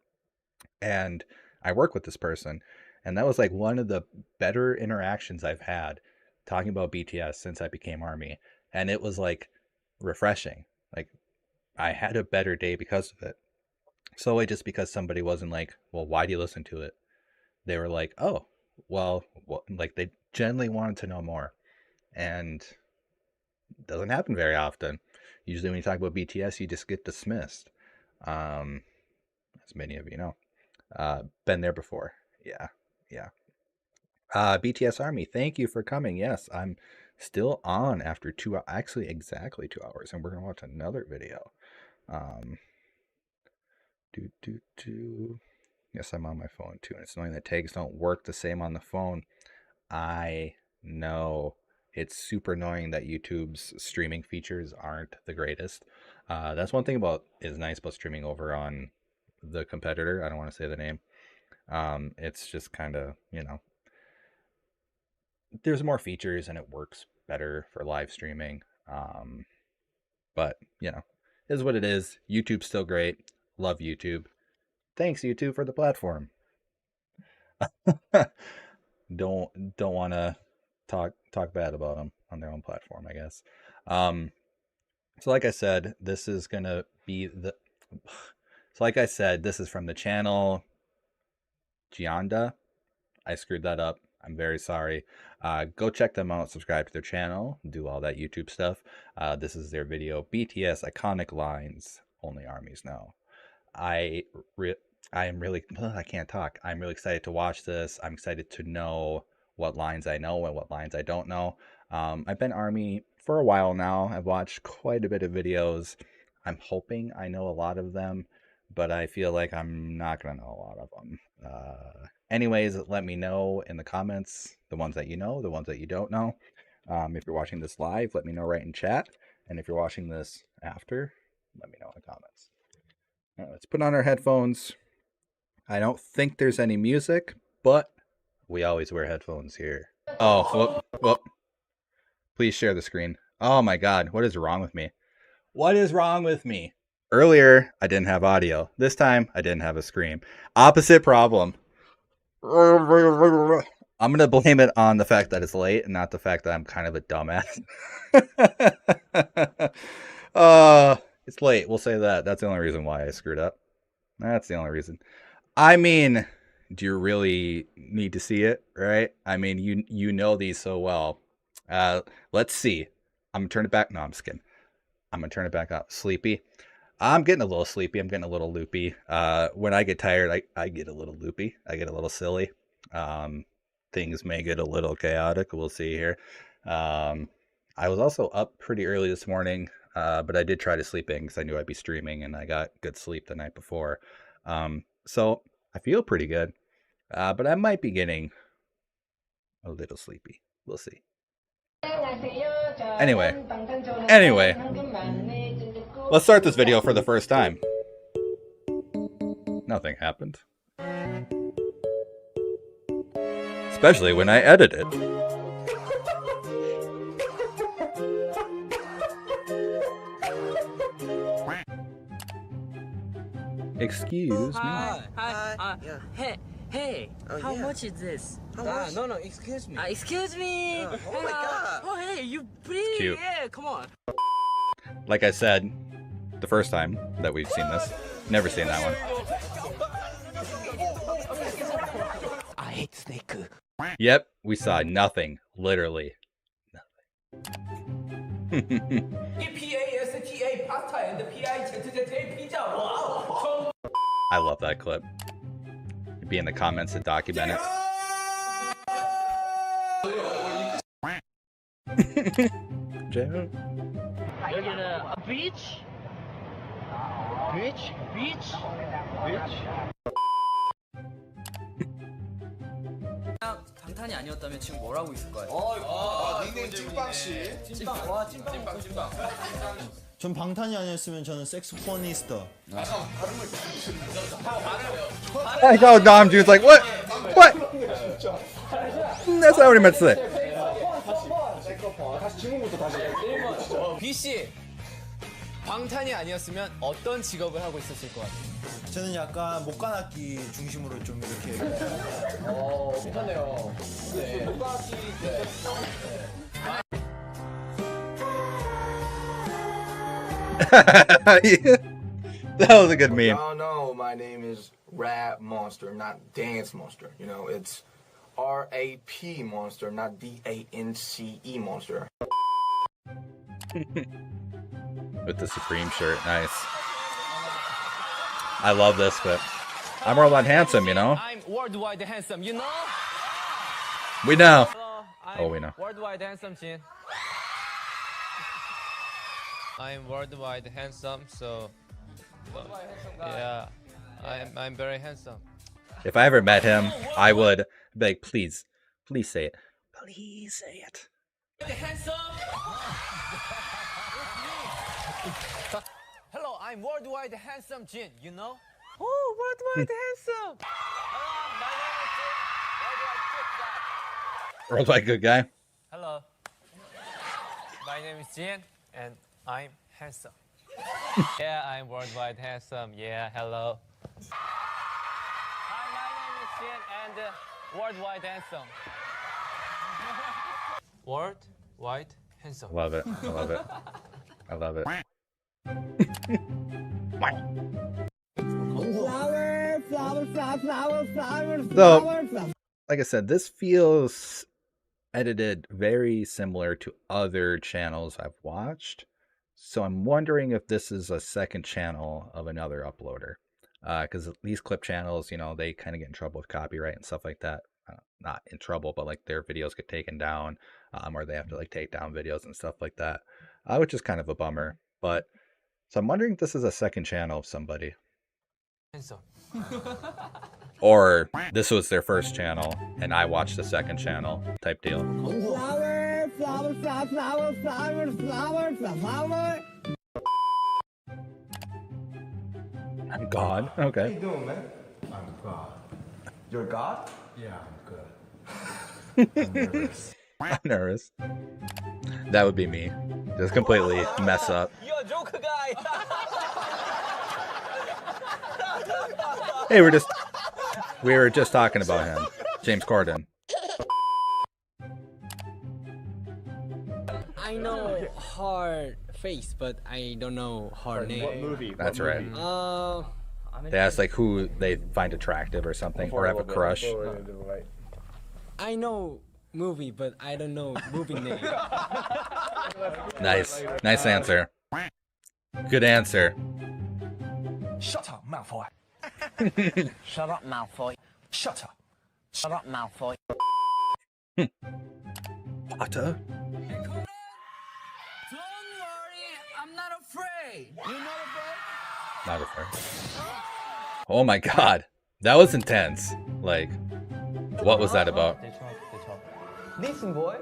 And I work with this person, and that was like one of the better interactions I've had talking about BTS since I became ARMY. And it was like refreshing. Like, I had a better day because of it. Solely just because somebody wasn't like, well, why do you listen to it? They were like, oh, well, like they genuinely wanted to know more. And it doesn't happen very often. Usually when you talk about BTS, you just get dismissed. As many of you know. Been there before. Yeah. BTS Army, thank you for coming. Yes, I'm still on after actually exactly 2 hours, and we're going to watch another video. Yes, I'm on my phone too, and it's annoying that tags don't work the same on the phone. I know. It's super annoying that YouTube's streaming features aren't the greatest. That's one thing is nice about streaming over on the competitor. I don't want to say the name. It's just kind of, you know, there's more features and it works better for live streaming. But, you know, it is what it is. YouTube's still great. Love YouTube. Thanks, YouTube, for the platform. Don't want to talk bad about them on their own platform, I guess. So like I said, this is gonna be this is from the channel Gianda. I screwed that up. I'm very sorry. Go check them out, subscribe to their channel, do all that YouTube stuff. This is their video, BTS Iconic Lines Only Armies Know. I am really, I can't talk. I'm really excited to watch this. I'm excited to know what lines I know and what lines I don't know. I've been ARMY for a while now. I've watched quite a bit of videos. I'm hoping I know a lot of them, but I feel like I'm not going to know a lot of them. Anyways, let me know in the comments, the ones that you know, the ones that you don't know. If you're watching this live, let me know right in chat. And if you're watching this after, let me know in the comments. Right, let's put on our headphones. I don't think there's any music, but we always wear headphones here. Oh, whoop. Please share the screen. Oh my God, what is wrong with me? What is wrong with me? Earlier, I didn't have audio. This time, I didn't have a screen. Opposite problem. I'm going to blame it on the fact that it's late and not the fact that I'm kind of a dumbass. It's late. We'll say that. That's the only reason why I screwed up. That's the only reason. I mean, do you really need to see it, right? I mean, you know these so well. Let's see. I'm going to turn it back. No, I'm just kidding. I'm going to turn it back up. Sleepy. I'm getting a little sleepy. I'm getting a little loopy. When I get tired, I get a little loopy. I get a little silly. Things may get a little chaotic. We'll see here. I was also up pretty early this morning, but I did try to sleep in because I knew I'd be streaming, and I got good sleep the night before. So I feel pretty good, but I might be getting a little sleepy. We'll see. Anyway, let's start this video for the first time. Nothing happened. Especially when I edit it. Excuse me. Hey, how much is this? No, excuse me. Excuse me. Oh my God. Oh, hey, you pretty. Cute. Yeah, come on. Like I said, the first time that we've seen this, never seen that one. I hate snake. Yep, we saw nothing. Literally. PASTA pasta and PIZZA pizza. Wow. I love that clip. Be in the comments to document it. Joe. 여기는 a beach? Beach? 방탄이 아니었다면 지금 뭘 하고 있을 거예요? 닉네임 찐빵씨. 찐빵. 와 찐빵. 전 방탄이 아니었으면 저는 색소포니스타. I know Dom June's like, what? What? That's not what he meant to say. 다시 질문부터 다시. B 씨 방탄이 아니었으면 어떤 직업을 하고 있었을 것 같아요? 저는 약간 목관악기 중심으로 좀 이렇게. 괜찮네요. 네. That was a good meme. Y'all know my name is Rap Monster, not Dance Monster. You know, it's R-A-P Monster, not D-A-N-C-E Monster. With the Supreme shirt, nice. I love this clip. I'm Worldwide Handsome, you know? I'm Worldwide Handsome, you know? We know. Hello, We know. Worldwide Handsome, Jin. I'm Worldwide Handsome, so... Yeah, I'm very handsome. If I ever met him, I would be like, please say it. Please say it. Hello, I'm Worldwide Handsome Jin, you know? Oh, Worldwide Handsome! Worldwide good guy. Hello, my name is Jin, and I'm handsome. Yeah, I'm Worldwide Handsome. Yeah, hello. Hi, my name is Jin, and Worldwide Handsome. Worldwide Handsome. Love it. I love it. I love it. So, like I said, this feels edited very similar to other channels I've watched. So I'm wondering if this is a second channel of another uploader. Because these clip channels, you know, they kind of get in trouble with copyright and stuff like that. Not in trouble, but like their videos get taken down, or they have to like take down videos and stuff like that, which is kind of a bummer. But so I'm wondering if this is a second channel of somebody. Or this was their first channel and I watched the second channel type deal. I'm God. Okay. How you doing, man? I'm God. You're God? Yeah, I'm good. I'm nervous. I'm nervous. That would be me. Just completely mess up. You're a joker guy. Hey, we were just talking about him, James Corden. I know her face, but I don't know her name. What movie? That's right. Uh, They ask like who they find attractive or something, or have a crush. I know movie, but I don't know movie name. Nice answer. Good answer. Shut up, Malfoy. Shut up, Malfoy. Shut up. Shut up, Malfoy. Potter. Don't worry, I'm not afraid. You're not afraid? Not afraid. Oh my god, that was intense. Like, what was that about? Listen, boy.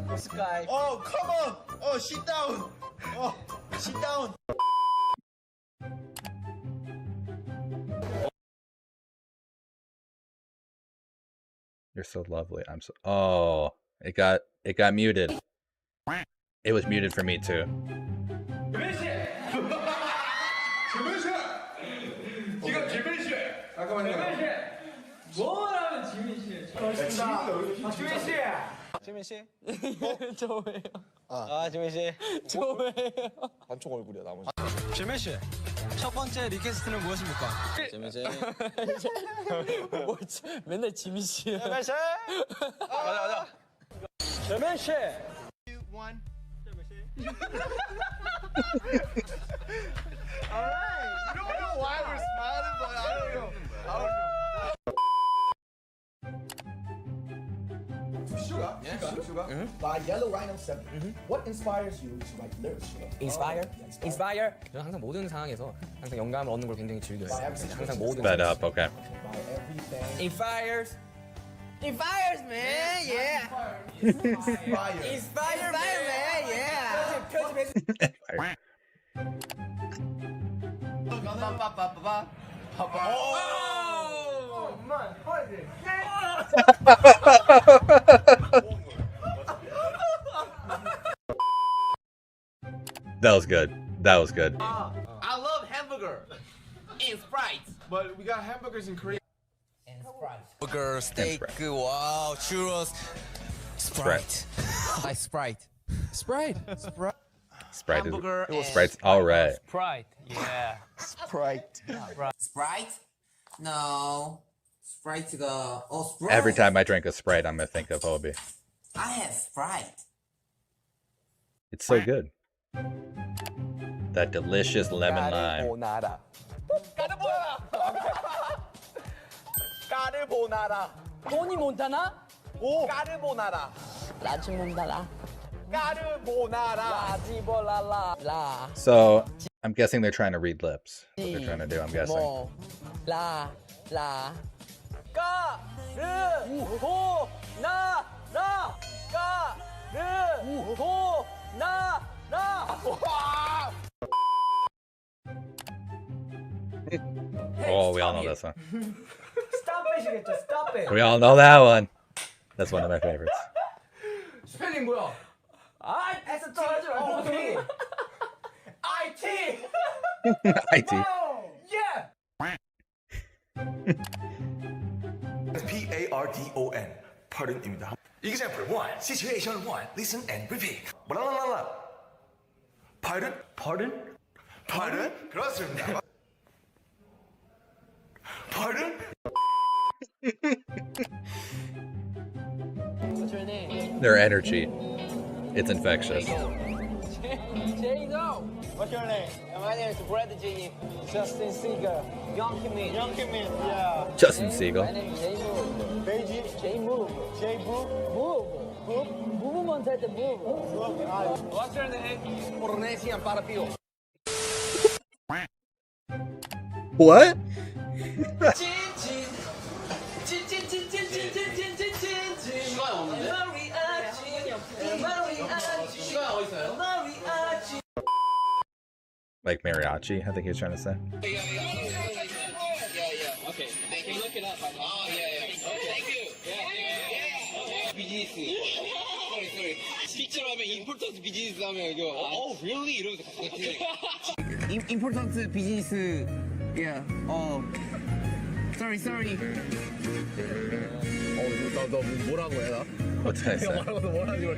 This guy. Oh, come on! Oh, sit down! Oh, sit down! You're so lovely. I'm so. Oh, it got muted. It was muted for me too. 뭐라면 지민 씨. 지민 씨. 지민 씨? 저예요. 지민 씨. 저예요. 반쪽 얼굴이야 나머지. 지민 씨. 첫 번째 리퀘스트는 무엇입니까? 맨날 지민 씨. 재민 씨. 가자. 재민 씨. Alright. You don't know why we're smiling, but I don't know. Sugar, Sugar. By Yellow Rhino 7. What inspires you to write lyrics? Inspire? Inspire? 저는 항상 모든 상황에서 항상 영감을 얻는 걸 굉장히 즐겨요. 항상 모든 Sped up, okay. Inspires. Inspires, man. Yeah. Inspire, man. Yeah. Oh, man. That was good. That was good. I love hamburger and Sprite. But we got hamburgers in Korea. Burger, steak, wow, churros, Sprite. Sprite. Sprite. Sprite is, Sprite's all right. Sprite. Yeah. Sprite. Sprite? No. Sprite가 Sprite. Every time I drink a Sprite, I'm gonna think of Hobie. I have Sprite. It's so good. That delicious lemon lime. 까르보나라. 토니 몬타나? 오. 까르보나라. 라지 몬타나. 까르보나라. 라지볼라라. 라. So I'm guessing they're trying to read lips. What they're trying to do, I'm guessing. 모. 라. 라. 까르보나라. 까르보나라. Oh, we all know this one. Stop it, stop it. We all know that one. That's one of my favorites. 스펠링 뭐야? 아, S 떨어지 말고 P. IT. IT. Yeah. P-A-R-D-O-N. Pardon입니다. Example 1. Situation 1. Listen and repeat. 블라블라블라. Pardon? Pardon? Pardon? 그렇습니다. Pardon? What's your name? Their energy. It's infectious. J-Do. What's your name? My name is Brad J. Justin Seeger. Young Kimin. Young Kimin. Yeah. Justin Siegel. My name is J Move. Beiji. J Move. J Move. Move. Move. Movement at the move. What's your name? Polynesian Parapio. What? Like mariachi, I think he was trying to say. Yeah. Okay. Can you look it up? Oh, yeah. Okay. Thank you. Yeah. BTS. Sorry. 픽처로 하면 important business 하면 이거 oh really 이러면서 같이. Important business. Yeah. Sorry. 너 뭐라고 해 나? What did I say? 말하고도 뭐라는 걸.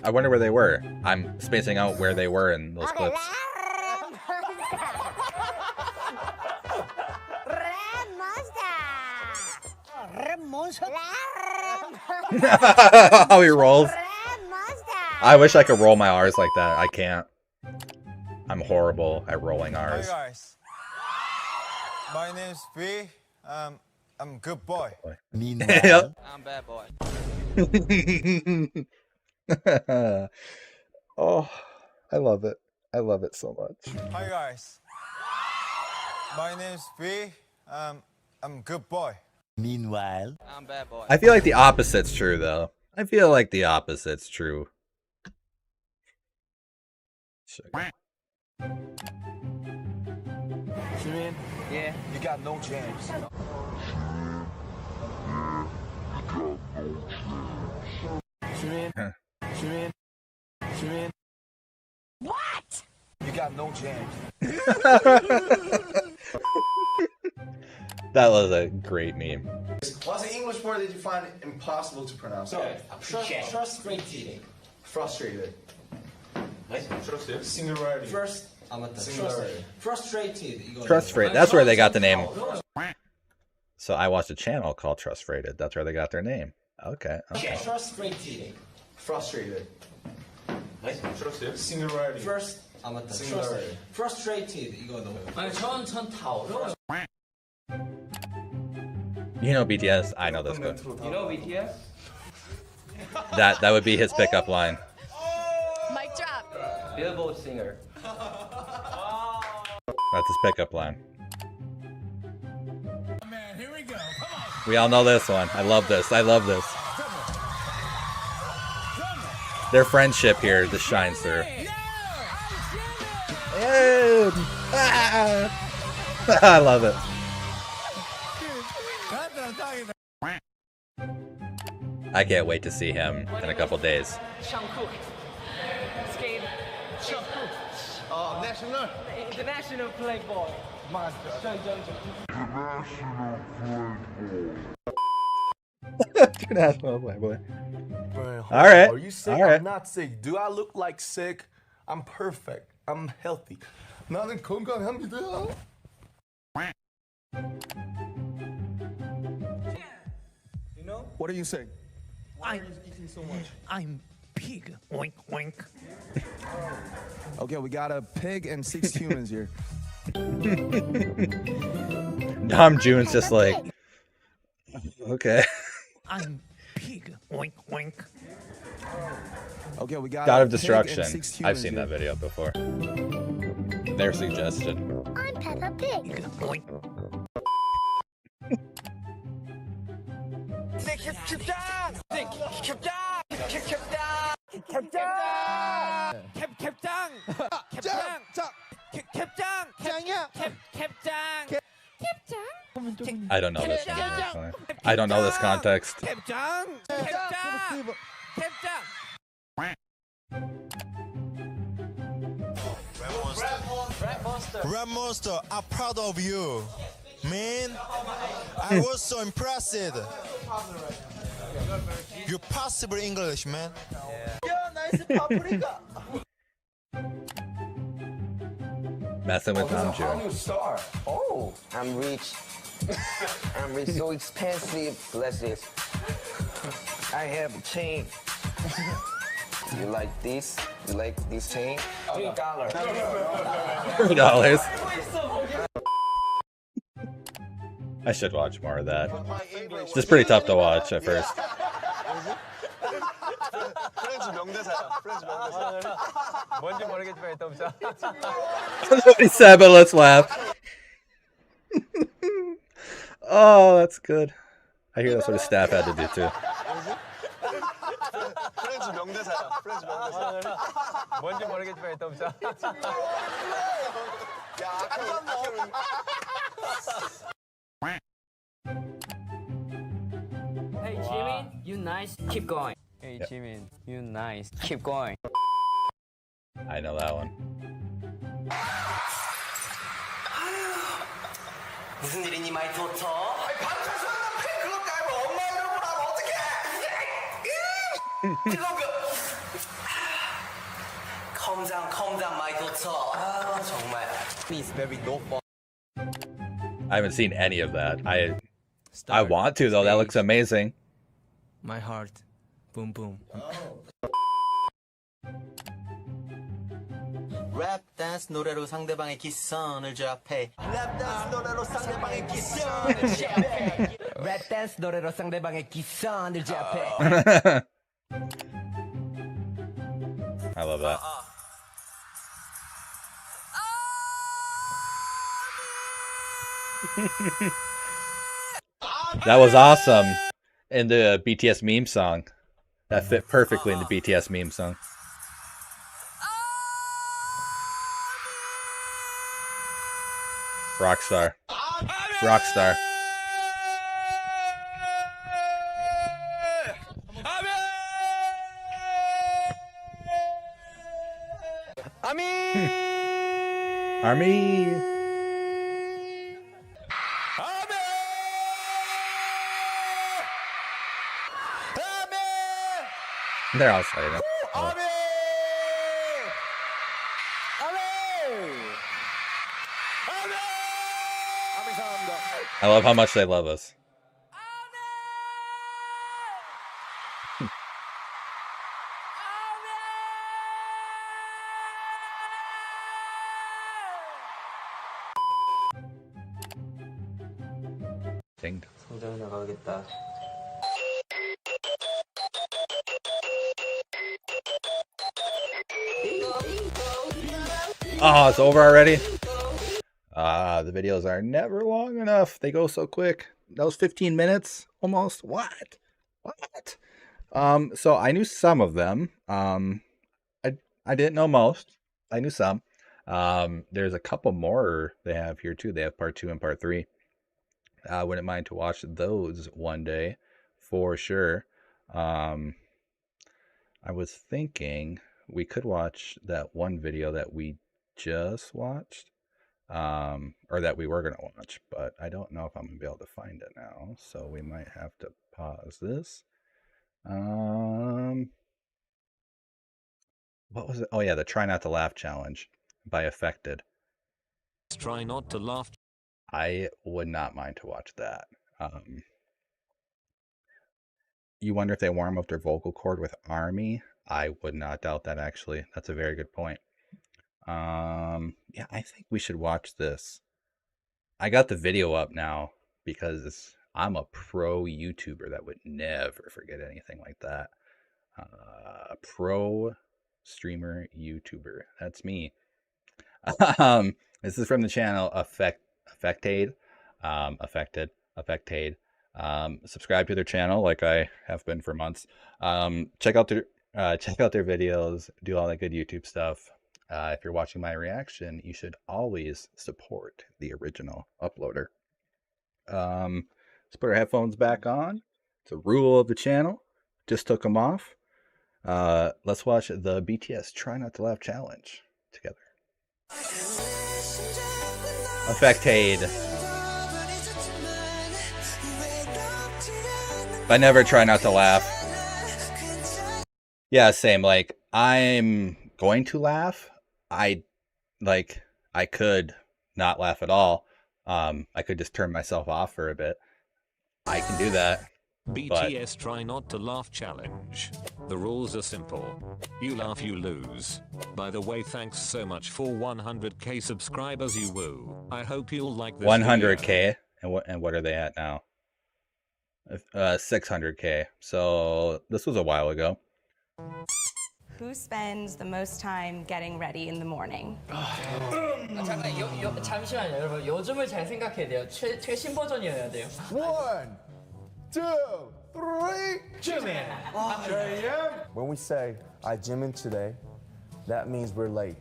I wonder where they were. I'm spacing out where they were in those clips. How he rolls. I wish I could roll my R's like that. I can't. I'm horrible at rolling R's. Hey guys, my name's B. I'm good boy. Meanwhile, I'm bad boy. Oh, I love it. I love it so much. Hi guys, my name's B. I'm good boy. Meanwhile, I'm bad boy. I feel like the opposite's true, though. I feel like the opposite's true. Jimin, Yeah. you got no chance. Jimin. What? You got no chance. That was a great meme. What's the English word that you find impossible to pronounce? Frustrated. Frustrated. Singularity. Frustrated. Trustfrated. That's where they got the name. So I watched a channel called Trustfrated. That's where they got their name. Okay. Frustrated. Frustrated. Singularity. First. Singularity. Frustrated. 이거 너무. 아니 전다 어려워. You know BTS? I know this one. You know BTS? That would be his pickup line. Mic drop. Billboard singer. That's his pickup line. We all know this one. I love this. I love this. Their friendship here just shines through. I love it. I can't wait to see him in a couple days. Skate. National. International playboy. International playboy. Man, All right. Are you sick? All right. I'm not sick. Do I look like sick? I'm perfect. I'm healthy. 나는 건강합니다. You know? What are you saying? Why are you eating so much? I'm pig. Oink oink. Okay, we got a pig and 6 humans here. Dom June's just like, okay. I'm pig. Oink oink. Okay, we got God a of pig and Destruction. 6 I've humans seen here. that video before. Their suggestion. I'm Peppa Pig. Oink. I don't know this one. Actually. I don't know this context. Red Monster, I'm proud of you. Man, I was so impressed. You possible English, man. Messing with Dom June. new star. Oh, I'm rich. I'm rich, so expensive. Bless this. I have a chain. You like this? You like this chain? $3. $3. I should watch more of that. It's just pretty tough to watch at first. 프렌즈 명대사야. 프렌즈 명대사. 뭔지 모르겠지만 일단 보자. Nobody said, but let's laugh. Oh, that's good. I hear that's what his staff had to do too. 프렌즈 명대사야. 프렌즈 명대사. 뭔지 모르겠지만 일단 보자. Hey Jimin, you nice. Keep going. Hey Jimin, you nice. Keep going. I know that one. 무슨 일이니 마이토토? 방탄소년단 팬클럽 깔고 엄마 이름으로 하면 어떡해? 뜨거운 거. Calm down, 마이토토. 아 정말. It's very no fun. I haven't seen any of that. I want to though. That looks amazing. My heart, boom boom. 랩 댄스 노래로 상대방의 기선을 제압해. 랩 댄스 노래로 상대방의 기선을 제압해. 랩 댄스 노래로 상대방의 기선을 제압해. I love that. That was awesome in the BTS meme song. That fit perfectly in the BTS meme song. Rockstar. Rockstar. Army. They're all saying it. I love how much they love us. Dinged. 성장 나가겠다. Oh, it's over already? The videos are never long enough. They go so quick. That was 15 minutes almost. What? So I knew some of them. I didn't know most. I knew some. There's a couple more they have here too. They have part 2 and part 3. I wouldn't mind to watch those one day for sure. I was thinking we could watch that one video that we just watched, or that we were going to watch, but I don't know if I'm going to be able to find it now, so we might have to pause this. What was it? Oh yeah, the Try Not to Laugh challenge by Affected. Try not to laugh. I would not mind to watch that. You wonder if they warm up their vocal cord with Army? I would not doubt that, actually. That's a very good point. Yeah, I think we should watch this. I got the video up now because I'm a pro YouTuber that would never forget anything like that. Pro streamer YouTuber. That's me. This is from the channel Affected. Subscribe to their channel like I have been for months. Check out their videos, do all that good YouTube stuff. If you're watching my reaction, you should always support the original uploader. Let's put our headphones back on. It's a rule of the channel. Just took them off. Let's watch the BTS Try Not to Laugh challenge together. Affected. I never try not to laugh. Yeah, same. Like, I'm going to laugh. I could not laugh at all. I could just turn myself off for a bit. I can do that. BTS Try Not to Laugh challenge. The rules are simple. You laugh, you lose. By the way, thanks so much for 100k subscribers, you woo. I hope you'll like this 100k, and what are they at now? 600k. So this was a while ago. Who spends the most time getting ready in the morning? 잠깐, 잠시만요, 여러분. 요즘을 잘 생각해야 돼요. 최신 버전이어야 돼요. 1, 2, 3, Jimin. When we say I gym in today, that means we're late.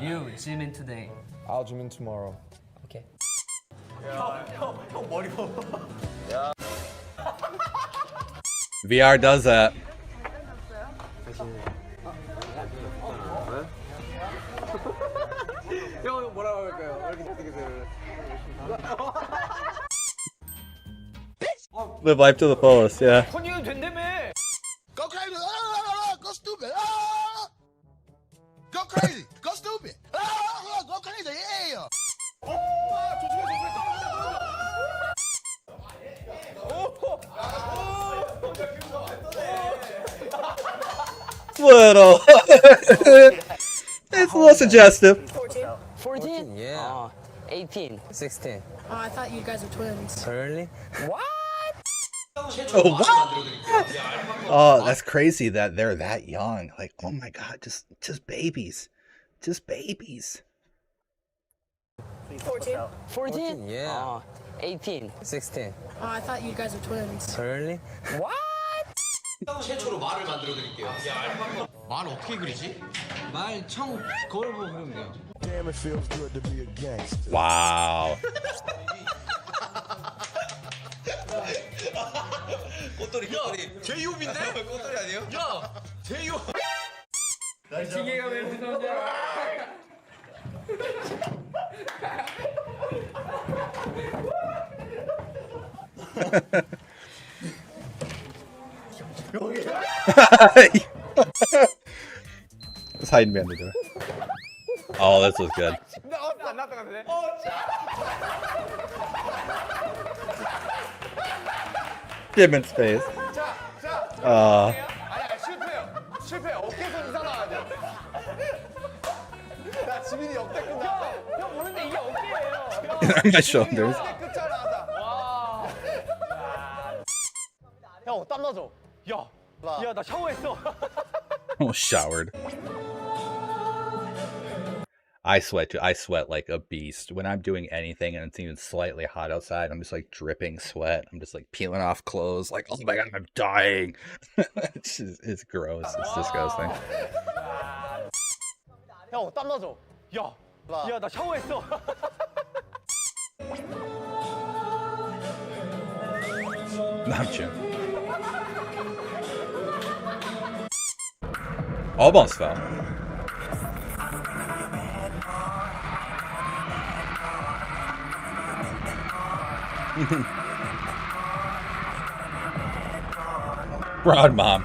You gym in today. I'll gym in tomorrow. Okay. 형 머리 봐봐. VR does that. 형 뭐라고 할까요? 왜 이렇게 생겼어요? Live life to the fullest, yeah. 컨디션 된다며. Go crazy! Go stupid! Go crazy! Go stupid! Go crazy! Yeah! Little. It's a little suggestive. 14? Yeah. 18. 16. Oh, I thought you guys were twins. Really? What? Oh, what? Oh, that's crazy that they're that young. Like, oh my god, just babies. Just babies. 14? 14? Yeah. 18. 16. Oh, I thought you guys were twins. Really? What? 최초로 말을 만들어 드릴게요. 말 어떻게 그리지? 말 청 거울 보고 그리면 돼요. Damn, it feels good to be a gangster. Wow. 꽃돌이. 제이홉인데? 꽃돌이 아니에요? 야, 제이홉. 기계가 왜 무서운데? Just hiding behind the door. Oh, this was good. 나 나한테 갔네. Jimin's face. 아니야 실패 어깨선 이상 나와야 돼. 야 지민이 역대급 나왔다. 형 보는데 이게 어깨예요. On my shoulders. 끝잘 나왔다. 형 땀 나죠? 야, 나 샤워했어. Almost showered. I sweat too. I sweat like a beast when I'm doing anything and it's even slightly hot outside. I'm just like dripping sweat. I'm just like peeling off clothes. Like, oh my god, I'm dying. It's gross. It's disgusting. 형 땀 나죠? 야, 나 샤워했어. Not Almost fell. Broad mom.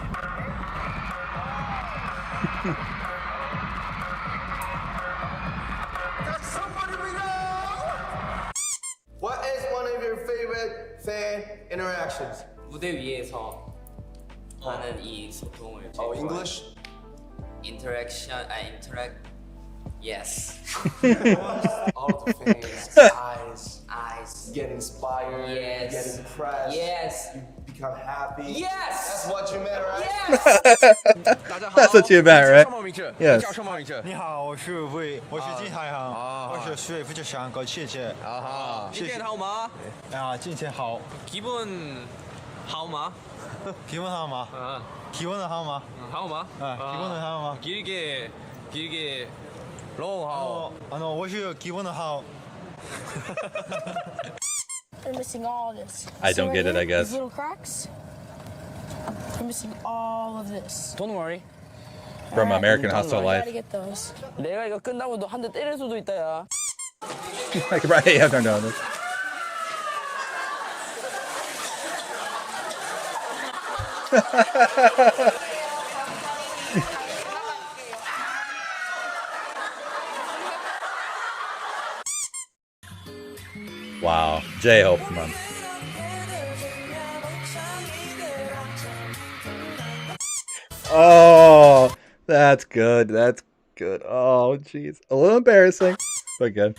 What is one of your favorite fan interactions? 무대 위에서 하는 이 소통을. Oh, English? interact. Yes. All the fans, eyes, get inspired, Yes. get impressed, Yes. you become happy. Yes. That's what you meant, right? That's what you meant, right? Yes. 你好，我是魏，我是金海航，我是水非常想感谢谢。今天好吗？啊，今天好， 기분好吗？ 기분好吗？ 기분은好吗？ 好吗？ 기분은好吗？ 길게 너무好。 我是기분은好。 They're missing all this. I don't get it, I guess. These little cracks. They're missing all of this. Don't worry. From American Hustle I Life. gotta get those. 내가 이거 끝나고 너 한 대 때릴 수도 있다 야. Like, right, yeah, no, no. Wow, J-Hope, come on. Oh, that's good. That's good. Oh, jeez. A little embarrassing, but good.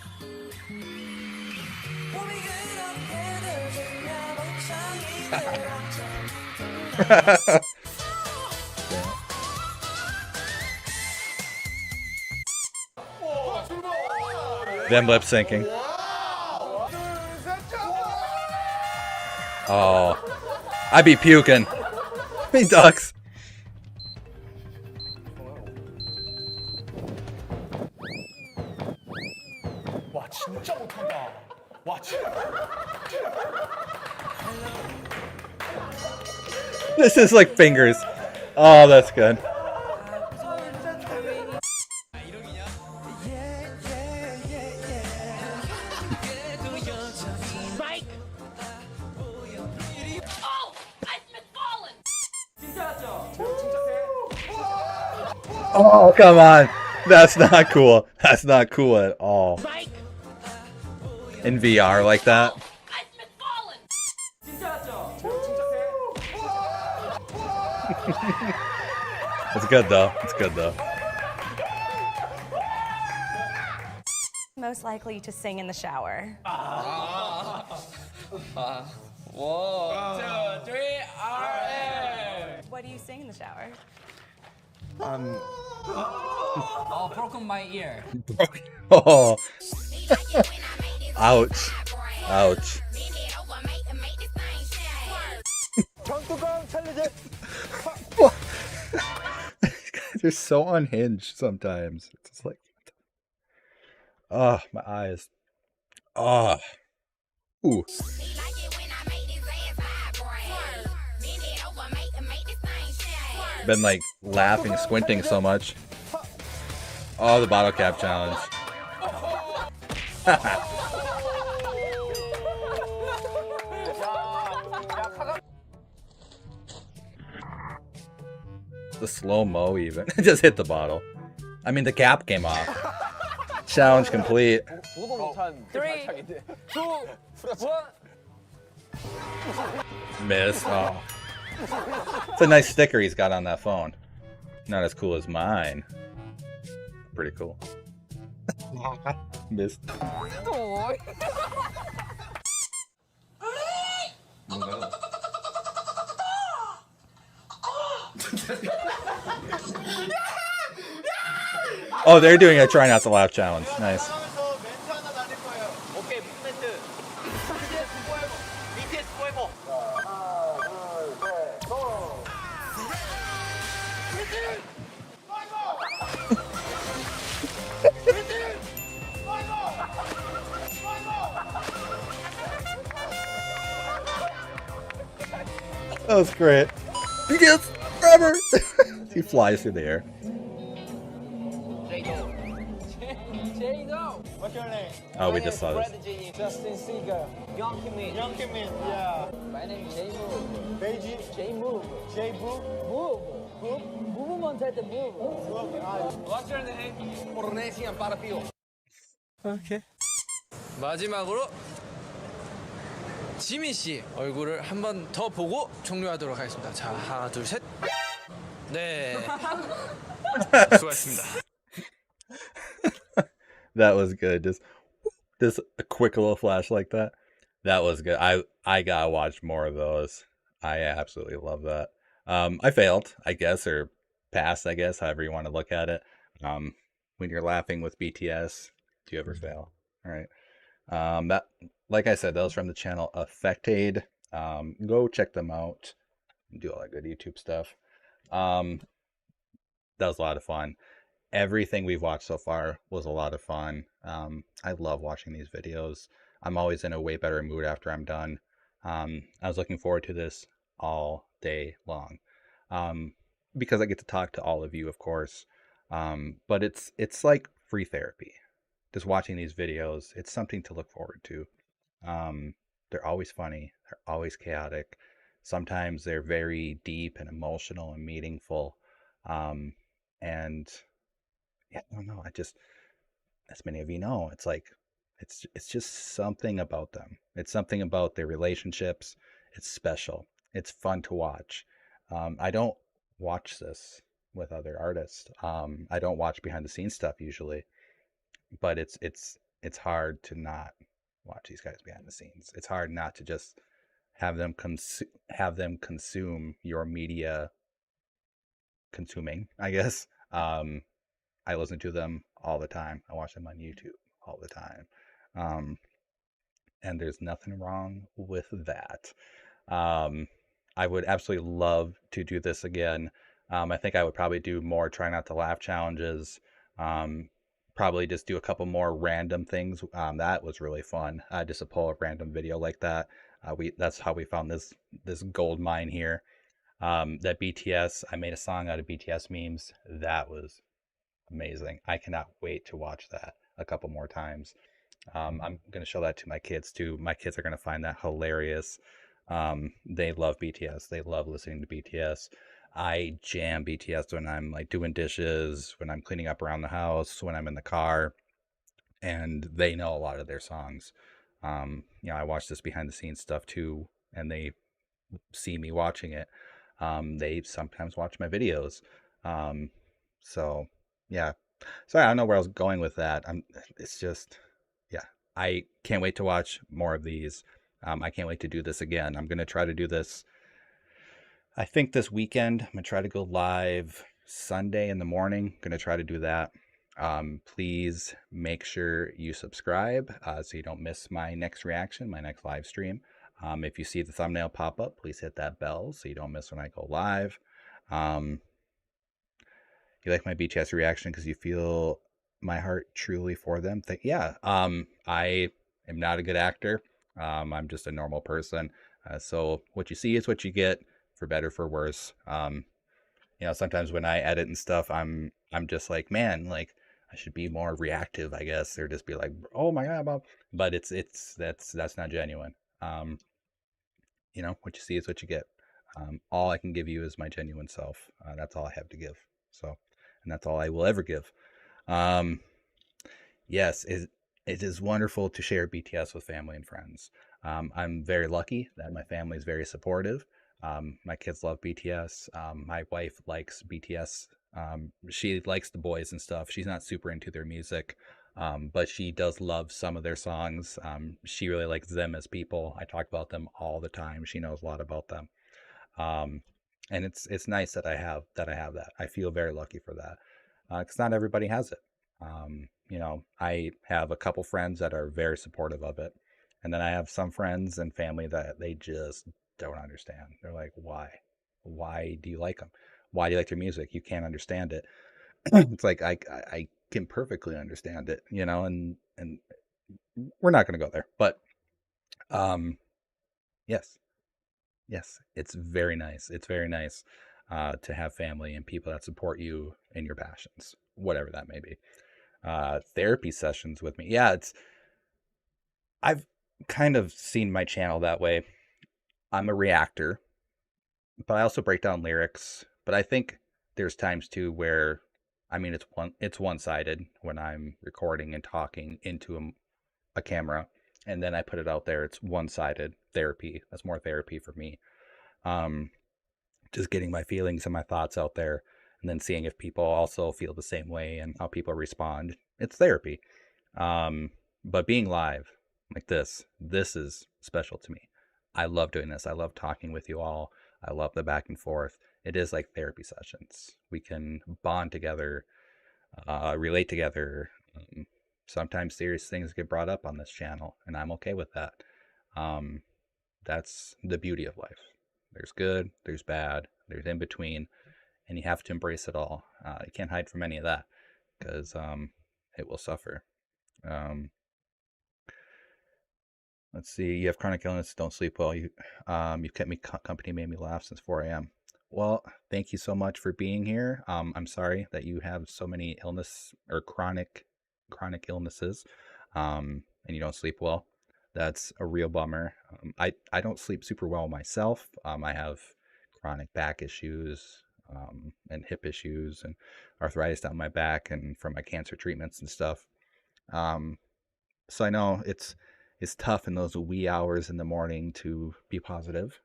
Them lip syncing. Oh, I'd be puking. He ducks. 와 진짜 못한다. 와 진짜. This is like fingers. Oh, that's good. Mike! Oh! I've been fallen! Oh, come on. That's not cool. That's not cool at all. In VR like that. It's good though. It's good though. Most likely to sing in the shower. 1, 2, 3, RM. What do you sing in the shower? Oh, broken my ear. Oh. Ouch. Ouch. What? These guys are so unhinged sometimes. It's just like, oh, my eyes. Oh. Ooh. Been like laughing, squinting so much. Oh, the bottle cap challenge. The slow-mo even. Just hit the bottle. I mean, the cap came off. Challenge complete. 3, 2, 1. Miss. Oh. It's a nice sticker he's got on that phone. Not as cool as mine. Pretty cool. Missed. Oh, they're doing a try not to laugh challenge. Nice. 오케이 멘트. BTS 포에버. That was great. BTS forever. He flies through the air. What's your name? Oh, we just saw this. Justin Seeger. Young Kim-min. Young Kim-min, yeah. My name is J Move. Beiji. J Move. J Boo. Move. Movement at the move. What's your name? 오르네 시간 para 피오. 오케이. 마지막으로 지민 씨 얼굴을 한 번 더 보고 종료하도록 하겠습니다. 자, 하나, 둘, 셋. 네. 수고하셨습니다. That was good. Just a quick little flash like that. That was good. I gotta watch more of those. I absolutely love that. I failed, I guess, or passed, I guess, however you want to look at it. When you're laughing with BTS, do you ever fail? All right. That, like I said, that was from the channel Affectade. Go check them out. Do all that good YouTube stuff. That was a lot of fun. Everything we've watched so far was a lot of fun. I love watching these videos. I'm always in a way better mood after I'm done. I was looking forward to this all day long, because I get to talk to all of you, of course. But it's like free therapy. Just watching these videos, it's something to look forward to. They're always funny. They're always chaotic. Sometimes they're very deep and emotional and meaningful. And yeah, I don't know. As many of you know, it's like, it's just something about them. It's something about their relationships. It's special. It's fun to watch. I don't watch this with other artists. I don't watch behind the scenes stuff usually, but it's hard to not watch these guys behind the scenes. It's hard not to just have them consume your media consuming, I guess. I listen to them all the time. I watch them on YouTube all the time. And there's nothing wrong with that. I would absolutely love to do this again. I think I would probably do more try not to laugh challenges. Probably just do a couple more random things. That was really fun. Just to pull a random video like that. That's how we found this gold mine here. That BTS, I made a song out of BTS memes. That was amazing. I cannot wait to watch that a couple more times. I'm going to show that to my kids too. My kids are going to find that hilarious. They love BTS. They love listening to BTS. I jam BTS when I'm like doing dishes, when I'm cleaning up around the house, when I'm in the car, and they know a lot of their songs. I watch this behind the scenes stuff too, and they see me watching it. They sometimes watch my videos. So yeah, sorry, I don't know where I was going with that. It's just, yeah, I can't wait to watch more of these. I can't wait to do this again. I'm going to try to do this, I think this weekend. I'm going to try to go live Sunday in the morning. Going to try to do that. Please make sure you subscribe so you don't miss my next reaction, my next live stream. If you see the thumbnail pop up, please hit that bell so you don't miss when I go live. You like my BTS reaction because you feel my heart truly for them. Yeah, I am not a good actor. I'm just a normal person. So what you see is what you get, for better, for worse. Sometimes when I edit and stuff, I'm just like, man, like I should be more reactive, I guess, or just be like, oh my God, Bob. But that's not genuine. What you see is what you get. All I can give you is my genuine self. That's all I have to give. So, and that's all I will ever give. Yes, it is wonderful to share BTS with family and friends. I'm very lucky that my family is very supportive. My kids love BTS. My wife likes BTS. She likes the boys and stuff. She's not super into their music, but she does love some of their songs. She really likes them as people. I talk about them all the time. She knows a lot about them. Um, and it's nice that I have that. I feel very lucky for that because not everybody has it. I have a couple friends that are very supportive of it, and then I have some friends and family that they just don't understand. They're like, "Why? Why do you like them? Why do you like their music? You can't understand it." It's like I can perfectly understand it, and we're not going to go there, but um, yes, yes, it's very nice. It's very nice to have family and people that support you in your passions, whatever that may be. Therapy sessions with me. Yeah, I've kind of seen my channel that way. I'm a reactor, but I also break down lyrics. But I think there's times too where, I mean, it's one-sided when I'm recording and talking into a camera, and then I put it out there. It's one-sided therapy. That's more therapy for me. Um, just getting my feelings and my thoughts out there, and then seeing if people also feel the same way and how people respond. It's therapy. But being live like this is special to me. I love doing this. I love talking with you all. I love the back and forth. It is like therapy sessions. We can bond together, relate together. Sometimes serious things get brought up on this channel, and I'm okay with that. Um, that's the beauty of life. There's good, there's bad, there's in between, and you have to embrace it all. You can't hide from any of that because it will suffer. Um, let's see. You have chronic illness. Don't sleep well. You've kept me company, made me laugh since 4 a.m. Well, thank you so much for being here. I'm sorry that you have so many illness or chronic illnesses, and you don't sleep well. That's a real bummer. I don't sleep super well myself. I have chronic back issues, and hip issues and arthritis down my back and from my cancer treatments and stuff. Um, so I know it's tough in those wee hours in the morning to be positive,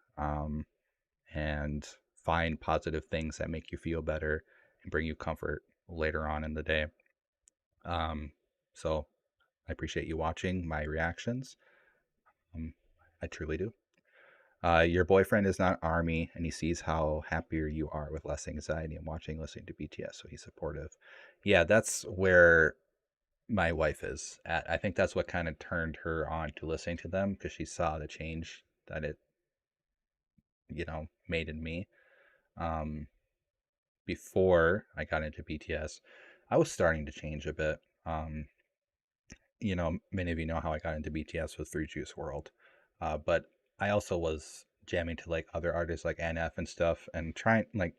and find positive things that make you feel better and bring you comfort later on in the day. Um, so I appreciate you watching my reactions. Um, I truly do. Your boyfriend is not Army, and he sees how happier you are with less anxiety and listening to BTS, so he's supportive. Yeah, that's where my wife is at. I think that's what kind of turned her on to listening to them because she saw the change that it, made in me. Um, Before I got into BTS, I was starting to change a bit. Many of you know how I got into BTS with Three Juice World, but I also was jamming to like other artists like NF and stuff, and trying like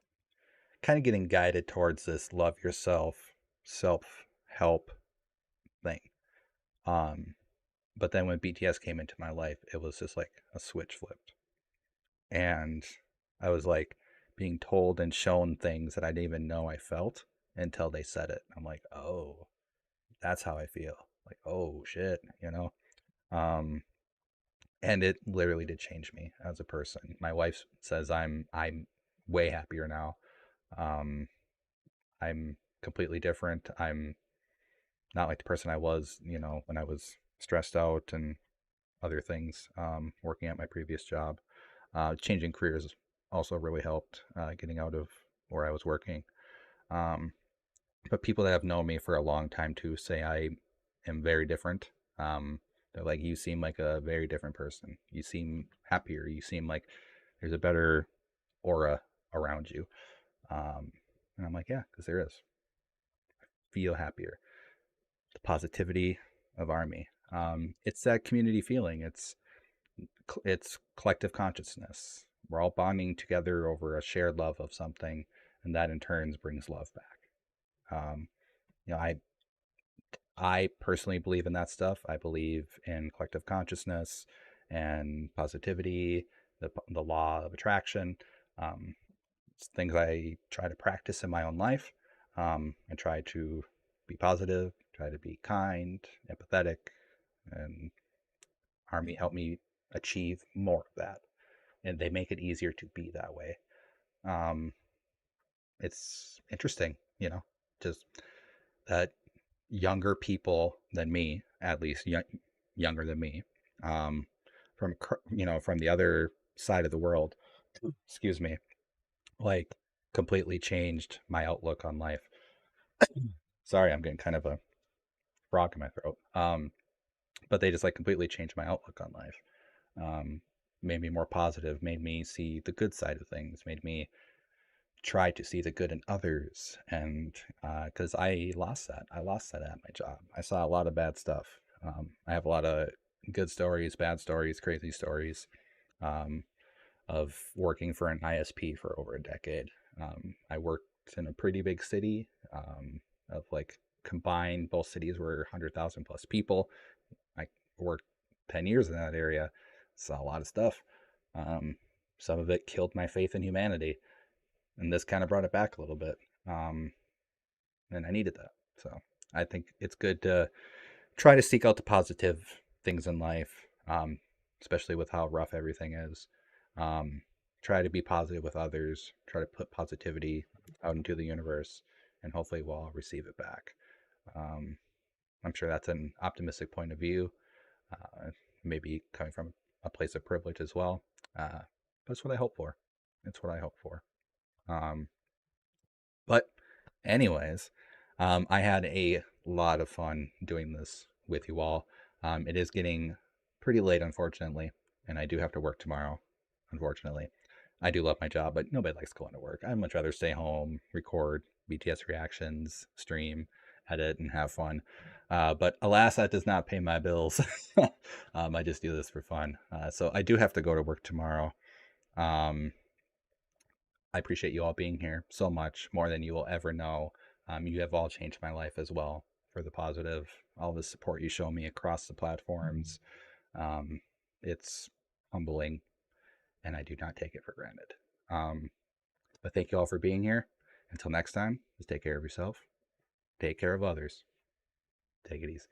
kind of getting guided towards this love yourself, self help thing. Um, but then when BTS came into my life, it was just like a switch flipped, and I was like being told and shown things that I didn't even know I felt until they said it. I'm like, oh, that's how I feel. Like, oh shit, Um, and it literally did change me as a person. My wife says I'm way happier now. Um, I'm completely different. I'm not like the person I was, when I was stressed out and other things, working at my previous job. Changing careers also really helped, getting out of where I was working. Um, but people that have known me for a long time too say I am very different. They're like, you seem like a very different person. You seem happier. You seem like there's a better aura around you. And I'm like, yeah, because there is. Feel happier. The positivity of Army. It's that community feeling. It's collective consciousness. We're all bonding together over a shared love of something, and that in turn brings love back. Um, you know, I personally believe in that stuff. I believe in collective consciousness and positivity, the law of attraction. It's things I try to practice in my own life. I try to be positive, try to be kind, empathetic, and Army helped me achieve more of that, and they make it easier to be that way. It's interesting, just that younger people than me, at least younger than me, um, from the other side of the world, excuse me, like completely changed my outlook on life. Sorry, I'm getting kind of a frog in my throat. But they just like completely changed my outlook on life. Made me more positive, made me see the good side of things, made me try to see the good in others. And because I lost that at my job. I saw a lot of bad stuff. I have a lot of good stories, bad stories, crazy stories, of working for an ISP for over a decade. I worked in a pretty big city, of like combined, both cities were 100,000 plus people. I worked 10 years in that area, saw a lot of stuff. Some of it killed my faith in humanity, and this kind of brought it back a little bit. And I needed that. So I think it's good to try to seek out the positive things in life, especially with how rough everything is. Try to be positive with others, try to put positivity out into the universe, and hopefully we'll all receive it back. I'm sure that's an optimistic point of view, maybe coming from a place of privilege as well. But it's what I hope for. It's what I hope for. But anyways, I had a lot of fun doing this with you all. It is getting pretty late, unfortunately, and I do have to work tomorrow, unfortunately. I do love my job, but nobody likes going to work. I'd much rather stay home, record BTS reactions, stream, edit, and have fun. But alas, that does not pay my bills. I just do this for fun. So I do have to go to work tomorrow. I appreciate you all being here so much, more than you will ever know. You have all changed my life as well for the positive. All the support you show me across the platforms. It's humbling, and I do not take it for granted. But thank you all for being here. Until next time, just take care of yourself. Take care of others. Take it easy.